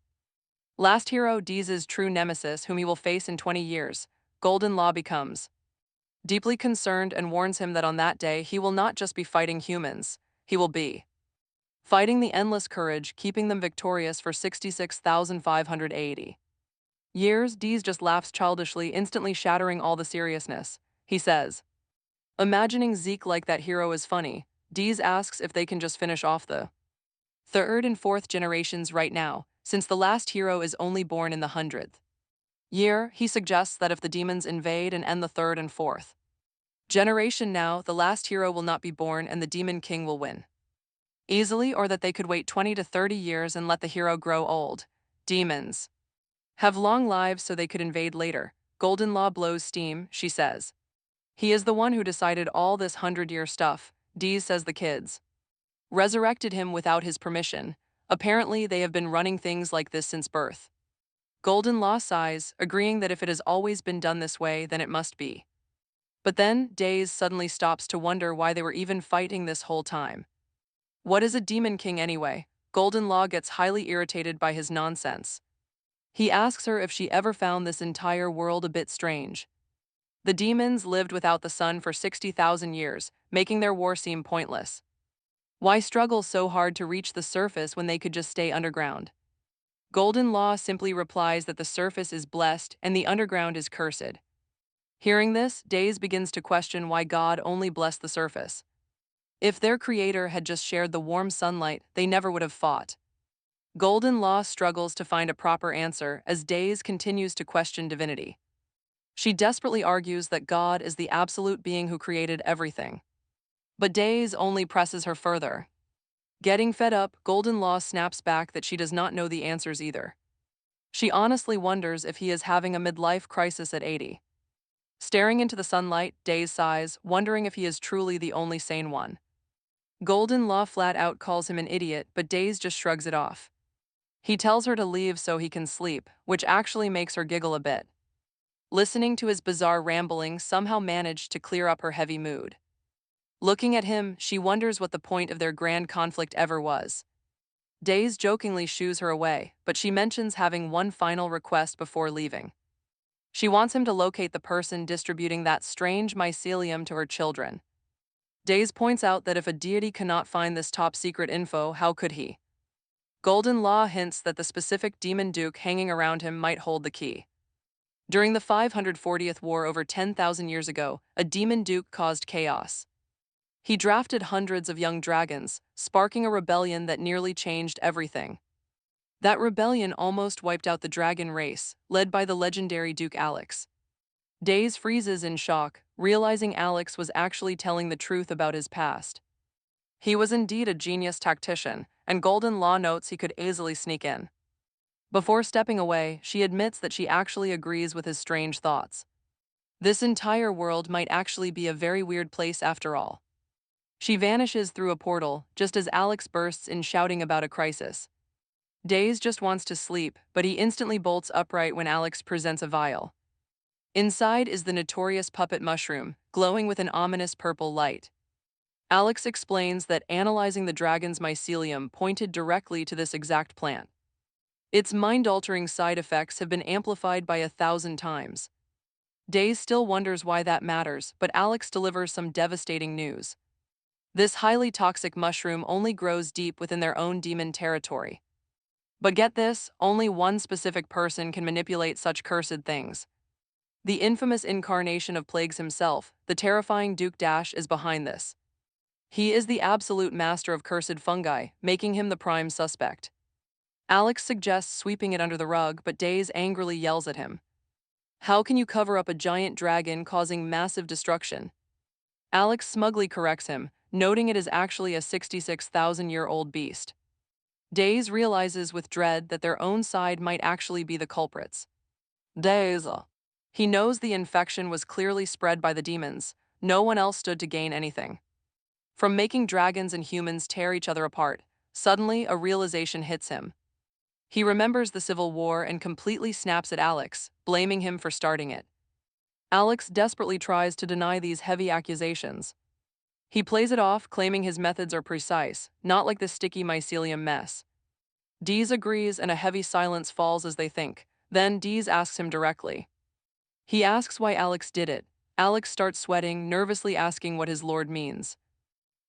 last hero, Dees' true nemesis, whom he will face in 20 years. Golden Law becomes deeply concerned and warns him that on that day he will not just be fighting humans, he will be fighting the endless courage, keeping them victorious for 66,580 years. Dees just laughs childishly, instantly shattering all the seriousness. He says, imagining Zeke like that hero is funny. Dees asks if they can just finish off the third and fourth generations right now, since the last hero is only born in the 100th year. He suggests that if the demons invade and end the third and fourth generation now, the last hero will not be born and the Demon King will win easily, or that they could wait 20 to 30 years and let the hero grow old. Demons have long lives so they could invade later. Golden Law blows steam. She says he is the one who decided all this 100-year stuff. Dees says the kids resurrected him without his permission. Apparently they have been running things like this since birth. Golden Law sighs, agreeing that if it has always been done this way, then it must be. But then, Days suddenly stops to wonder why they were even fighting this whole time. What is a Demon King anyway? Golden Law gets highly irritated by his nonsense. He asks her if she ever found this entire world a bit strange. The demons lived without the sun for 60,000 years, making their war seem pointless. Why struggle so hard to reach the surface when they could just stay underground? Golden Law simply replies that the surface is blessed and the underground is cursed. Hearing this, Days begins to question why God only blessed the surface. If their creator had just shared the warm sunlight, they never would have fought. Golden Law struggles to find a proper answer as Days continues to question divinity. She desperately argues that God is the absolute being who created everything. But Days only presses her further. Getting fed up, Golden Law snaps back that she does not know the answers either. She honestly wonders if he is having a midlife crisis at 80. Staring into the sunlight, Days sighs, wondering if he is truly the only sane one. Golden Law flat out calls him an idiot, but Days just shrugs it off. He tells her to leave so he can sleep, which actually makes her giggle a bit. Listening to his bizarre ramblings somehow managed to clear up her heavy mood. Looking at him, she wonders what the point of their grand conflict ever was. Days jokingly shoos her away, but she mentions having one final request before leaving. She wants him to locate the person distributing that strange mycelium to her children. Days points out that if a deity cannot find this top-secret info, how could he? Golden Law hints that the specific demon duke hanging around him might hold the key. During the 540th war over 10,000 years ago, a demon duke caused chaos. He drafted hundreds of young dragons, sparking a rebellion that nearly changed everything. That rebellion almost wiped out the dragon race, led by the legendary Duke Alex. Days freezes in shock, realizing Alex was actually telling the truth about his past. He was indeed a genius tactician, and Golden Law notes he could easily sneak in. Before stepping away, she admits that she actually agrees with his strange thoughts. This entire world might actually be a very weird place after all. She vanishes through a portal, just as Alex bursts in shouting about a crisis. Days just wants to sleep, but he instantly bolts upright when Alex presents a vial. Inside is the notorious puppet mushroom, glowing with an ominous purple light. Alex explains that analyzing the dragon's mycelium pointed directly to this exact plant. Its mind-altering side effects have been amplified by 1,000 times. Days still wonders why that matters, but Alex delivers some devastating news. This highly toxic mushroom only grows deep within their own demon territory. But get this, only one specific person can manipulate such cursed things. The infamous incarnation of Plagues himself, the terrifying Duke Dash, is behind this. He is the absolute master of cursed fungi, making him the prime suspect. Alex suggests sweeping it under the rug, but Days angrily yells at him. How can you cover up a giant dragon causing massive destruction? Alex smugly corrects him, noting it is actually a 66,000-year-old beast. Days realizes with dread that their own side might actually be the culprits. Days. He knows the infection was clearly spread by the demons. No one else stood to gain anything. From making dragons and humans tear each other apart, suddenly a realization hits him. He remembers the Civil War and completely snaps at Alex, blaming him for starting it. Alex desperately tries to deny these heavy accusations. He plays it off, claiming his methods are precise, not like this sticky mycelium mess. Dees agrees and a heavy silence falls as they think. Then Dees asks him directly. He asks why Alex did it. Alex starts sweating, nervously asking what his lord means.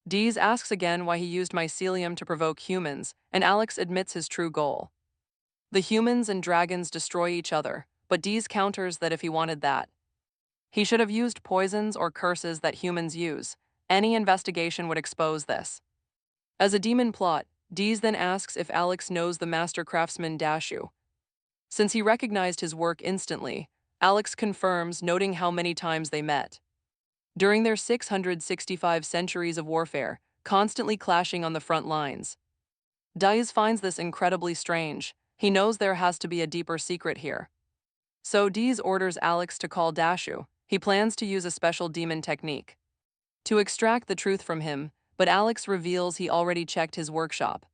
Dees asks again why he used mycelium to provoke humans, and Alex admits his true goal. The humans and dragons destroy each other, but Dees counters that if he wanted that, he should have used poisons or curses that humans use. Any investigation would expose this. As a demon plot, Dees then asks if Alex knows the master craftsman Dashu. Since he recognized his work instantly, Alex confirms, noting how many times they met. During their 665 centuries of warfare, constantly clashing on the front lines. Dees finds this incredibly strange. He knows there has to be a deeper secret here. So Dees orders Alex to call Dashu. He plans to use a special demon technique to extract the truth from him, but Alex reveals he already checked his workshop.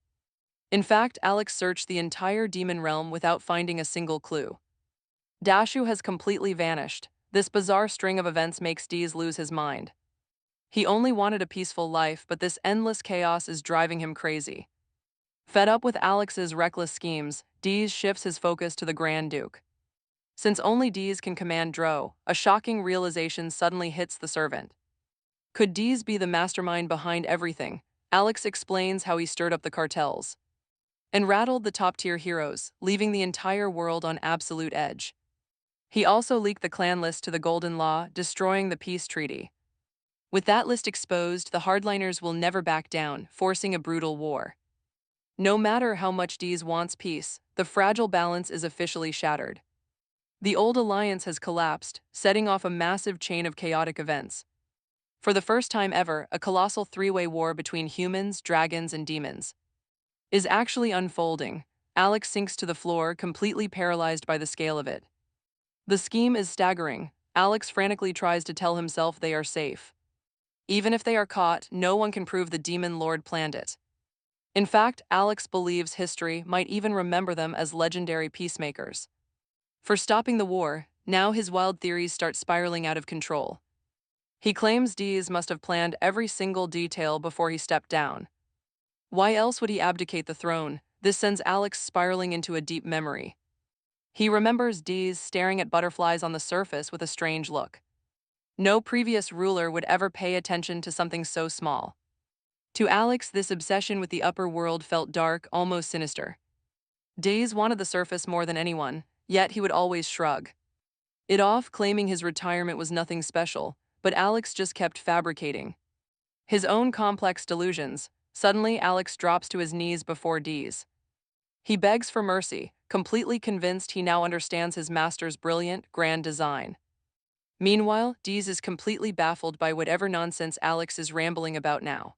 In fact, Alex searched the entire demon realm without finding a single clue. Dashu has completely vanished. This bizarre string of events makes Dees lose his mind. He only wanted a peaceful life, but this endless chaos is driving him crazy. Fed up with Alex's reckless schemes, Dees shifts his focus to the Grand Duke. Since only Dees can command Dro, a shocking realization suddenly hits the servant. Could Dees be the mastermind behind everything? Alex explains how he stirred up the cartels and rattled the top-tier heroes, leaving the entire world on absolute edge. He also leaked the clan list to the Golden Law, destroying the peace treaty. With that list exposed, the hardliners will never back down, forcing a brutal war. No matter how much Dees wants peace, the fragile balance is officially shattered. The old alliance has collapsed, setting off a massive chain of chaotic events. For the first time ever, a colossal three-way war between humans, dragons, and demons is actually unfolding. Alex sinks to the floor, completely paralyzed by the scale of it. The scheme is staggering. Alex frantically tries to tell himself they are safe. Even if they are caught, no one can prove the demon lord planned it. In fact, Alex believes history might even remember them as legendary peacemakers. For stopping the war, now his wild theories start spiraling out of control. He claims Dees must have planned every single detail before he stepped down. Why else would he abdicate the throne? This sends Alex spiraling into a deep memory. He remembers Dees staring at butterflies on the surface with a strange look. No previous ruler would ever pay attention to something so small. To Alex, this obsession with the upper world felt dark, almost sinister. Dees wanted the surface more than anyone, yet he would always shrug it off, claiming his retirement was nothing special, but Alex just kept fabricating his own complex delusions. Suddenly, Alex drops to his knees before Dees. He begs for mercy, completely convinced he now understands his master's brilliant, grand design. Meanwhile, Dees is completely baffled by whatever nonsense Alex is rambling about now.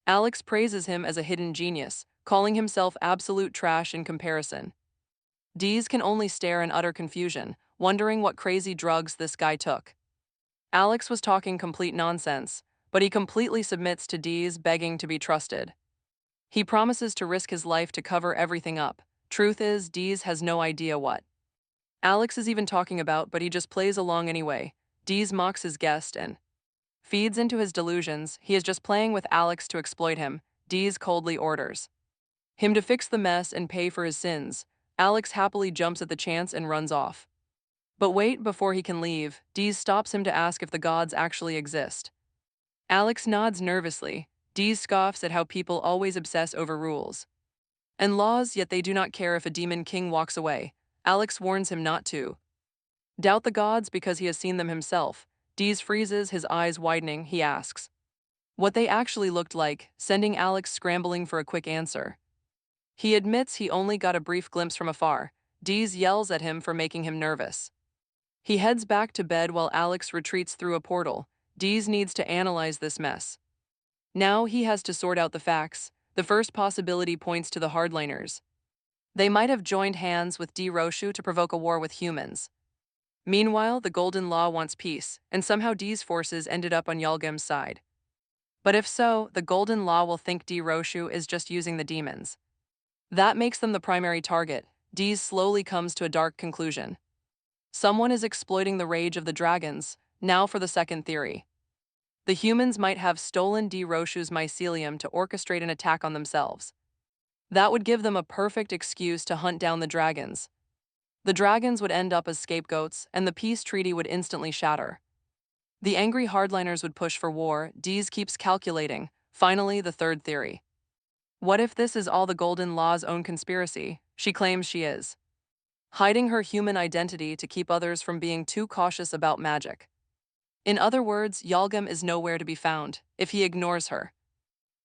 Alex praises him as a hidden genius, calling himself absolute trash in comparison. Dees can only stare in utter confusion, wondering what crazy drugs this guy took. Alex was talking complete nonsense, but he completely submits to Dees, begging to be trusted. He promises to risk his life to cover everything up. Truth is, Dees has no idea what Alex is even talking about, but he just plays along anyway. Dees mocks his guest and feeds into his delusions. He is just playing with Alex to exploit him. Dees coldly orders him to fix the mess and pay for his sins. Alex happily jumps at the chance and runs off. But wait, before he can leave, Dees stops him to ask if the gods actually exist. Alex nods nervously. Dees scoffs at how people always obsess over rules and laws, yet they do not care if a demon king walks away. Alex warns him not to doubt the gods because he has seen them himself. Dees freezes, his eyes widening. He asks what they actually looked like, sending Alex scrambling for a quick answer. He admits he only got a brief glimpse from afar. Dees yells at him for making him nervous. He heads back to bed while Alex retreats through a portal. Dees needs to analyze this mess. Now he has to sort out the facts. The first possibility points to the hardliners. They might have joined hands with Roshu to provoke a war with humans. Meanwhile, the Golden Law wants peace, and somehow Dees' forces ended up on Yalgam's side. But if so, the Golden Law will think Roshu is just using the demons. That makes them the primary target. Dees slowly comes to a dark conclusion. Someone is exploiting the rage of the dragons. Now for the second theory. The humans might have stolen Roshu's mycelium to orchestrate an attack on themselves. That would give them a perfect excuse to hunt down the dragons. The dragons would end up as scapegoats, and the peace treaty would instantly shatter. The angry hardliners would push for war. Dees keeps calculating. Finally, the third theory. What if this is all the Golden Law's own conspiracy? She claims she is hiding her human identity to keep others from being too cautious about magic. In other words, Yalgam is nowhere to be found if he ignores her.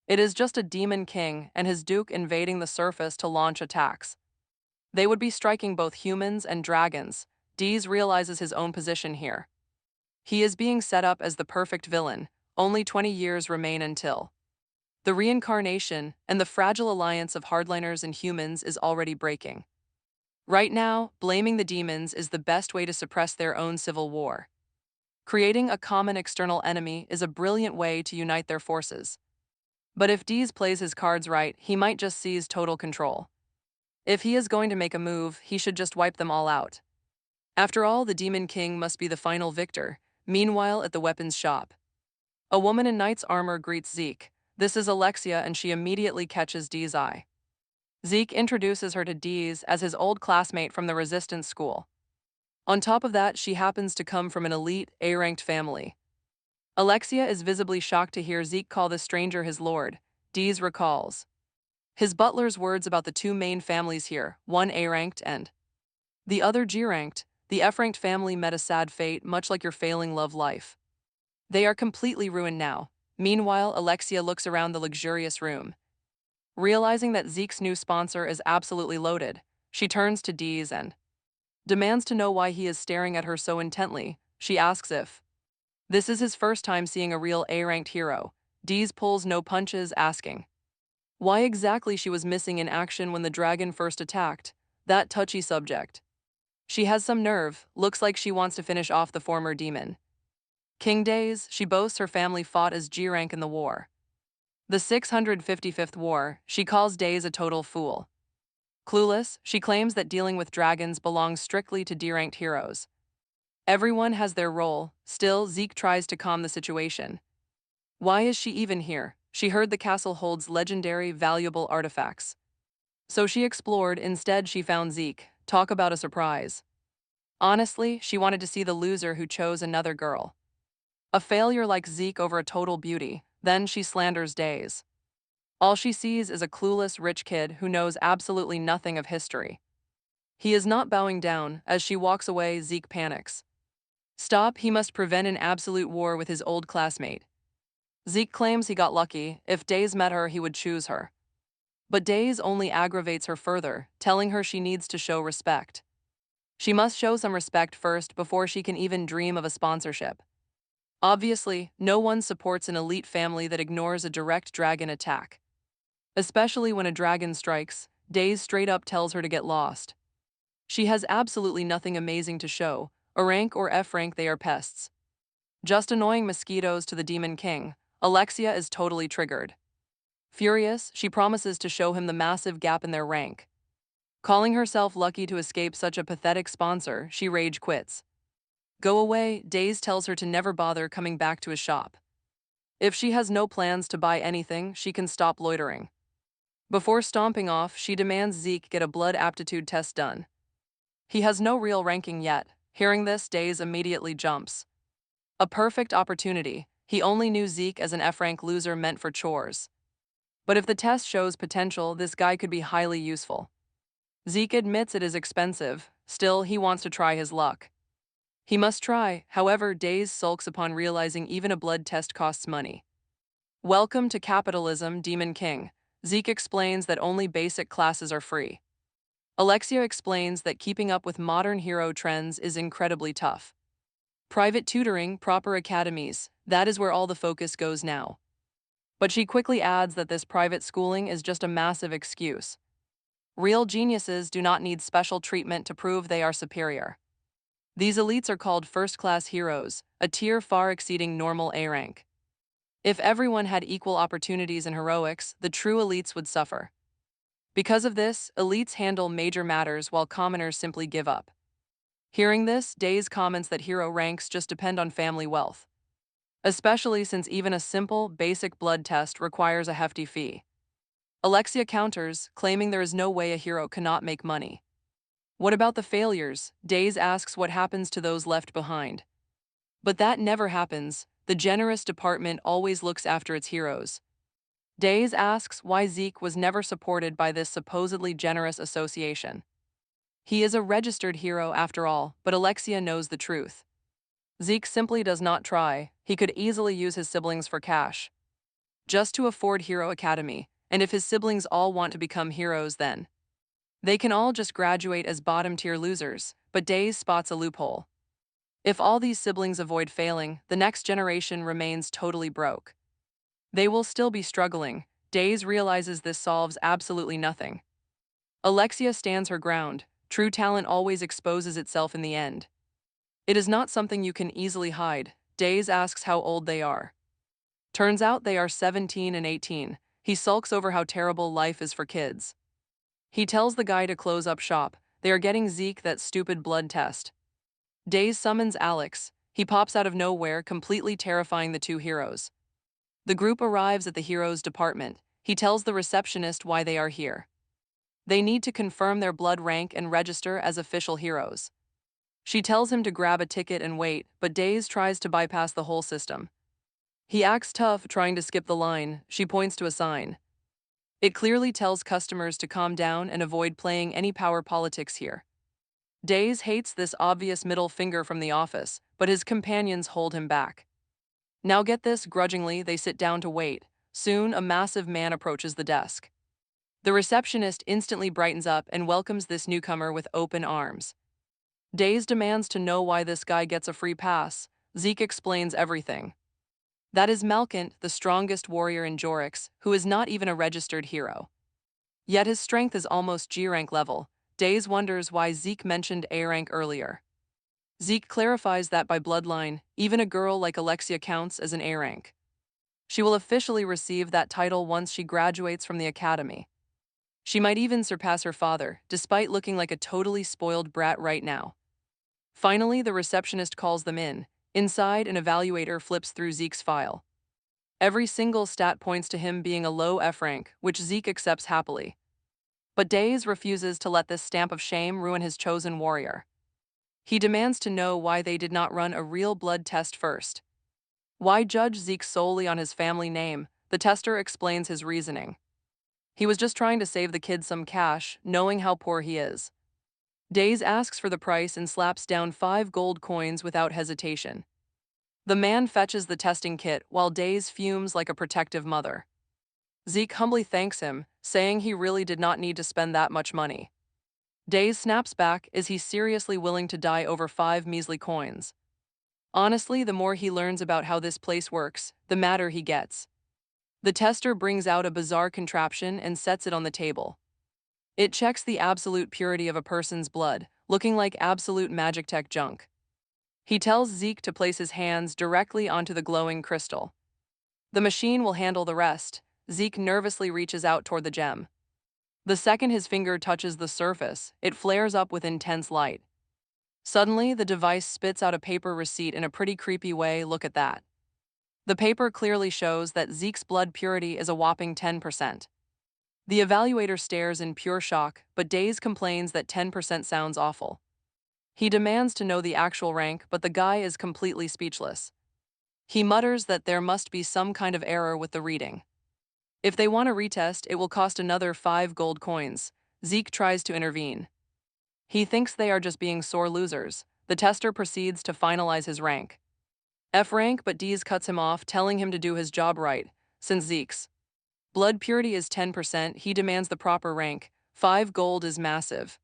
It is just a demon king and his duke invading the surface to launch attacks. They would be striking both humans and dragons. Dees realizes his own position here. He is being set up as the perfect villain. Only 20 years remain until the reincarnation, and the fragile alliance of hardliners and humans is already breaking. Right now, blaming the demons is the best way to suppress their own civil war. Creating a common external enemy is a brilliant way to unite their forces. But if Dees plays his cards right, he might just seize total control. If he is going to make a move, he should just wipe them all out. After all, the Demon King must be the final victor. Meanwhile, at the weapons shop, a woman in knight's armor greets Zeke. This is Alexia, and she immediately catches Dee's eye. Zeke introduces her to Dees as his old classmate from the resistance school. On top of that, she happens to come from an elite, A-ranked family. Alexia is visibly shocked to hear Zeke call the stranger his lord. Dees recalls. His butler's words about the two main families here, one A-ranked and the other G-ranked. The F-ranked family met a sad fate, much like your failing love life. They are completely ruined now. Meanwhile, Alexia looks around the luxurious room. Realizing that Zeke's new sponsor is absolutely loaded, she turns to Dees and demands to know why he is staring at her so intently. She asks if this is his first time seeing a real A-ranked hero. Dees pulls no punches, asking why exactly she was missing in action when the dragon first attacked. That touchy subject. She has some nerve, looks like she wants to finish off the former demon. King Days, she boasts her family fought as G-rank in the war. The 655th war, she calls Days a total fool. Clueless, she claims that dealing with dragons belongs strictly to D-ranked heroes. Everyone has their role. Still, Zeke tries to calm the situation. Why is she even here? She heard the castle holds legendary, valuable artifacts. So she explored. Instead, she found Zeke. Talk about a surprise. Honestly, she wanted to see the loser who chose another girl. A failure like Zeke over a total beauty. Then she slanders Days. All she sees is a clueless rich kid who knows absolutely nothing of history. He is not bowing down. As she walks away, Zeke panics. Stop, he must prevent an absolute war with his old classmate. Zeke claims he got lucky. If Days met her, he would choose her. But Days only aggravates her further, telling her she needs to show respect. She must show some respect first before she can even dream of a sponsorship. Obviously, no one supports an elite family that ignores a direct dragon attack. Especially when a dragon strikes, Days straight up tells her to get lost. She has absolutely nothing amazing to show. A rank or F rank, they are pests. Just annoying mosquitoes to the Demon King. Alexia is totally triggered. Furious, she promises to show him the massive gap in their rank. Calling herself lucky to escape such a pathetic sponsor, she rage quits. Go away, Days tells her to never bother coming back to his shop. If she has no plans to buy anything, she can stop loitering. Before stomping off, she demands Zeke get a blood aptitude test done. He has no real ranking yet. Hearing this, Days immediately jumps. A perfect opportunity. He only knew Zeke as an F-rank loser meant for chores. But if the test shows potential, this guy could be highly useful. Zeke admits it is expensive. Still, he wants to try his luck. He must try. However, Days sulks upon realizing even a blood test costs money. Welcome to capitalism, Demon King. Zeke explains that only basic classes are free. Alexia explains that keeping up with modern hero trends is incredibly tough. Private tutoring, proper academies, that is where all the focus goes now. But she quickly adds that this private schooling is just a massive excuse. Real geniuses do not need special treatment to prove they are superior. These elites are called first-class heroes, a tier far exceeding normal A rank. If everyone had equal opportunities in heroics, the true elites would suffer. Because of this, elites handle major matters while commoners simply give up. Hearing this, Days comments that hero ranks just depend on family wealth. Especially since even a simple, basic blood test requires a hefty fee. Alexia counters, claiming there is no way a hero cannot make money. What about the failures? Days asks what happens to those left behind. But that never happens. The generous department always looks after its heroes. Days asks why Zeke was never supported by this supposedly generous association. He is a registered hero after all, but Alexia knows the truth. Zeke simply does not try. He could easily use his siblings for cash. Just to afford Hero Academy, and if his siblings all want to become heroes, then they can all just graduate as bottom-tier losers, but Days spots a loophole. If all these siblings avoid failing, the next generation remains totally broke. They will still be struggling. Days realizes this solves absolutely nothing. Alexia stands her ground. True talent always exposes itself in the end. It is not something you can easily hide. Days asks how old they are. Turns out they are 17 and 18. He sulks over how terrible life is for kids. He tells the guy to close up shop. They are getting Zeke that stupid blood test. Days summons Alex. He pops out of nowhere, completely terrifying the two heroes. The group arrives at the heroes' department. He tells the receptionist why they are here. They need to confirm their blood rank and register as official heroes. She tells him to grab a ticket and wait, but Days tries to bypass the whole system. He acts tough, trying to skip the line. She points to a sign. It clearly tells customers to calm down and avoid playing any power politics here. Days hates this obvious middle finger from the office, but his companions hold him back. Now get this, grudgingly, they sit down to wait. Soon, a massive man approaches the desk. The receptionist instantly brightens up and welcomes this newcomer with open arms. Days demands to know why this guy gets a free pass. Zeke explains everything. That is Malkant, the strongest warrior in Jorix, who is not even a registered hero. Yet his strength is almost G-rank level. Days wonders why Zeke mentioned A-rank earlier. Zeke clarifies that by bloodline, even a girl like Alexia counts as an A-rank. She will officially receive that title once she graduates from the academy. She might even surpass her father, despite looking like a totally spoiled brat right now. Finally, the receptionist calls them in. Inside, an evaluator flips through Zeke's file. Every single stat points to him being a low F rank, which Zeke accepts happily. But Days refuses to let this stamp of shame ruin his chosen warrior. He demands to know why they did not run a real blood test first. Why judge Zeke solely on his family name? The tester explains his reasoning. He was just trying to save the kid some cash, knowing how poor he is. Days asks for the price and slaps down 5 gold coins without hesitation. The man fetches the testing kit while Days fumes like a protective mother. Zeke humbly thanks him, saying he really did not need to spend that much money. Days snaps back, is he seriously willing to die over 5 measly coins? Honestly, the more he learns about how this place works, the madder he gets. The tester brings out a bizarre contraption and sets it on the table. It checks the absolute purity of a person's blood, looking like absolute magic tech junk. He tells Zeke to place his hands directly onto the glowing crystal. The machine will handle the rest. Zeke nervously reaches out toward the gem. The second his finger touches the surface, it flares up with intense light. Suddenly, the device spits out a paper receipt in a pretty creepy way. Look at that. The paper clearly shows that Zeke's blood purity is a whopping 10%. The evaluator stares in pure shock, but Days complains that 10% sounds awful. He demands to know the actual rank, but the guy is completely speechless. He mutters that there must be some kind of error with the reading. If they want to retest, it will cost another 5 gold coins. Zeke tries to intervene. He thinks they are just being sore losers. The tester proceeds to finalize his rank. F rank, but Dees cuts him off, telling him to do his job right. Since Zeke's blood purity is 10%, he demands the proper rank. 5 gold is massive.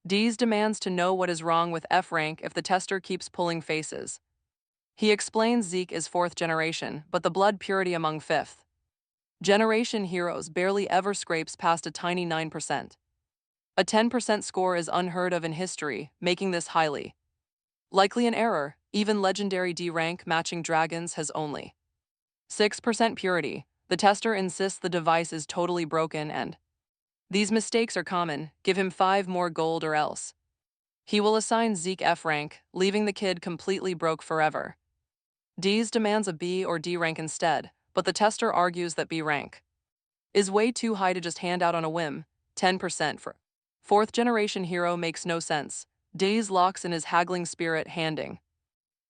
Dees demands to know what is wrong with F rank if the tester keeps pulling faces. He explains Zeke is 4th generation, but the blood purity among 5th generation heroes barely ever scrapes past a tiny 9%. A 10% score is unheard of in history, making this highly likely an error. Even legendary D rank matching dragons has only 6% purity. The tester insists the device is totally broken and these mistakes are common. Give him 5 more gold or else he will assign Zeke F rank, leaving the kid completely broke forever. Dees demands a B or D rank instead, but the tester argues that B rank is way too high to just hand out on a whim. 10% for 4th generation hero makes no sense. Dees locks in his haggling spirit, handing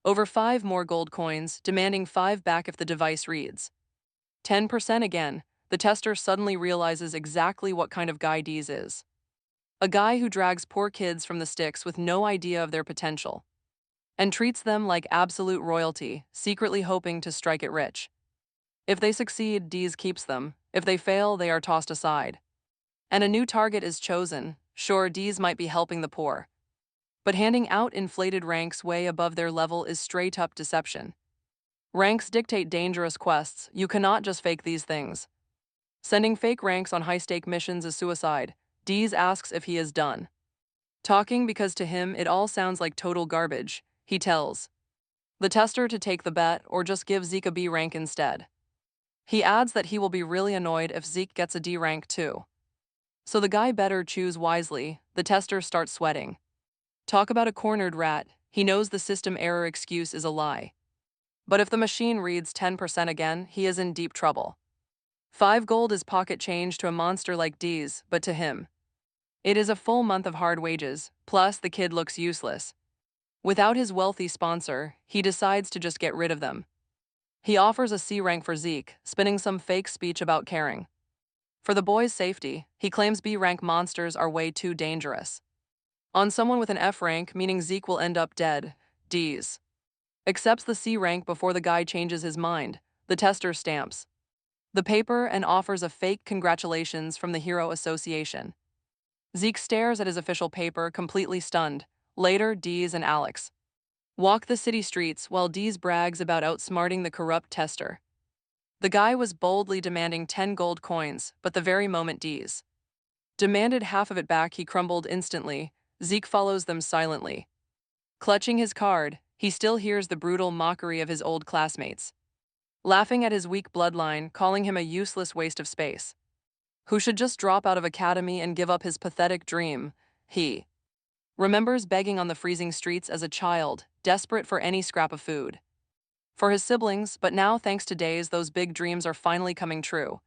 over 5 more gold coins, demanding 5 back if the device reads 10% again. The tester suddenly realizes exactly what kind of guy Dees is. A guy who drags poor kids from the sticks with no idea of their potential and treats them like absolute royalty, secretly hoping to strike it rich. If they succeed, Dees keeps them. If they fail, they are tossed aside. And a new target is chosen. Sure, Dees might be helping the poor, but handing out inflated ranks way above their level is straight-up deception. Ranks dictate dangerous quests. You cannot just fake these things. Sending fake ranks on high-stake missions is suicide. Dees asks if he is done talking because to him it all sounds like total garbage. He tells the tester to take the bet or just give Zeke a B rank instead. He adds that he will be really annoyed if Zeke gets a D rank too. So the guy better choose wisely. The tester starts sweating. Talk about a cornered rat. He knows the system error excuse is a lie. But if the machine reads 10% again, he is in deep trouble. 5 gold is pocket change to a monster like Dees, but to him, it is a full month of hard wages, plus the kid looks useless. Without his wealthy sponsor, he decides to just get rid of them. He offers a C rank for Zeke, spinning some fake speech about caring. For the boy's safety, he claims B rank monsters are way too dangerous. On someone with an F rank, meaning Zeke will end up dead, D's accepts the C rank before the guy changes his mind. The tester stamps the paper and offers a fake congratulations from the Hero Association. Zeke stares at his official paper, completely stunned. Later, Deez and Alex walk the city streets while Deez brags about outsmarting the corrupt tester. The guy was boldly demanding 10 gold coins, but the very moment Deez demanded half of it back, he crumbled instantly. Zeke follows them silently. Clutching his card, he still hears the brutal mockery of his old classmates, laughing at his weak bloodline, calling him a useless waste of space, who should just drop out of academy and give up his pathetic dream. He remembers begging on the freezing streets as a child, desperate for any scrap of food for his siblings, but now, thanks to Days, those big dreams are finally coming true.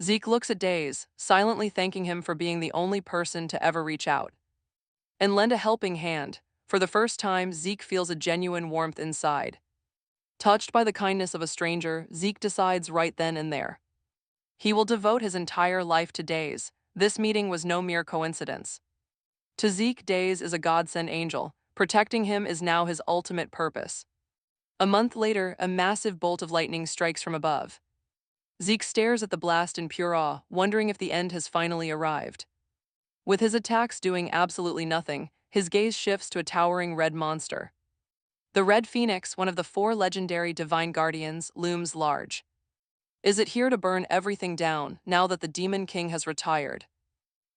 Zeke looks at Days, silently thanking him for being the only person to ever reach out and lend a helping hand. For the first time, Zeke feels a genuine warmth inside. Touched by the kindness of a stranger, Zeke decides right then and there he will devote his entire life to Days. This meeting was no mere coincidence. To Zeke, Days is a godsend angel. Protecting him is now his ultimate purpose. A month later, a massive bolt of lightning strikes from above. Zeke stares at the blast in pure awe, wondering if the end has finally arrived. With his attacks doing absolutely nothing, his gaze shifts to a towering red monster. The Red Phoenix, one of the 4 legendary divine guardians, looms large. Is it here to burn everything down, now that the Demon King has retired?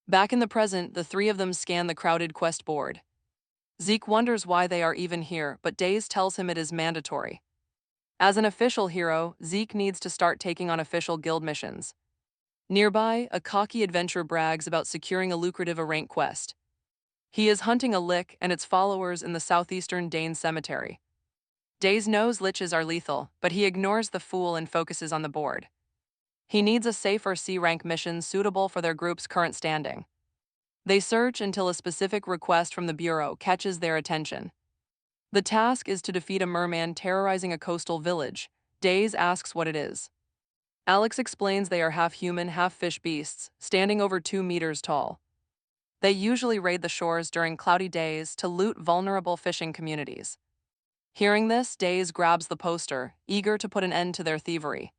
Back in the present, the 3 of them scan the crowded quest board. Zeke wonders why they are even here, but Days tells him it is mandatory. As an official hero, Zeke needs to start taking on official guild missions. Nearby, a cocky adventurer brags about securing a lucrative rank quest. He is hunting a lich and its followers in the southeastern Dane cemetery. Days knows liches are lethal, but he ignores the fool and focuses on the board. He needs a safer C-rank mission suitable for their group's current standing. They search until a specific request from the Bureau catches their attention. The task is to defeat a merman terrorizing a coastal village. Days asks what it is. Alex explains they are half-human, half-fish beasts, standing over 2 meters tall. They usually raid the shores during cloudy days to loot vulnerable fishing communities. Hearing this, Days grabs the poster, eager to put an end to their thievery.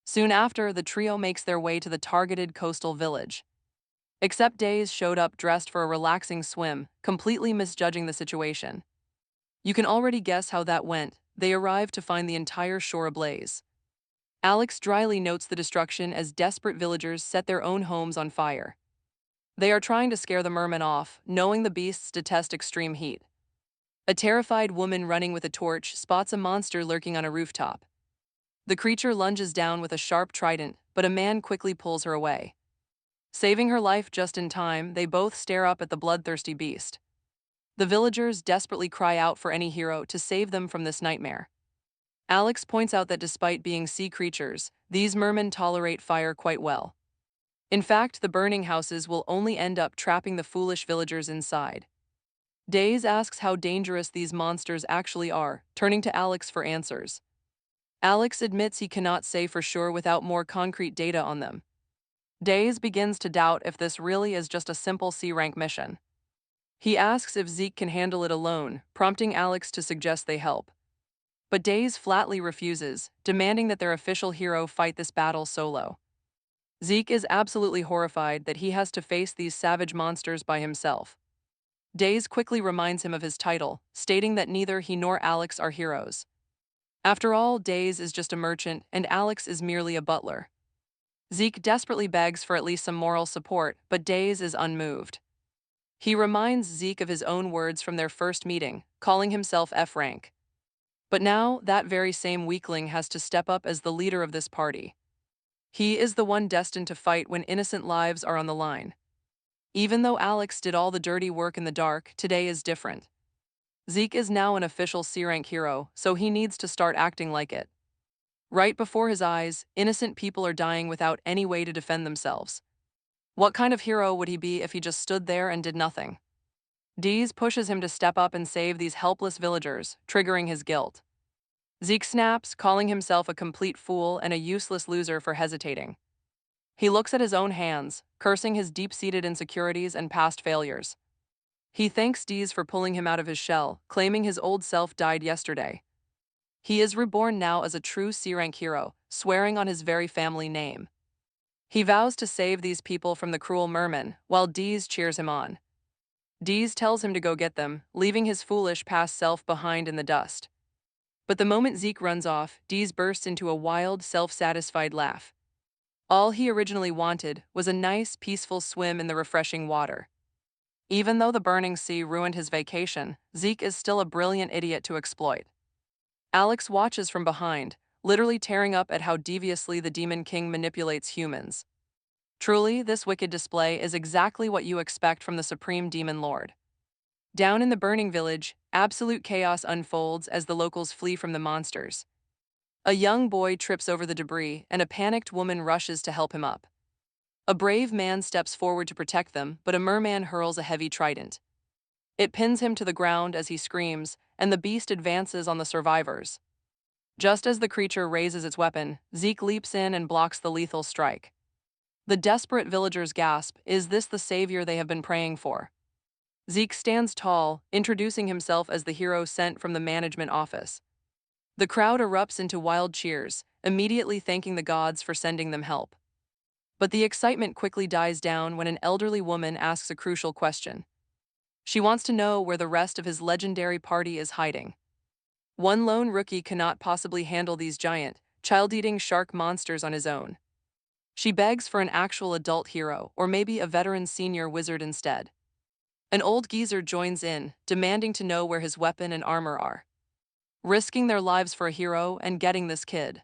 Soon after, the trio makes their way to the targeted coastal village. Except Days showed up dressed for a relaxing swim, completely misjudging the situation. You can already guess how that went. They arrived to find the entire shore ablaze. Alex dryly notes the destruction as desperate villagers set their own homes on fire. They are trying to scare the mermen off, knowing the beasts detest extreme heat. A terrified woman running with a torch spots a monster lurking on a rooftop. The creature lunges down with a sharp trident, but a man quickly pulls her away. Saving her life just in time, they both stare up at the bloodthirsty beast. The villagers desperately cry out for any hero to save them from this nightmare. Alex points out that despite being sea creatures, these mermen tolerate fire quite well. In fact, the burning houses will only end up trapping the foolish villagers inside. Days asks how dangerous these monsters actually are, turning to Alex for answers. Alex admits he cannot say for sure without more concrete data on them. Days begins to doubt if this really is just a simple C-rank mission. He asks if Zeke can handle it alone, prompting Alex to suggest they help. But Days flatly refuses, demanding that their official hero fight this battle solo. Zeke is absolutely horrified that he has to face these savage monsters by himself. Days quickly reminds him of his title, stating that neither he nor Alex are heroes. After all, Days is just a merchant and Alex is merely a butler. Zeke desperately begs for at least some moral support, but Days is unmoved. He reminds Zeke of his own words from their first meeting, calling himself F-rank. But now, that very same weakling has to step up as the leader of this party. He is the one destined to fight when innocent lives are on the line. Even though Alex did all the dirty work in the dark, today is different. Zeke is now an official C-rank hero, so he needs to start acting like it. Right before his eyes, innocent people are dying without any way to defend themselves. What kind of hero would he be if he just stood there and did nothing? Deez pushes him to step up and save these helpless villagers, triggering his guilt. Zeke snaps, calling himself a complete fool and a useless loser for hesitating. He looks at his own hands, cursing his deep-seated insecurities and past failures. He thanks Dees for pulling him out of his shell, claiming his old self died yesterday. He is reborn now as a true C-rank hero, swearing on his very family name. He vows to save these people from the cruel merman, while Dees cheers him on. Dees tells him to go get them, leaving his foolish past self behind in the dust. But the moment Zeke runs off, Dees bursts into a wild, self-satisfied laugh. All he originally wanted was a nice, peaceful swim in the refreshing water. Even though the burning sea ruined his vacation, Zeke is still a brilliant idiot to exploit. Alex watches from behind, literally tearing up at how deviously the Demon King manipulates humans. Truly, this wicked display is exactly what you expect from the Supreme Demon Lord. Down in the burning village, absolute chaos unfolds as the locals flee from the monsters. A young boy trips over the debris, and a panicked woman rushes to help him up. A brave man steps forward to protect them, but a merman hurls a heavy trident. It pins him to the ground as he screams, and the beast advances on the survivors. Just as the creature raises its weapon, Zeke leaps in and blocks the lethal strike. The desperate villagers gasp, "Is this the savior they have been praying for?" Zeke stands tall, introducing himself as the hero sent from the management office. The crowd erupts into wild cheers, immediately thanking the gods for sending them help. But the excitement quickly dies down when an elderly woman asks a crucial question. She wants to know where the rest of his legendary party is hiding. One lone rookie cannot possibly handle these giant, child-eating shark monsters on his own. She begs for an actual adult hero, or maybe a veteran senior wizard instead. An old geezer joins in, demanding to know where his weapon and armor are. Risking their lives for a hero and getting this kid.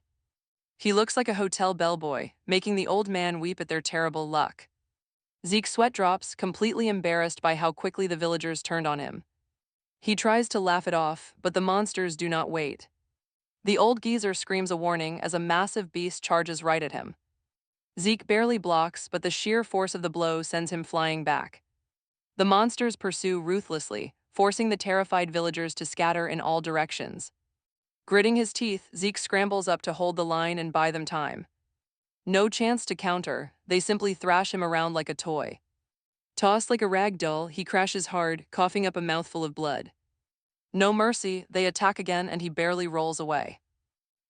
He looks like a hotel bellboy, making the old man weep at their terrible luck. Zeke sweat drops, completely embarrassed by how quickly the villagers turned on him. He tries to laugh it off, but the monsters do not wait. The old geezer screams a warning as a massive beast charges right at him. Zeke barely blocks, but the sheer force of the blow sends him flying back. The monsters pursue ruthlessly, forcing the terrified villagers to scatter in all directions. Gritting his teeth, Zeke scrambles up to hold the line and buy them time. No chance to counter, they simply thrash him around like a toy. Tossed like a rag doll, he crashes hard, coughing up a mouthful of blood. No mercy, they attack again and he barely rolls away.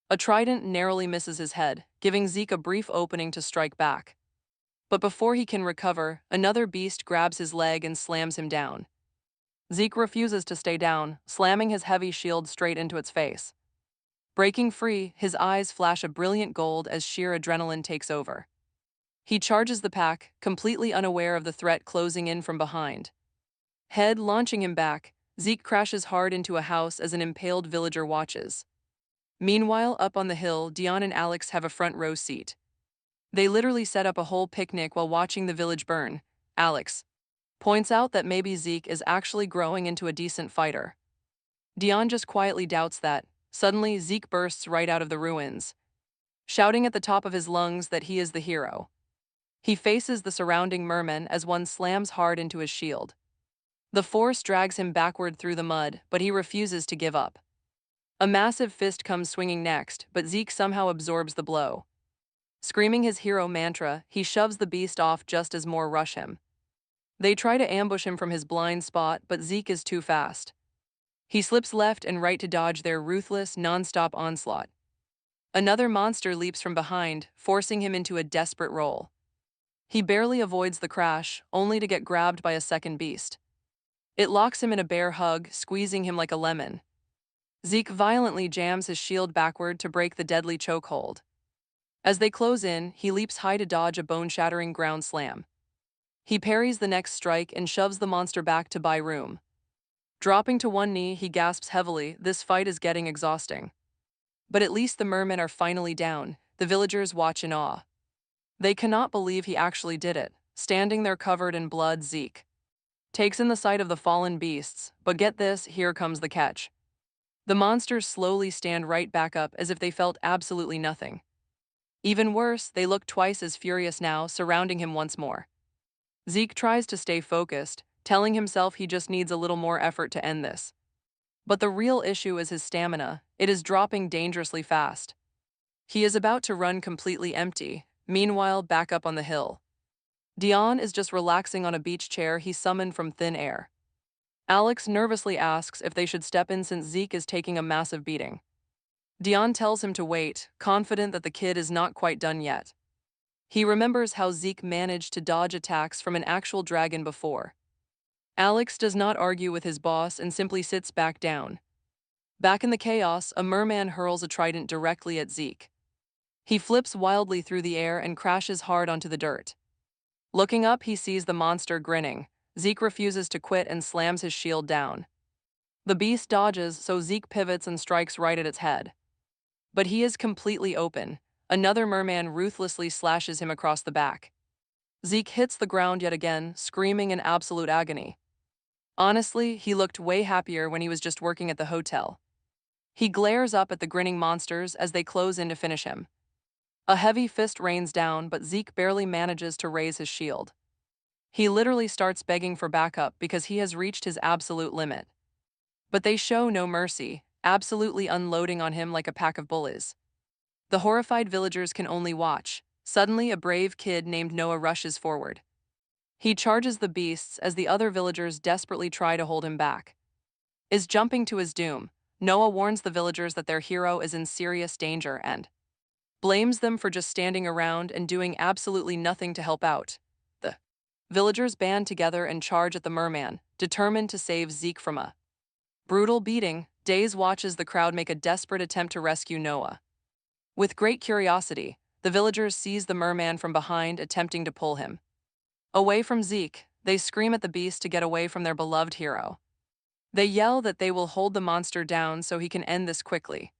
A trident narrowly misses his head, giving Zeke a brief opening to strike back. But before he can recover, another beast grabs his leg and slams him down. Zeke refuses to stay down, slamming his heavy shield straight into its face. Breaking free, his eyes flash a brilliant gold as sheer adrenaline takes over. He charges the pack, completely unaware of the threat closing in from behind. Head launching him back, Zeke crashes hard into a house as an impaled villager watches. Meanwhile, up on the hill, Dion and Alex have a front row seat. They literally set up a whole picnic while watching the village burn. Alex points out that maybe Zeke is actually growing into a decent fighter. Dion just quietly doubts that. Suddenly, Zeke bursts right out of the ruins, shouting at the top of his lungs that he is the hero. He faces the surrounding mermen as one slams hard into his shield. The force drags him backward through the mud, but he refuses to give up. A massive fist comes swinging next, but Zeke somehow absorbs the blow. Screaming his hero mantra, he shoves the beast off just as more rush him. They try to ambush him from his blind spot, but Zeke is too fast. He slips left and right to dodge their ruthless, non-stop onslaught. Another monster leaps from behind, forcing him into a desperate roll. He barely avoids the crash, only to get grabbed by a second beast. It locks him in a bear hug, squeezing him like a lemon. Zeke violently jams his shield backward to break the deadly chokehold. As they close in, he leaps high to dodge a bone-shattering ground slam. He parries the next strike and shoves the monster back to buy room. Dropping to one knee, he gasps heavily, this fight is getting exhausting. But at least the mermen are finally down, the villagers watch in awe. They cannot believe he actually did it, standing there covered in blood. Zeke takes in the sight of the fallen beasts, but get this, here comes the catch. The monsters slowly stand right back up as if they felt absolutely nothing. Even worse, they look twice as furious now, surrounding him once more. Zeke tries to stay focused, telling himself he just needs a little more effort to end this. But the real issue is his stamina. It is dropping dangerously fast. He is about to run completely empty, meanwhile back up on the hill. Dion is just relaxing on a beach chair he summoned from thin air. Alex nervously asks if they should step in since Zeke is taking a massive beating. Dion tells him to wait, confident that the kid is not quite done yet. He remembers how Zeke managed to dodge attacks from an actual dragon before. Alex does not argue with his boss and simply sits back down. Back in the chaos, a merman hurls a trident directly at Zeke. He flips wildly through the air and crashes hard onto the dirt. Looking up, he sees the monster grinning. Zeke refuses to quit and slams his shield down. The beast dodges, so Zeke pivots and strikes right at its head. But he is completely open. Another merman ruthlessly slashes him across the back. Zeke hits the ground yet again, screaming in absolute agony. Honestly, he looked way happier when he was just working at the hotel. He glares up at the grinning monsters as they close in to finish him. A heavy fist rains down, but Zeke barely manages to raise his shield. He literally starts begging for backup because he has reached his absolute limit. But they show no mercy, absolutely unloading on him like a pack of bullies. The horrified villagers can only watch. Suddenly, a brave kid named Noah rushes forward. He charges the beasts as the other villagers desperately try to hold him back. Is jumping to his doom, Noah warns the villagers that their hero is in serious danger and blames them for just standing around and doing absolutely nothing to help out. The villagers band together and charge at the merman, determined to save Zeke from a brutal beating. Days watches the crowd make a desperate attempt to rescue Noah. With great curiosity, the villagers seize the merman from behind, attempting to pull him away from Zeke. They scream at the beast to get away from their beloved hero. They yell that they will hold the monster down so he can end this quickly.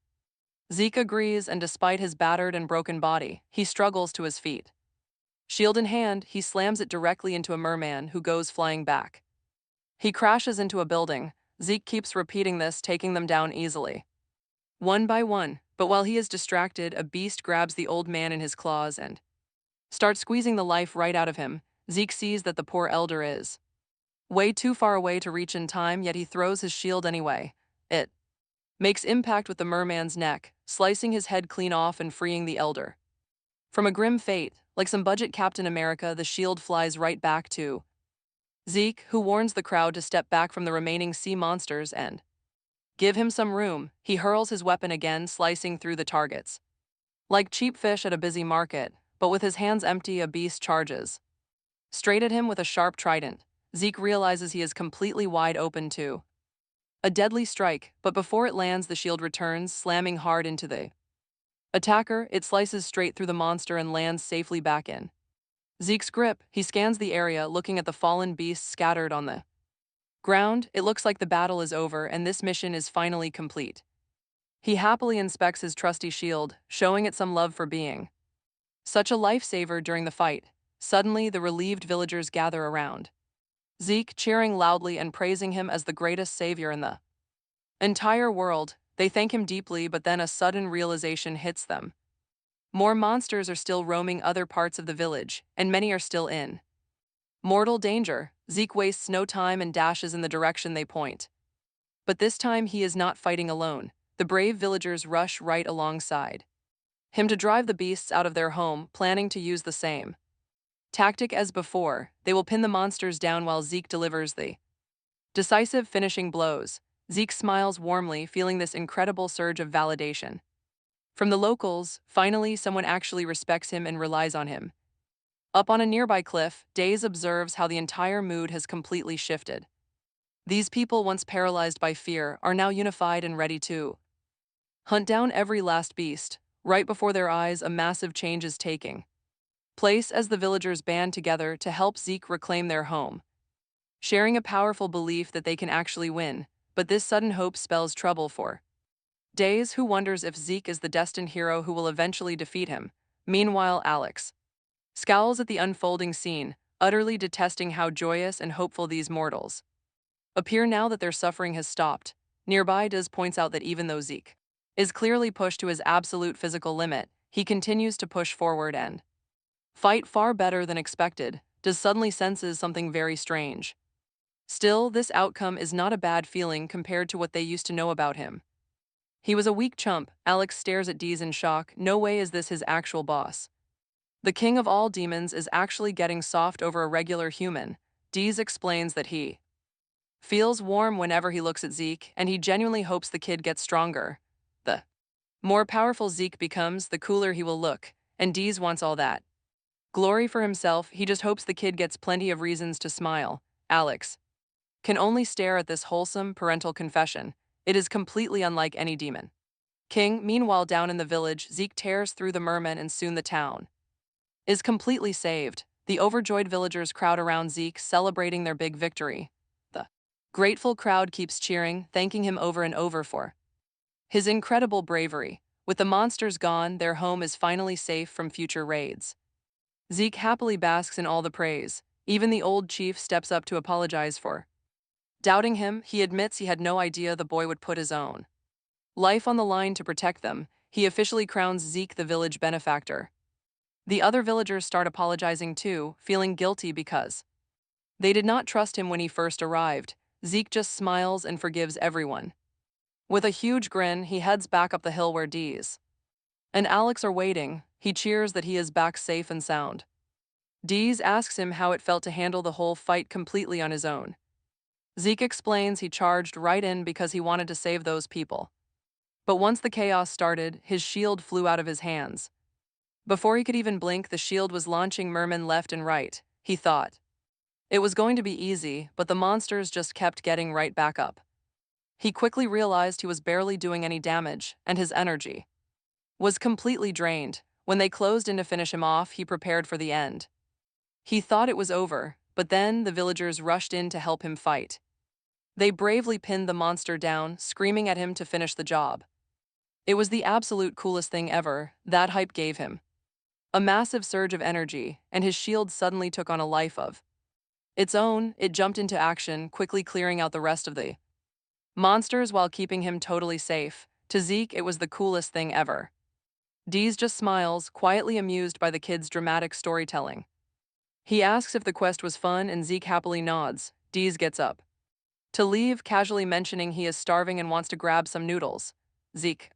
Zeke agrees, and despite his battered and broken body, he struggles to his feet. Shield in hand, he slams it directly into a merman who goes flying back. He crashes into a building. Zeke keeps repeating this, taking them down easily. One by one, but while he is distracted, a beast grabs the old man in his claws and starts squeezing the life right out of him. Zeke sees that the poor elder is way too far away to reach in time, yet he throws his shield anyway. It makes impact with the merman's neck, slicing his head clean off and freeing the elder. From a grim fate, like some budget Captain America, the shield flies right back to Zeke, who warns the crowd to step back from the remaining sea monsters and give him some room. He hurls his weapon again, slicing through the targets. Like cheap fish at a busy market, but with his hands empty, a beast charges straight at him with a sharp trident. Zeke realizes he is completely wide open too. A deadly strike, but before it lands, the shield returns, slamming hard into the attacker. It slices straight through the monster and lands safely back in Zeke's grip. He scans the area, looking at the fallen beasts scattered on the ground. It looks like the battle is over and this mission is finally complete. He happily inspects his trusty shield, showing it some love for being such a lifesaver during the fight. Suddenly, the relieved villagers gather around Zeke, cheering loudly and praising him as the greatest savior in the entire world. They thank him deeply, but then a sudden realization hits them. More monsters are still roaming other parts of the village, and many are still in mortal danger. Zeke wastes no time and dashes in the direction they point. But this time he is not fighting alone. The brave villagers rush right alongside him to drive the beasts out of their home, planning to use the same tactic as before. They will pin the monsters down while Zeke delivers the decisive finishing blows. Zeke smiles warmly, feeling this incredible surge of validation from the locals. Finally, someone actually respects him and relies on him. Up on a nearby cliff, Days observes how the entire mood has completely shifted. These people, once paralyzed by fear, are now unified and ready to hunt down every last beast. Right before their eyes, a massive change is taking place as the villagers band together to help Zeke reclaim their home, sharing a powerful belief that they can actually win. But this sudden hope spells trouble for Days, who wonders if Zeke is the destined hero who will eventually defeat him. Meanwhile, Alex scowls at the unfolding scene, utterly detesting how joyous and hopeful these mortals appear now that their suffering has stopped. Nearby, Dez points out that even though Zeke is clearly pushed to his absolute physical limit, he continues to push forward and fight far better than expected. Dez suddenly senses something very strange. Still, this outcome is not a bad feeling compared to what they used to know about him. He was a weak chump. Alex stares at Deez in shock. No way is this his actual boss. The king of all demons is actually getting soft over a regular human. Deez explains that he feels warm whenever he looks at Zeke, and he genuinely hopes the kid gets stronger. The more powerful Zeke becomes, the cooler he will look, and Deez wants all that glory for himself. He just hopes the kid gets plenty of reasons to smile. Alex can only stare at this wholesome parental confession. It is completely unlike any demon king. Meanwhile, down in the village, Zeke tears through the mermen and soon the town is completely saved. The overjoyed villagers crowd around Zeke, celebrating their big victory. The grateful crowd keeps cheering, thanking him over and over for his incredible bravery. With the monsters gone, their home is finally safe from future raids. Zeke happily basks in all the praise. Even the old chief steps up to apologize for doubting him. He admits he had no idea the boy would put his own life on the line to protect them. He officially crowns Zeke the village benefactor. The other villagers start apologizing too, feeling guilty because they did not trust him when he first arrived. Zeke just smiles and forgives everyone. With a huge grin, he heads back up the hill where Deez and Alex are waiting. He cheers that he is back safe and sound. Deez asks him how it felt to handle the whole fight completely on his own. Zeke explains he charged right in because he wanted to save those people. But once the chaos started, his shield flew out of his hands. Before he could even blink, the shield was launching mermen left and right. He thought it was going to be easy, but the monsters just kept getting right back up. He quickly realized he was barely doing any damage, and his energy was completely drained. When they closed in to finish him off, he prepared for the end. He thought it was over, but then the villagers rushed in to help him fight. They bravely pinned the monster down, screaming at him to finish the job. It was the absolute coolest thing ever. That hype gave him a massive surge of energy, and his shield suddenly took on a life of its own. It jumped into action, quickly clearing out the rest of the monsters while keeping him totally safe. To Zeke, it was the coolest thing ever. Deez just smiles, quietly amused by the kid's dramatic storytelling. He asks if the quest was fun, and Zeke happily nods. Deez gets up to leave, casually mentioning he is starving and wants to grab some noodles. Zeke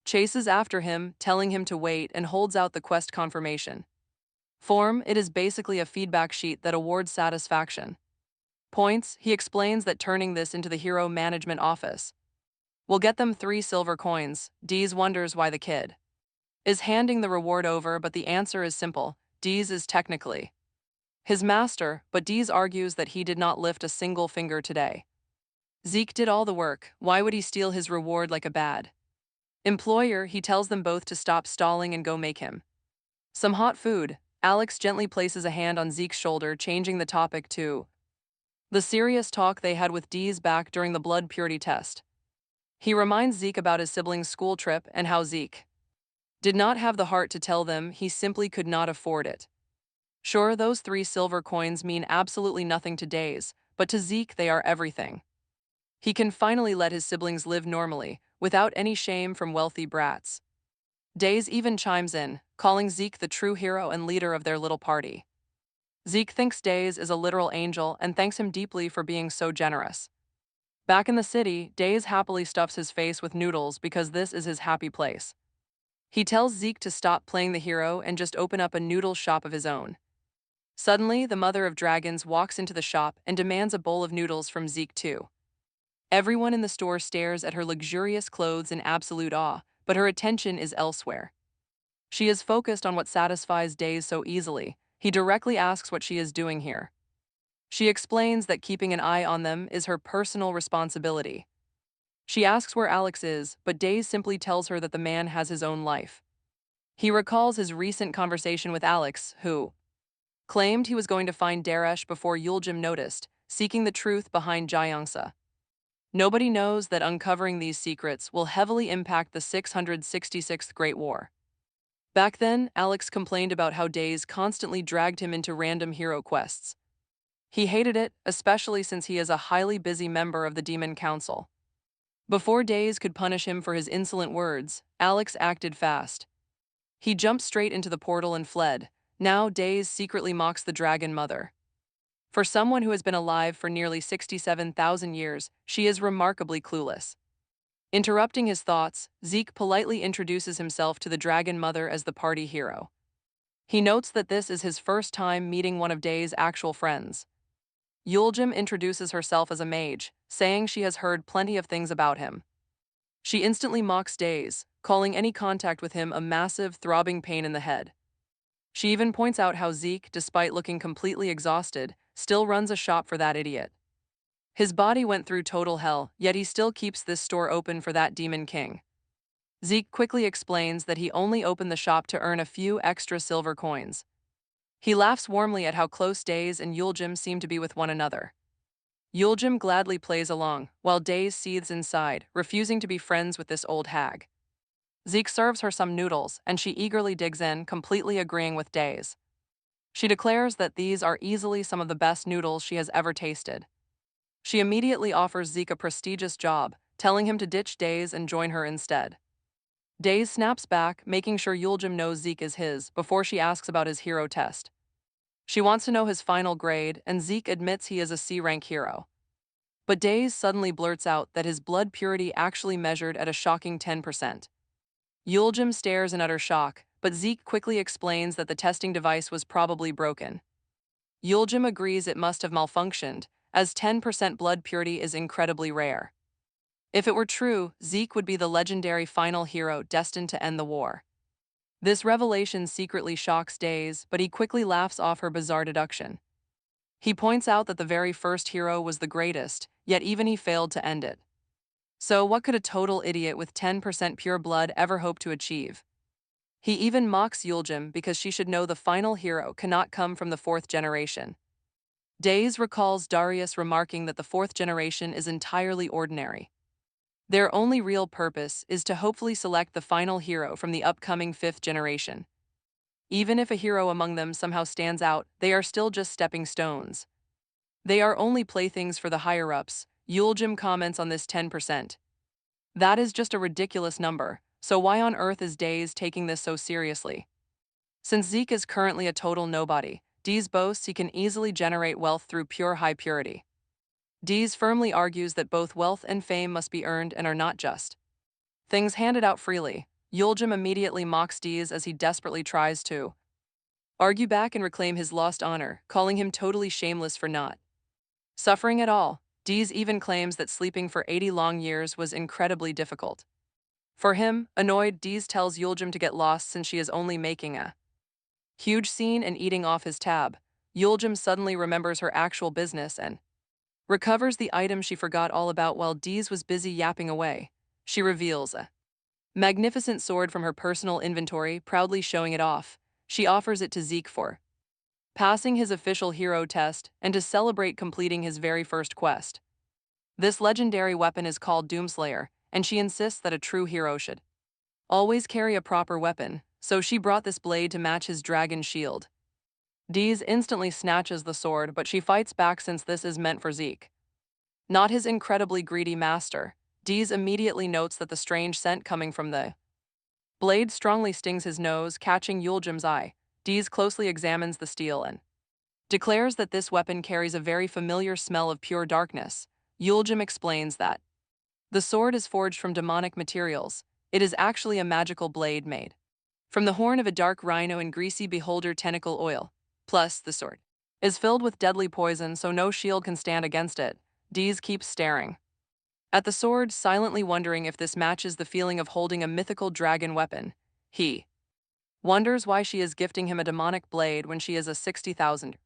chases after him, telling him to wait, and holds out the quest confirmation form. It is basically a feedback sheet that awards satisfaction points. He explains that turning this into the hero management office will get them 3 silver coins. Deez wonders why the kid is handing the reward over, but the answer is simple. Deez is technically his master, but Deez argues that he did not lift a single finger today. Zeke did all the work. Why would he steal his reward like a bad employer? He tells them both to stop stalling and go make him some hot food. Alex gently places a hand on Zeke's shoulder, changing the topic to the serious talk they had with Deez back during the blood purity test. He reminds Zeke about his siblings' school trip and how Zeke did not have the heart to tell them. He simply could not afford it. Sure, those 3 silver coins mean absolutely nothing to Deez, but to Zeke they are everything. He can finally let his siblings live normally, without any shame from wealthy brats. Deez even chimes in, calling Zeke the true hero and leader of their little party. Zeke thinks Deez is a literal angel and thanks him deeply for being so generous. Back in the city, Deez happily stuffs his face with noodles because this is his happy place. He tells Zeke to stop playing the hero and just open up a noodle shop of his own. Suddenly, the mother of dragons walks into the shop and demands a bowl of noodles from Zeke too. Everyone in the store stares at her luxurious clothes in absolute awe, but her attention is elsewhere. She is focused on what satisfies Deez so easily. He directly asks what she is doing here. She explains that keeping an eye on them is her personal responsibility. She asks where Alex is, but Deez simply tells her that the man has his own life. He recalls his recent conversation with Alex, who claimed he was going to find Daresh before Yuljim noticed, seeking the truth behind Jayangsa. Nobody knows that uncovering these secrets will heavily impact the 666th Great War. Back then, Alex complained about how Deez constantly dragged him into random hero quests. He hated it, especially since he is a highly busy member of the Demon Council. Before Deez could punish him for his insolent words, Alex acted fast. He jumped straight into the portal and fled. Now Deez secretly mocks the Dragon Mother. For someone who has been alive for nearly 67,000 years, she is remarkably clueless. Interrupting his thoughts, Zeke politely introduces himself to the Dragon Mother as the party hero. He notes that this is his first time meeting one of Day's actual friends. Yuljim introduces herself as a mage, saying she has heard plenty of things about him. She instantly mocks Days, calling any contact with him a massive, throbbing pain in the head. She even points out how Zeke, despite looking completely exhausted, still runs a shop for that idiot. His body went through total hell, yet he still keeps this store open for that demon king. Zeke quickly explains that he only opened the shop to earn a few extra silver coins. He laughs warmly at how close Days and Yuljim seem to be with one another. Yuljim gladly plays along, while Days seethes inside, refusing to be friends with this old hag. Zeke serves her some noodles, and she eagerly digs in, completely agreeing with Days. She declares that these are easily some of the best noodles she has ever tasted. She immediately offers Zeke a prestigious job, telling him to ditch Days and join her instead. Days snaps back, making sure Yuljim knows Zeke is his, before she asks about his hero test. She wants to know his final grade, and Zeke admits he is a C-rank hero. But Days suddenly blurts out that his blood purity actually measured at a shocking 10%. Yuljim stares in utter shock, but Zeke quickly explains that the testing device was probably broken. Yuljim agrees it must have malfunctioned, as 10% blood purity is incredibly rare. If it were true, Zeke would be the legendary final hero destined to end the war. This revelation secretly shocks Days, but he quickly laughs off her bizarre deduction. He points out that the very first hero was the greatest, yet even he failed to end it. So what could a total idiot with 10% pure blood ever hope to achieve? He even mocks Yuljim because she should know the final hero cannot come from the fourth generation. Days recalls Darius remarking that the fourth generation is entirely ordinary. Their only real purpose is to hopefully select the final hero from the upcoming fifth generation. Even if a hero among them somehow stands out, they are still just stepping stones. They are only playthings for the higher-ups. Yuljim comments on this 10%. That is just a ridiculous number, so why on earth is Days taking this so seriously? Since Zeke is currently a total nobody, Days boasts he can easily generate wealth through pure high purity. Days firmly argues that both wealth and fame must be earned and are not just things handed out freely. Yuljim immediately mocks Days as he desperately tries to argue back and reclaim his lost honor, calling him totally shameless for not suffering at all. Days even claims that sleeping for 80 long years was incredibly difficult. For him, annoyed, Days tells Yuljim to get lost since she is only making a huge scene and eating off his tab. Yuljim suddenly remembers her actual business and recovers the item she forgot all about while Days was busy yapping away. She reveals a magnificent sword from her personal inventory, proudly showing it off. She offers it to Zeke for passing his official hero test and to celebrate completing his very first quest. This legendary weapon is called Doomslayer, and she insists that a true hero should always carry a proper weapon, so she brought this blade to match his dragon shield. Days instantly snatches the sword, but she fights back since this is meant for Zeke, not his incredibly greedy master. Days immediately notes that the strange scent coming from the blade strongly stings his nose, catching Yuljim's eye. Days closely examines the steel and declares that this weapon carries a very familiar smell of pure darkness. Yuljim explains that the sword is forged from demonic materials. It is actually a magical blade made from the horn of a dark rhino and greasy beholder tentacle oil. Plus, the sword is filled with deadly poison, so no shield can stand against it. Days keeps staring at the sword, silently wondering if this matches the feeling of holding a mythical dragon weapon. He wonders why she is gifting him a demonic blade when she is a 60,000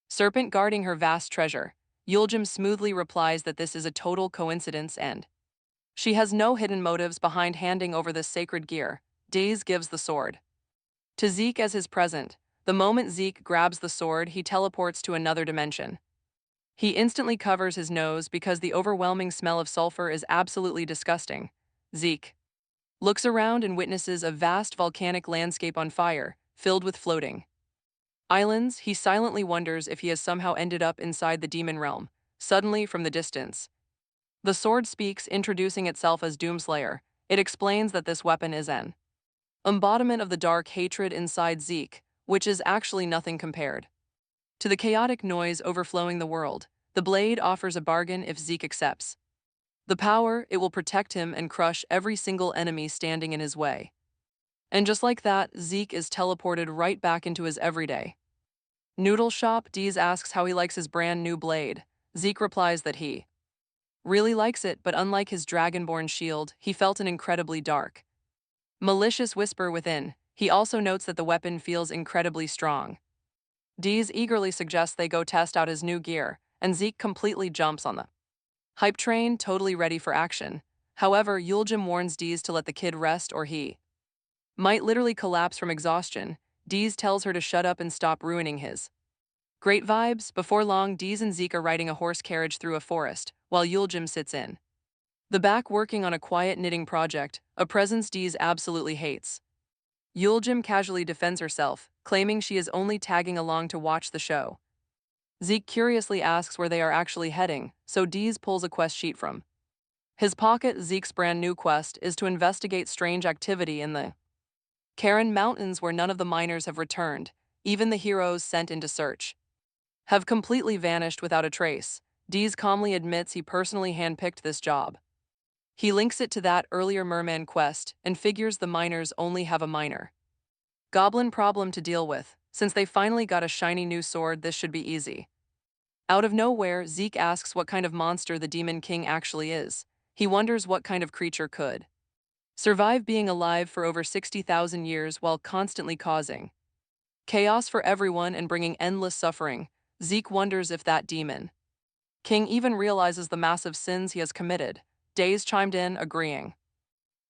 serpent guarding her vast treasure. Yuljim smoothly replies that this is a total coincidence and she has no hidden motives behind handing over this sacred gear. Days gives the sword to Zeke as his present. The moment Zeke grabs the sword, he teleports to another dimension. He instantly covers his nose because the overwhelming smell of sulfur is absolutely disgusting. Zeke looks around and witnesses a vast volcanic landscape on fire, filled with floating islands. He silently wonders if he has somehow ended up inside the demon realm. Suddenly, from the distance, the sword speaks, introducing itself as Doomslayer. It explains that this weapon is an embodiment of the dark hatred inside Zeke, which is actually nothing compared to the chaotic noise overflowing the world. The blade offers a bargain if Zeke accepts. The power, it will protect him and crush every single enemy standing in his way. And just like that, Zeke is teleported right back into his everyday. Noodle shop, Deez asks how he likes his brand new blade. Zeke replies that he really likes it, but unlike his dragonborn shield, he felt an incredibly dark, malicious whisper within. He also notes that the weapon feels incredibly strong. Deez eagerly suggests they go test out his new gear, and Zeke completely jumps on the hype train, totally ready for action. However, Yuljim warns Deez to let the kid rest or he might literally collapse from exhaustion. Deez tells her to shut up and stop ruining his great vibes. Before long, Deez and Zeke are riding a horse carriage through a forest, while Yuljim sits in the back working on a quiet knitting project, a presence Deez absolutely hates. Yuljim casually defends herself, claiming she is only tagging along to watch the show. Zeke curiously asks where they are actually heading, so Deez pulls a quest sheet from his pocket. Zeke's brand new quest is to investigate strange activity in the Karen Mountains where none of the miners have returned. Even the heroes sent into search have completely vanished without a trace. Deez calmly admits he personally handpicked this job. He links it to that earlier merman quest and figures the miners only have a minor goblin problem to deal with. Since they finally got a shiny new sword, this should be easy. Out of nowhere, Zeke asks what kind of monster the Demon King actually is. He wonders what kind of creature could survive being alive for over 60,000 years while constantly causing chaos for everyone and bringing endless suffering. Zeke wonders if that Demon King even realizes the massive sins he has committed. Days chimed in, agreeing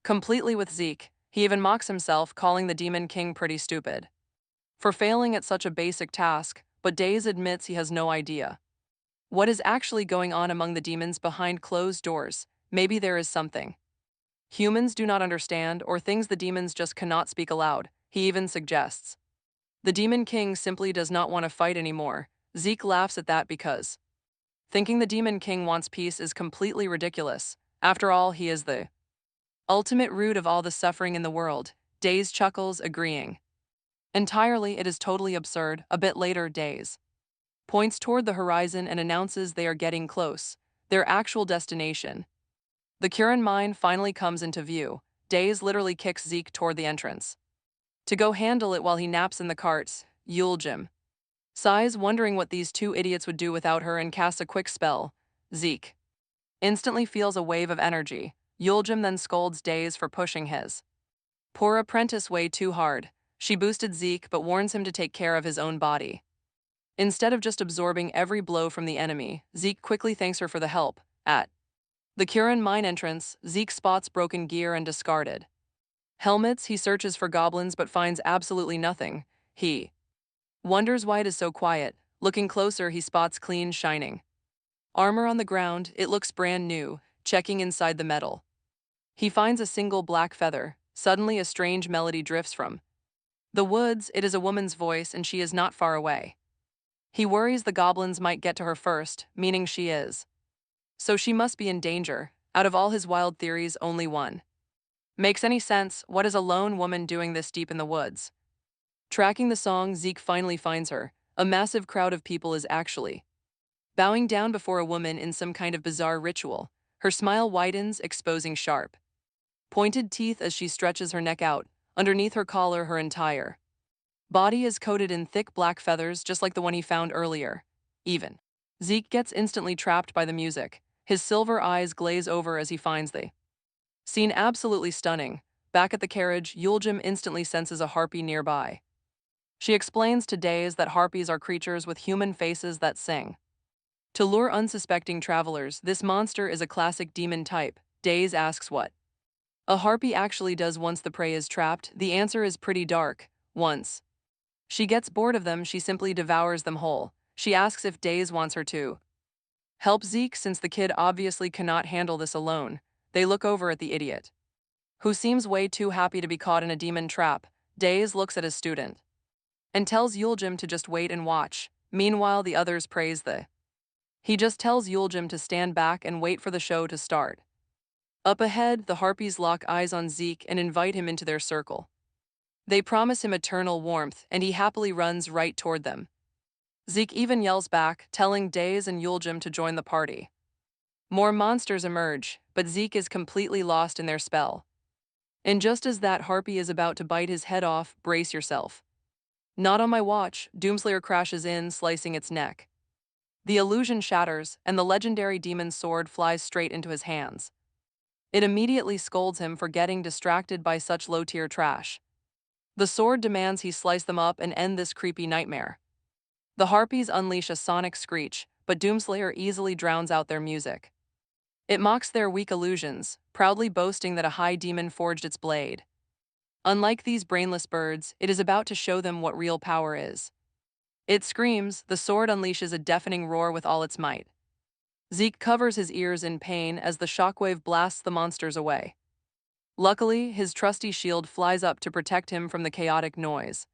completely with Zeke. He even mocks himself, calling the Demon King pretty stupid for failing at such a basic task, but Days admits he has no idea what is actually going on among the demons behind closed doors. Maybe there is something humans do not understand, or things the demons just cannot speak aloud. He even suggests the Demon King simply does not want to fight anymore. Zeke laughs at that because thinking the Demon King wants peace is completely ridiculous. After all, he is the ultimate root of all the suffering in the world. Days chuckles, agreeing entirely, it is totally absurd. A bit later, Days points toward the horizon and announces they are getting close, their actual destination. The Kurin mine finally comes into view. Days literally kicks Zeke toward the entrance to go handle it while he naps in the carts. Yuljim sighs, wondering what these two idiots would do without her, and casts a quick spell. Zeke instantly feels a wave of energy. Yuljim then scolds Days for pushing his poor apprentice way too hard. She boosted Zeke but warns him to take care of his own body. Instead of just absorbing every blow from the enemy, Zeke quickly thanks her for the help. At the Kurin mine entrance, Zeke spots broken gear and discarded helmets. He searches for goblins but finds absolutely nothing. He wonders why it is so quiet. Looking closer, he spots clean, shining armor on the ground. It looks brand new. Checking inside the metal, he finds a single black feather. Suddenly, a strange melody drifts from the woods. It is a woman's voice, and she is not far away. He worries the goblins might get to her first, meaning she is. So she must be in danger. Out of all his wild theories, only one makes any sense. What is a lone woman doing this deep in the woods? Tracking the song, Zeke finally finds her. A massive crowd of people is actually bowing down before a woman in some kind of bizarre ritual. Her smile widens, exposing sharp, pointed teeth as she stretches her neck out. Underneath her collar, her entire body is coated in thick black feathers, just like the one he found earlier. Even Zeke gets instantly trapped by the music. His silver eyes glaze over as he finds the scene absolutely stunning. Back at the carriage, Yuljim instantly senses a harpy nearby. She explains to Days that harpies are creatures with human faces that sing to lure unsuspecting travelers. This monster is a classic demon type. Days asks what a harpy actually does once the prey is trapped. The answer is pretty dark. Once she gets bored of them, she simply devours them whole. She asks if Days wants her to help Zeke, since the kid obviously cannot handle this alone. They look over at the idiot, who seems way too happy to be caught in a demon trap. Days looks at his student and tells Yuljim to just wait and watch. Meanwhile, the others praise the he just tells Yuljim to stand back and wait for the show to start. Up ahead, the harpies lock eyes on Zeke and invite him into their circle. They promise him eternal warmth, and he happily runs right toward them. Zeke even yells back, telling Days and Yuljim to join the party. More monsters emerge, but but Zeke is completely lost in their spell. And just as that harpy is about to bite his head off, brace yourself. Not on my watch, Doomslayer crashes in, slicing its neck. The illusion shatters, and the legendary demon's sword flies straight into his hands. It immediately scolds him for getting distracted by such low-tier trash. The sword demands he slice them up and end this creepy nightmare. The harpies unleash a sonic screech, but Doomslayer easily drowns out their music. It mocks their weak illusions, proudly boasting that a high demon forged its blade. Unlike these brainless birds, it is about to show them what real power is. It screams, the sword unleashes a deafening roar with all its might. Zeke covers his ears in pain as the shockwave blasts the monsters away. Luckily, his trusty shield flies up to protect him from the chaotic noise.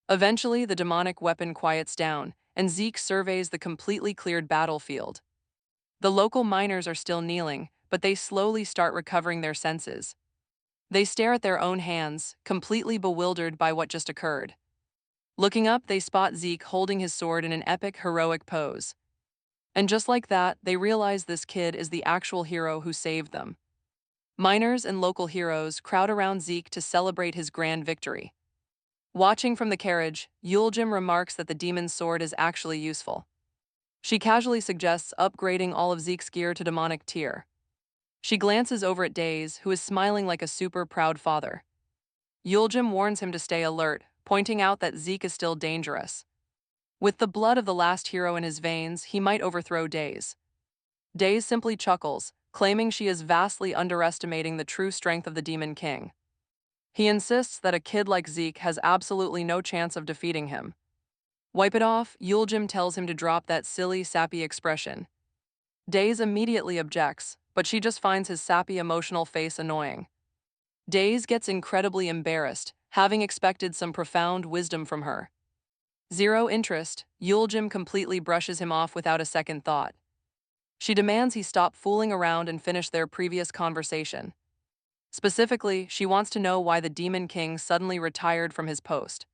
Eventually, the demonic weapon quiets down, and Zeke surveys the completely cleared battlefield. The local miners are still kneeling, but they slowly start recovering their senses. They stare at their own hands, completely bewildered by what just occurred. Looking up, they spot Zeke holding his sword in an epic, heroic pose. And just like that, they realize this kid is the actual hero who saved them. Miners and local heroes crowd around Zeke to celebrate his grand victory. Watching from the carriage, Yuljim remarks that the demon's sword is actually useful. She casually suggests upgrading all of Zeke's gear to demonic tier. She glances over at Daze, who is smiling like a super proud father. Yuljim warns him to stay alert, pointing out that Zeke is still dangerous. With the blood of the last hero in his veins, he might overthrow Daze. Daze simply chuckles, claiming she is vastly underestimating the true strength of the Demon King. He insists that a kid like Zeke has absolutely no chance of defeating him. Wipe it off, Yuljim tells him to drop that silly, sappy expression. Daze immediately objects, but she just finds his sappy emotional face annoying. Daze gets incredibly embarrassed, having expected some profound wisdom from her. Zero interest, Yuljim completely brushes him off without a second thought. She demands he stop fooling around and finish their previous conversation. Specifically, she wants to know why the Demon King suddenly retired from his post.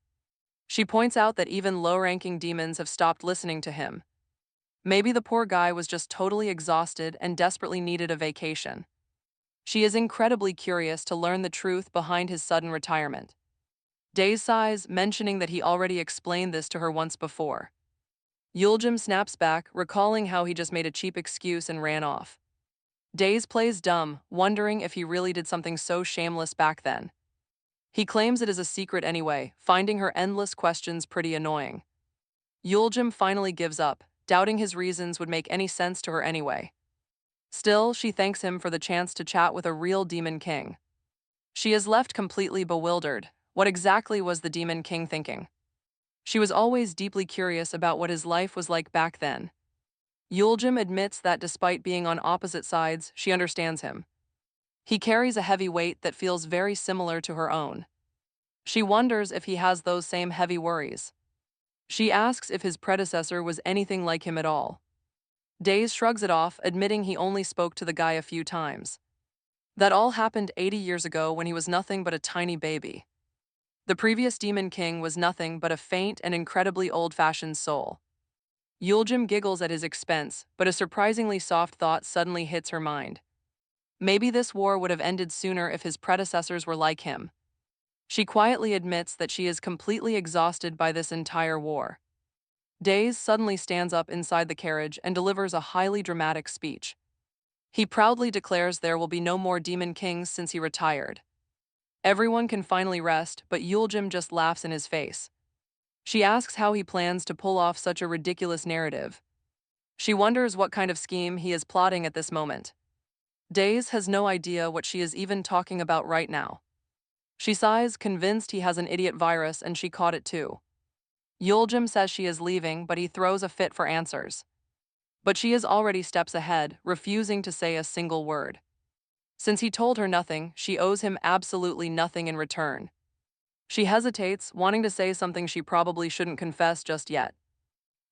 She points out that even low-ranking demons have stopped listening to him. Maybe the poor guy was just totally exhausted and desperately needed a vacation. She is incredibly curious to learn the truth behind his sudden retirement. Daze sighs, mentioning that he already explained this to her once before. Yuljim snaps back, recalling how he just made a cheap excuse and ran off. Daze plays dumb, wondering if he really did something so shameless back then. He claims it is a secret anyway, finding her endless questions pretty annoying. Yuljim finally gives up, doubting his reasons would make any sense to her anyway. Still, she thanks him for the chance to chat with a real Demon King. She is left completely bewildered. What exactly was the Demon King thinking? She was always deeply curious about what his life was like back then. Yuljim admits that despite being on opposite sides, she understands him. He carries a heavy weight that feels very similar to her own. She wonders if he has those same heavy worries. She asks if his predecessor was anything like him at all. Daze shrugs it off, admitting he only spoke to the guy a few times. That all happened 80 years ago when he was nothing but a tiny baby. The previous Demon King was nothing but a faint and incredibly old-fashioned soul. Yuljim giggles at his expense, but a surprisingly soft thought suddenly hits her mind. Maybe this war would have ended sooner if his predecessors were like him. She quietly admits that she is completely exhausted by this entire war. Daze suddenly stands up inside the carriage and delivers a highly dramatic speech. He proudly declares there will be no more Demon Kings since he retired. Everyone can finally rest, but Yuljim just laughs in his face. She asks how he plans to pull off such a ridiculous narrative. She wonders what kind of scheme he is plotting at this moment. Daze has no idea what she is even talking about right now. She sighs, convinced he has an idiot virus and she caught it too. Yuljim says she is leaving, but he throws a fit for answers. But she is already steps ahead, refusing to say a single word. Since he told her nothing, she owes him absolutely nothing in return. She hesitates, wanting to say something she probably shouldn't confess just yet.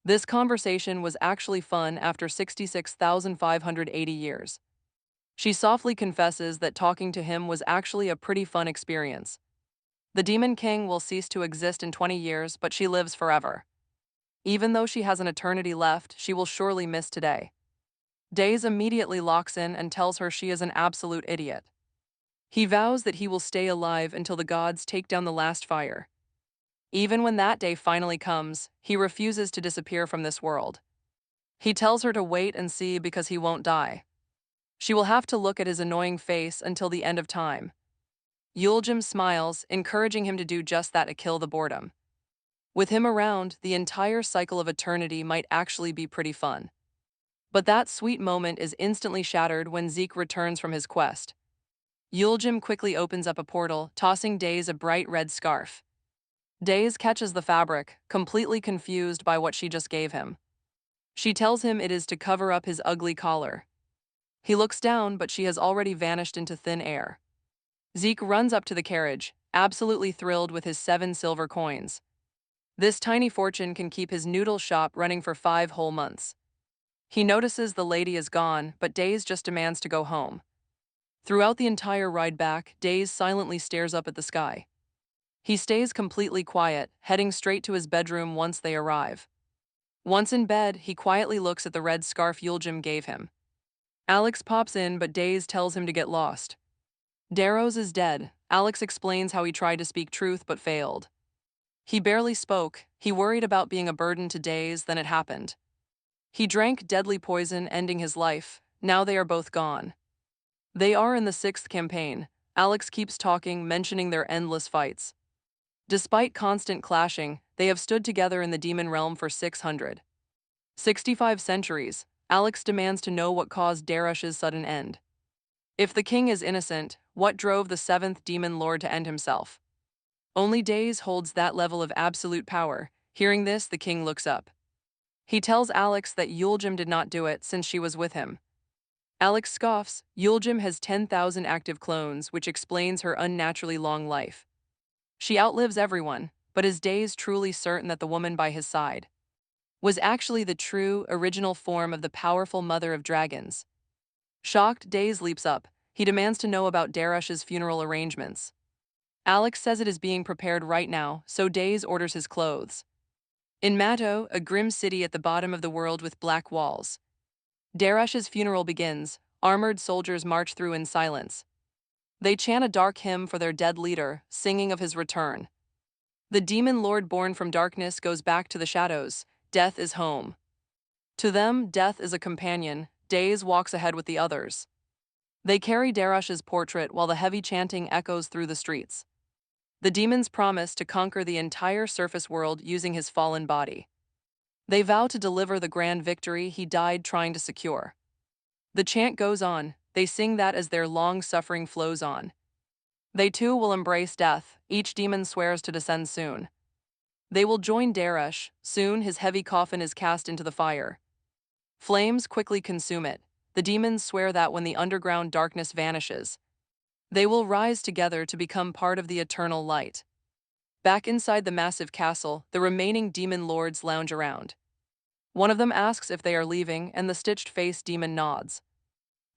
This conversation was actually fun after 66,580 years. She softly confesses that talking to him was actually a pretty fun experience. The Demon King will cease to exist in 20 years, but she lives forever. Even though she has an eternity left, she will surely miss today. Days immediately locks in and tells her she is an absolute idiot. He vows that he will stay alive until the gods take down the last fire. Even when that day finally comes, he refuses to disappear from this world. He tells her to wait and see because he won't die. She will have to look at his annoying face until the end of time. Yuljim smiles, encouraging him to do just that to kill the boredom. With him around, the entire cycle of eternity might actually be pretty fun. But that sweet moment is instantly shattered when Zeke returns from his quest. Yuljim quickly opens up a portal, tossing Days a bright red scarf. Days catches the fabric, completely confused by what she just gave him. She tells him it is to cover up his ugly collar. He looks down, but she has already vanished into thin air. Zeke runs up to the carriage, absolutely thrilled with his 7 silver coins. This tiny fortune can keep his noodle shop running for 5 whole months. He notices the lady is gone, but Days just demands to go home. Throughout the entire ride back, Days silently stares up at the sky. He stays completely quiet, heading straight to his bedroom once they arrive. Once in bed, he quietly looks at the red scarf Yuljim gave him. Alex pops in, but Days tells him to get lost. Daros is dead. Alex explains how he tried to speak truth but failed. He barely spoke. He worried about being a burden to Days, then it happened. He drank deadly poison, ending his life. Now they are both gone. They are in the 6th campaign. Alex keeps talking, mentioning their endless fights. Despite constant clashing, they have stood together in the demon realm for 665 centuries. Alex demands to know what caused Darush's sudden end. If the king is innocent, what drove the 7th demon lord to end himself? Only Days holds that level of absolute power. Hearing this, the king looks up. He tells Alex that Yuljim did not do it since she was with him. Alex scoffs. Yuljim has 10,000 active clones, which explains her unnaturally long life. She outlives everyone, but is Days truly certain that the woman by his side was actually the true, original form of the powerful mother of dragons? Shocked, Days leaps up. He demands to know about Darush's funeral arrangements. Alex says it is being prepared right now, so Days orders his clothes. In Matto, a grim city at the bottom of the world with black walls, Darush's funeral begins. Armored soldiers march through in silence. They chant a dark hymn for their dead leader, singing of his return. The demon lord born from darkness goes back to the shadows. Death is home. To them, death is a companion. Days walks ahead with the others. They carry Darush's portrait while the heavy chanting echoes through the streets. The demons promise to conquer the entire surface world using his fallen body. They vow to deliver the grand victory he died trying to secure. The chant goes on. They sing that as their long suffering flows on. They too will embrace death. Each demon swears to descend soon. They will join Darush. Soon his heavy coffin is cast into the fire. Flames quickly consume it. The demons swear that when the underground darkness vanishes, they will rise together to become part of the eternal light. Back inside the massive castle, the remaining demon lords lounge around. One of them asks if they are leaving, and the stitched-faced demon nods.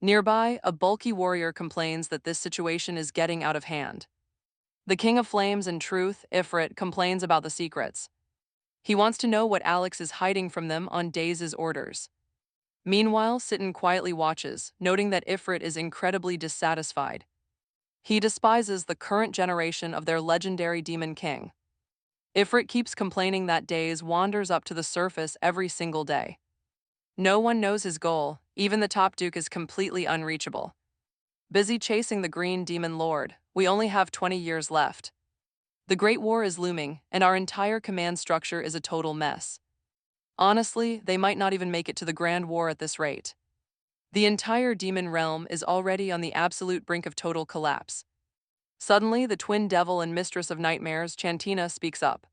Nearby, a bulky warrior complains that this situation is getting out of hand. The King of Flames and Truth, Ifrit, complains about the secrets. He wants to know what Alex is hiding from them on Days' orders. Meanwhile, Sitten quietly watches, noting that Ifrit is incredibly dissatisfied. He despises the current generation of their legendary demon king. Ifrit keeps complaining that Days wanders up to the surface every single day. No one knows his goal. Even the top duke is completely unreachable. Busy chasing the green demon lord, we only have 20 years left. The Great War is looming, and our entire command structure is a total mess. Honestly, they might not even make it to the Grand War at this rate. The entire demon realm is already on the absolute brink of total collapse. Suddenly, the twin devil and mistress of nightmares, Chantina, speaks up.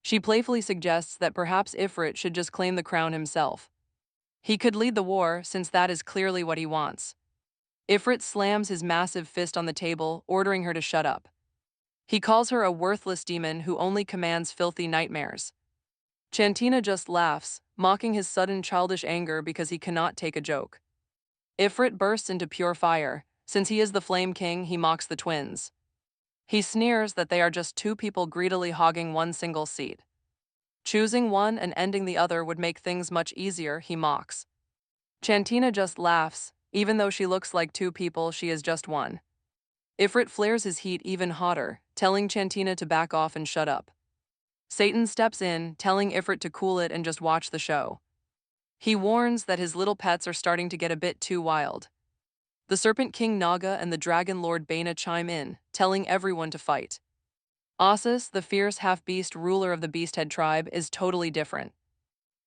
She playfully suggests that perhaps Ifrit should just claim the crown himself. He could lead the war, since that is clearly what he wants. Ifrit slams his massive fist on the table, ordering her to shut up. He calls her a worthless demon who only commands filthy nightmares. Chantina just laughs, mocking his sudden childish anger because he cannot take a joke. Ifrit bursts into pure fire. Since he is the Flame King, he mocks the twins. He sneers that they are just two people greedily hogging one single seat. Choosing one and ending the other would make things much easier, he mocks. Chantina just laughs, even though she looks like two people, she is just one. Ifrit flares his heat even hotter, telling Chantina to back off and shut up. Satan steps in, telling Ifrit to cool it and just watch the show. He warns that his little pets are starting to get a bit too wild. The Serpent King Naga and the Dragon Lord Baina chime in, telling everyone to fight. Ossus, the fierce half-beast ruler of the Beasthead tribe, is totally different.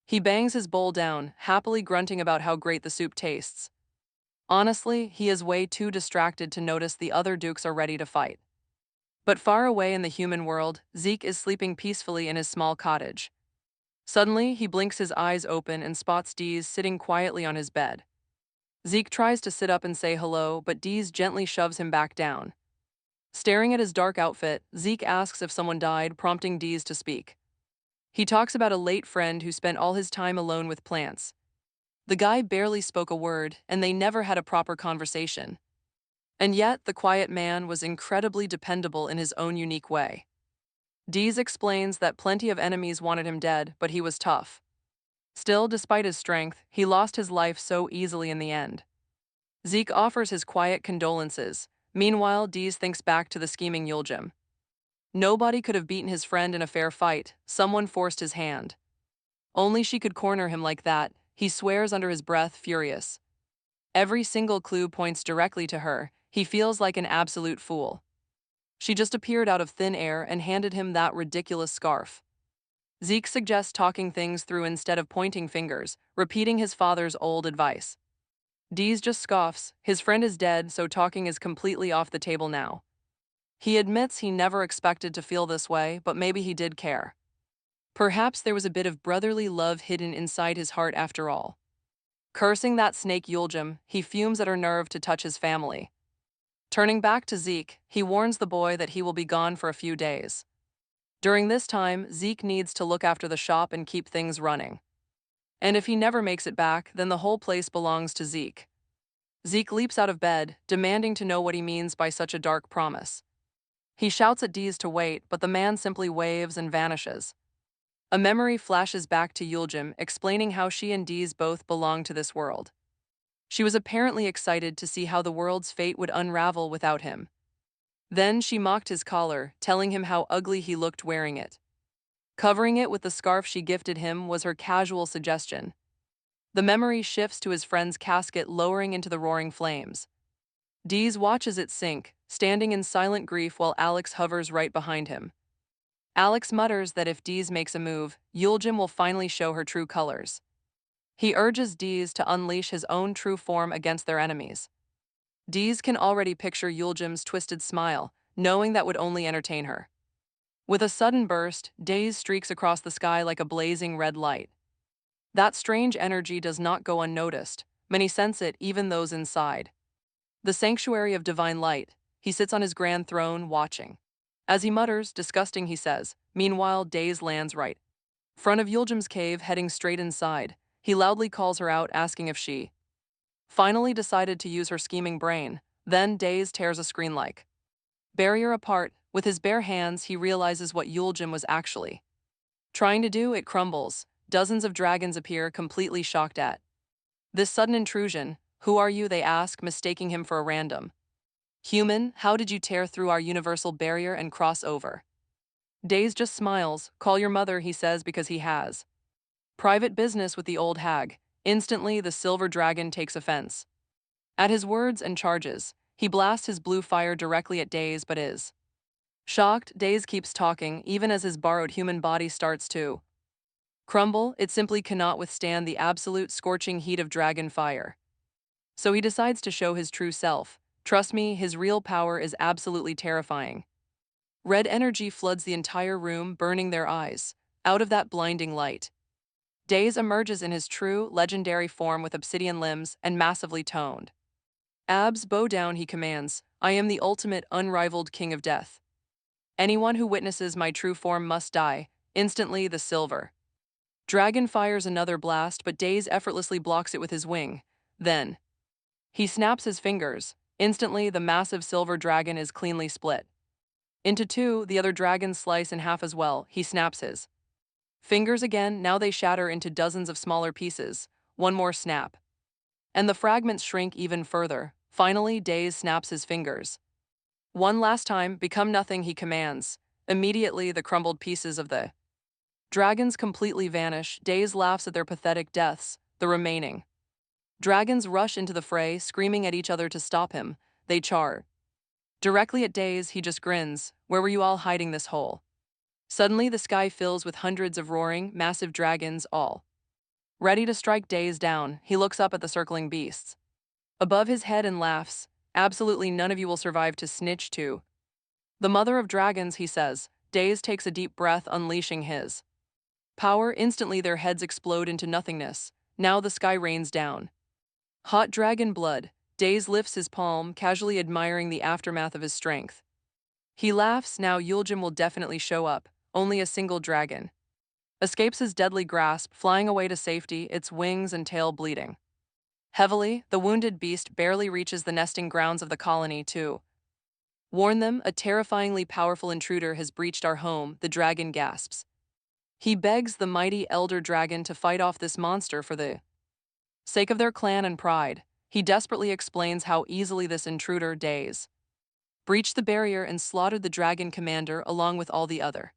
He bangs his bowl down, happily grunting about how great the soup tastes. Honestly, he is way too distracted to notice the other dukes are ready to fight. But far away in the human world, Zeke is sleeping peacefully in his small cottage. Suddenly, he blinks his eyes open and spots Deez sitting quietly on his bed. Zeke tries to sit up and say hello, but Deez gently shoves him back down. Staring at his dark outfit, Zeke asks if someone died, prompting Deez to speak. He talks about a late friend who spent all his time alone with plants. The guy barely spoke a word, and they never had a proper conversation. And yet, the quiet man was incredibly dependable in his own unique way. Deez explains that plenty of enemies wanted him dead, but he was tough. Still, despite his strength, he lost his life so easily in the end. Zeke offers his quiet condolences. Meanwhile, Deez thinks back to the scheming Yuljim. Nobody could have beaten his friend in a fair fight, someone forced his hand. Only she could corner him like that, he swears under his breath, furious. Every single clue points directly to her, he feels like an absolute fool. She just appeared out of thin air and handed him that ridiculous scarf. Zeke suggests talking things through instead of pointing fingers, repeating his father's old advice. Deez just scoffs, his friend is dead, so talking is completely off the table now. He admits he never expected to feel this way, but maybe he did care. Perhaps there was a bit of brotherly love hidden inside his heart after all. Cursing that snake Yuljim, he fumes at her nerve to touch his family. Turning back to Zeke, he warns the boy that he will be gone for a few days. During this time, Zeke needs to look after the shop and keep things running. And if he never makes it back, then the whole place belongs to Zeke. Zeke leaps out of bed, demanding to know what he means by such a dark promise. He shouts at Deez to wait, but the man simply waves and vanishes. A memory flashes back to Yuljim, explaining how she and Deez both belong to this world. She was apparently excited to see how the world's fate would unravel without him. Then she mocked his collar, telling him how ugly he looked wearing it. Covering it with the scarf she gifted him was her casual suggestion. The memory shifts to his friend's casket lowering into the roaring flames. Deez watches it sink, standing in silent grief while Alex hovers right behind him. Alex mutters that if Deez makes a move, Yuljim will finally show her true colors. He urges Deez to unleash his own true form against their enemies. Deez can already picture Yuljim's twisted smile, knowing that would only entertain her. With a sudden burst, Deez streaks across the sky like a blazing red light. That strange energy does not go unnoticed. Many sense it, even those inside. The sanctuary of divine light, he sits on his grand throne, watching. As he mutters, disgusting, he says. Meanwhile, Deez lands right in front of Yuljim's cave, heading straight inside. He loudly calls her out, asking if she finally decided to use her scheming brain. Then Deez tears a screen like barrier apart. With his bare hands, he realizes what Yuljim was actually trying to do. It crumbles. Dozens of dragons appear, completely shocked at this sudden intrusion. Who are you? They ask, mistaking him for a random human. How did you tear through our universal barrier and cross over? Deez just smiles. Call your mother, he says, because he has private business with the old hag. Instantly, the silver dragon takes offense at his words and charges. He blasts his blue fire directly at Deez, but is shocked. Deez keeps talking, even as his borrowed human body starts to crumble. It simply cannot withstand the absolute scorching heat of dragon fire. So he decides to show his true self. Trust me, his real power is absolutely terrifying. Red energy floods the entire room, burning their eyes. Out of that blinding light, Deez emerges in his true, legendary form with obsidian limbs and massively toned abs. Bow down, he commands. I am the ultimate, unrivaled king of death. Anyone who witnesses my true form must die. Instantly, the silver dragon fires another blast, but Deez effortlessly blocks it with his wing. Then he snaps his fingers. Instantly, the massive silver dragon is cleanly split into two. The other dragons slice in half as well. He snaps his fingers again. Now they shatter into dozens of smaller pieces. One more snap, and the fragments shrink even further. Finally, Days snaps his fingers. One last time, become nothing, he commands. Immediately, the crumbled pieces of the dragons completely vanish. Days laughs at their pathetic deaths. The remaining dragons rush into the fray, screaming at each other to stop him. They charge directly at Days. He just grins. Where were you all hiding this whole? Suddenly, the sky fills with hundreds of roaring, massive dragons, all ready to strike Days down. He looks up at the circling beasts above his head and laughs. Absolutely none of you will survive to snitch to the mother of dragons, he says. Days takes a deep breath, unleashing his power. Instantly, their heads explode into nothingness. Now the sky rains down hot dragon blood. Days lifts his palm, casually admiring the aftermath of his strength. He laughs. Now Yuljim will definitely show up. Only a single dragon escapes his deadly grasp, flying away to safety, its wings and tail bleeding heavily. The wounded beast barely reaches the nesting grounds of the colony to warn them. A terrifyingly powerful intruder has breached our home, the dragon gasps. He begs the mighty elder dragon to fight off this monster for the sake of their clan and pride. He desperately explains how easily this intruder, Days, breached the barrier and slaughtered the dragon commander along with all the other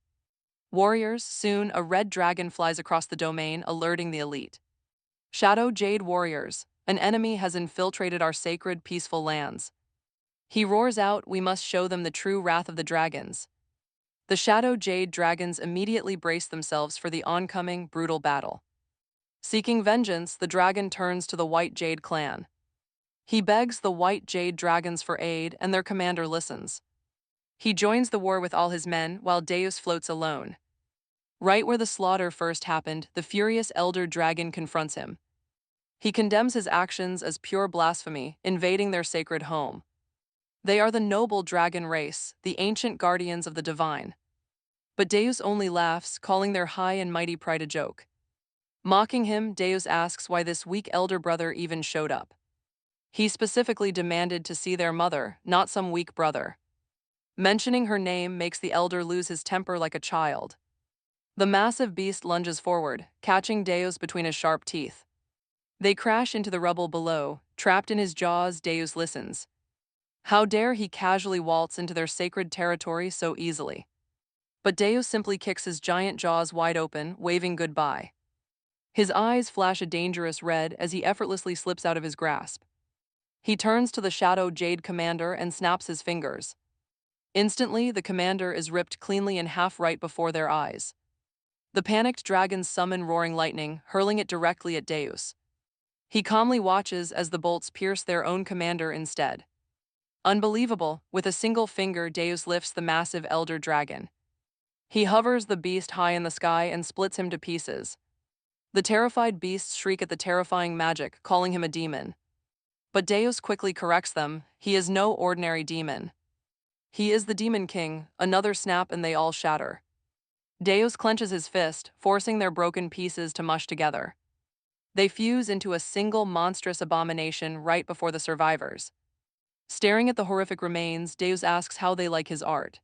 warriors. Soon, a red dragon flies across the domain, alerting the elite Shadow Jade warriors. An enemy has infiltrated our sacred, peaceful lands. He roars out, we must show them the true wrath of the dragons. The Shadow Jade dragons immediately brace themselves for the oncoming, brutal battle. Seeking vengeance, the dragon turns to the White Jade clan. He begs the White Jade dragons for aid, and their commander listens. He joins the war with all his men, while Deus floats alone. Right where the slaughter first happened, the furious elder dragon confronts him. He condemns his actions as pure blasphemy, invading their sacred home. They are the noble dragon race, the ancient guardians of the divine. But Deus only laughs, calling their high and mighty pride a joke. Mocking him, Deus asks why this weak elder brother even showed up. He specifically demanded to see their mother, not some weak brother. Mentioning her name makes the elder lose his temper like a child. The massive beast lunges forward, catching Deus between his sharp teeth. They crash into the rubble below. Trapped in his jaws, Deus listens. How dare he casually waltz into their sacred territory so easily? But Deus simply kicks his giant jaws wide open, waving goodbye. His eyes flash a dangerous red as he effortlessly slips out of his grasp. He turns to the Shadow Jade commander and snaps his fingers. Instantly, the commander is ripped cleanly in half right before their eyes. The panicked dragons summon roaring lightning, hurling it directly at Deus. He calmly watches as the bolts pierce their own commander instead. Unbelievable, with a single finger, Deus lifts the massive elder dragon. He hovers the beast high in the sky and splits him to pieces. The terrified beasts shriek at the terrifying magic, calling him a demon. But Deus quickly corrects them. He is no ordinary demon. He is the Demon King. Another snap and they all shatter. Deus clenches his fist, forcing their broken pieces to mush together. They fuse into a single monstrous abomination right before the survivors. Staring at the horrific remains, Deus asks how they like his art.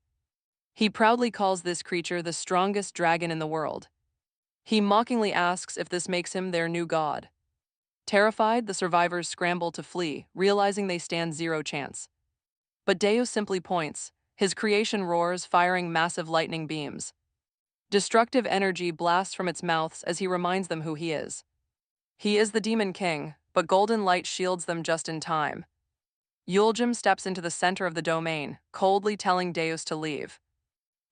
He proudly calls this creature the strongest dragon in the world. He mockingly asks if this makes him their new god. Terrified, the survivors scramble to flee, realizing they stand zero chance. But Deus simply points. His creation roars, firing massive lightning beams. Destructive energy blasts from its mouths as he reminds them who he is. He is the Demon King, but golden light shields them just in time. Yuljim steps into the center of the domain, coldly telling Deus to leave.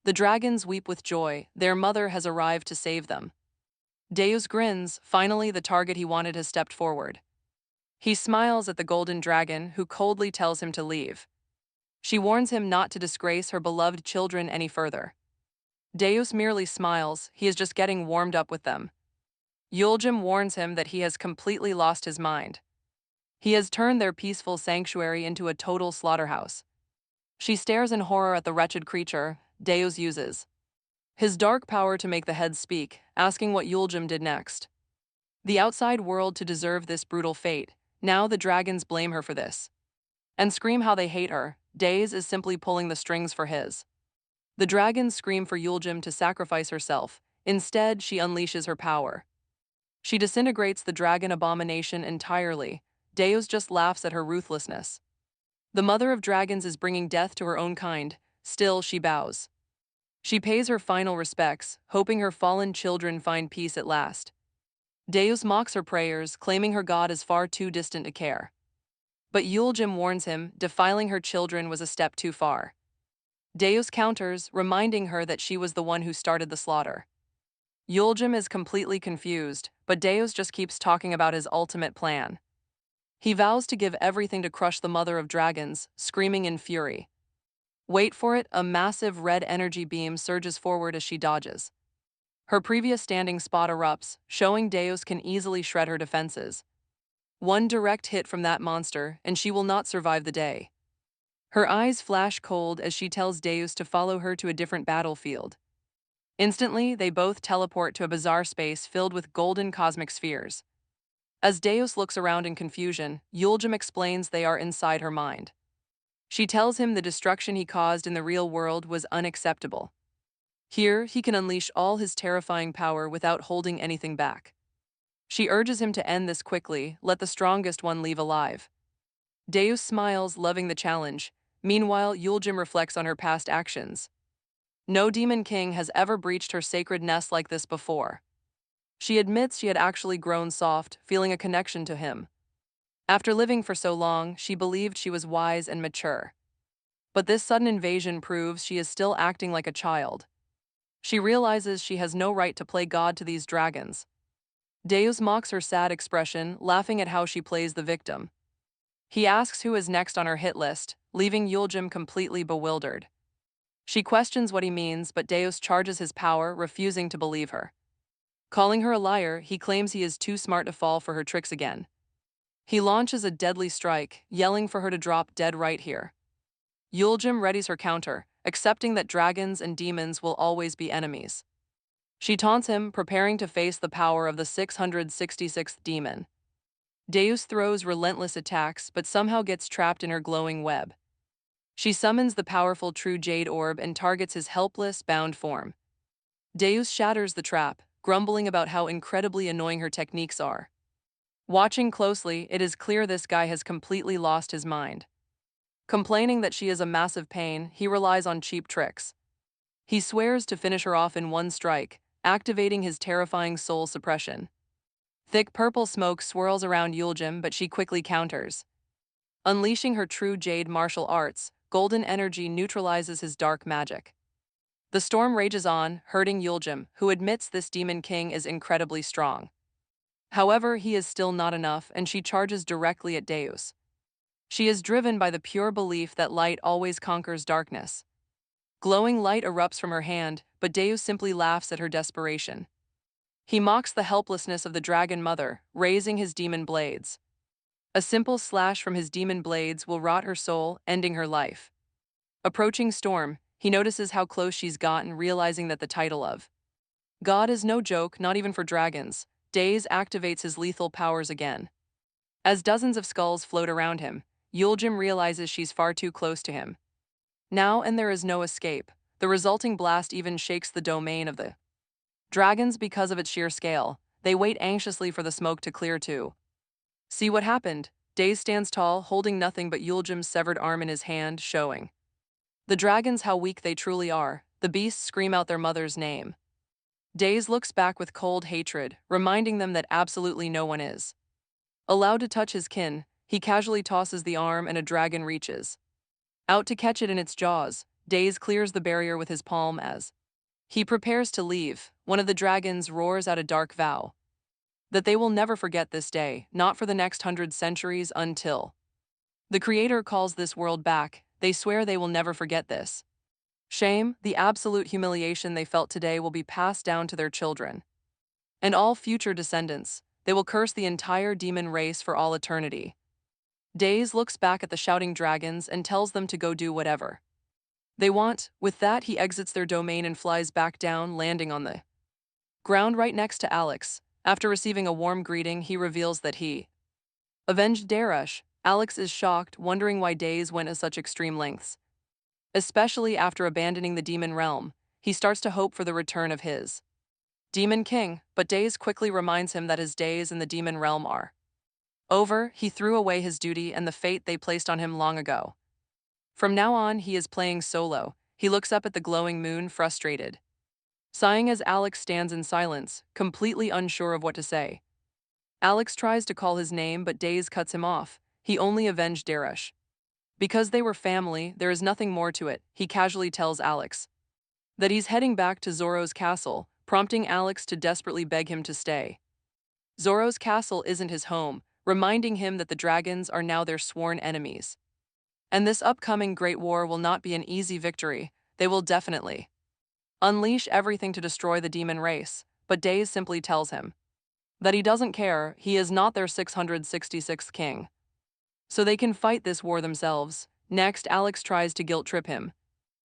The dragons weep with joy. Their mother has arrived to save them. Deus grins. Finally, the target he wanted has stepped forward. He smiles at the golden dragon, who coldly tells him to leave. She warns him not to disgrace her beloved children any further. Deus merely smiles. He is just getting warmed up with them. Yuljim warns him that he has completely lost his mind. He has turned their peaceful sanctuary into a total slaughterhouse. She stares in horror at the wretched creature. Deus uses his dark power to make the heads speak, asking what Yuljim did next. The outside world to deserve this brutal fate. Now the dragons blame her for this and scream how they hate her. Days is simply pulling the strings for his. The dragons scream for Yuljim to sacrifice herself. Instead, she unleashes her power. She disintegrates the dragon abomination entirely. Deus just laughs at her ruthlessness. The mother of dragons is bringing death to her own kind, still she bows. She pays her final respects, hoping her fallen children find peace at last. Deus mocks her prayers, claiming her god is far too distant to care. But Euljim warns him, defiling her children was a step too far. Deus counters, reminding her that she was the one who started the slaughter. Euljim is completely confused, but Deus just keeps talking about his ultimate plan. He vows to give everything to crush the mother of dragons, screaming in fury. Wait for it, a massive red energy beam surges forward as she dodges. Her previous standing spot erupts, showing Deus can easily shred her defenses. One direct hit from that monster, and she will not survive the day. Her eyes flash cold as she tells Deus to follow her to a different battlefield. Instantly, they both teleport to a bizarre space filled with golden cosmic spheres. As Deus looks around in confusion, Euljim explains they are inside her mind. She tells him the destruction he caused in the real world was unacceptable. Here, he can unleash all his terrifying power without holding anything back. She urges him to end this quickly, let the strongest one leave alive. Deus smiles, loving the challenge. Meanwhile, Euljim reflects on her past actions. No demon king has ever breached her sacred nest like this before. She admits she had actually grown soft, feeling a connection to him. After living for so long, she believed she was wise and mature. But this sudden invasion proves she is still acting like a child. She realizes she has no right to play God to these dragons. Deus mocks her sad expression, laughing at how she plays the victim. He asks who is next on her hit list, leaving Euljim completely bewildered. She questions what he means, but Deus charges his power, refusing to believe her. Calling her a liar, he claims he is too smart to fall for her tricks again. He launches a deadly strike, yelling for her to drop dead right here. Euljim readies her counter, accepting that dragons and demons will always be enemies. She taunts him, preparing to face the power of the 666th demon. Deus throws relentless attacks, but somehow gets trapped in her glowing web. She summons the powerful True Jade Orb and targets his helpless, bound form. Deus shatters the trap, grumbling about how incredibly annoying her techniques are. Watching closely, it is clear this guy has completely lost his mind. Complaining that she is a massive pain, he relies on cheap tricks. He swears to finish her off in one strike, activating his terrifying soul suppression. Thick purple smoke swirls around Euljim, but she quickly counters. Unleashing her true jade martial arts, golden energy neutralizes his dark magic. The storm rages on, hurting Euljim, who admits this demon king is incredibly strong. However, he is still not enough, and she charges directly at Deus. She is driven by the pure belief that light always conquers darkness. Glowing light erupts from her hand, but Deus simply laughs at her desperation. He mocks the helplessness of the dragon mother, raising his demon blades. A simple slash from his demon blades will rot her soul, ending her life. Approaching Storm, he notices how close she's gotten, realizing that the title of God is no joke, not even for dragons. Deus activates his lethal powers again. As dozens of skulls float around him, Euljim realizes she's far too close to him. Now and there is no escape. The resulting blast even shakes the domain of the dragons because of its sheer scale. They wait anxiously for the smoke to clear too. See what happened? Deus stands tall, holding nothing but Euljim's severed arm in his hand, showing the dragons how weak they truly are. The beasts scream out their mother's name. Deus looks back with cold hatred, reminding them that absolutely no one is allowed to touch his kin. He casually tosses the arm and a dragon reaches out to catch it in its jaws. Deus clears the barrier with his palm as he prepares to leave. One of the dragons roars out a dark vow that they will never forget this day, not for the next 100 centuries, until the Creator calls this world back. They swear they will never forget this. Shame, the absolute humiliation they felt today, will be passed down to their children and all future descendants. They will curse the entire demon race for all eternity. Deus looks back at the shouting dragons and tells them to go do whatever they want. With that, he exits their domain and flies back down, landing on the ground right next to Alex. After receiving a warm greeting, he reveals that he avenged Darush. Alex is shocked, wondering why Deus went to such extreme lengths. Especially after abandoning the demon realm, he starts to hope for the return of his demon king, but Deus quickly reminds him that his days in the demon realm are Over, he threw away his duty and the fate they placed on him long ago. From now on, he is playing solo. He looks up at the glowing moon, frustrated. Sighing as Alex stands in silence, completely unsure of what to say. Alex tries to call his name, but Days cuts him off. He only avenged Darish. Because they were family, there is nothing more to it, he casually tells Alex. That he's heading back to Zoro's castle, prompting Alex to desperately beg him to stay. Zoro's castle isn't his home, reminding him that the dragons are now their sworn enemies. And this upcoming Great War will not be an easy victory. They will definitely unleash everything to destroy the demon race, but Days simply tells him that he doesn't care, he is not their 666th king. So they can fight this war themselves. Next, Alex tries to guilt trip him.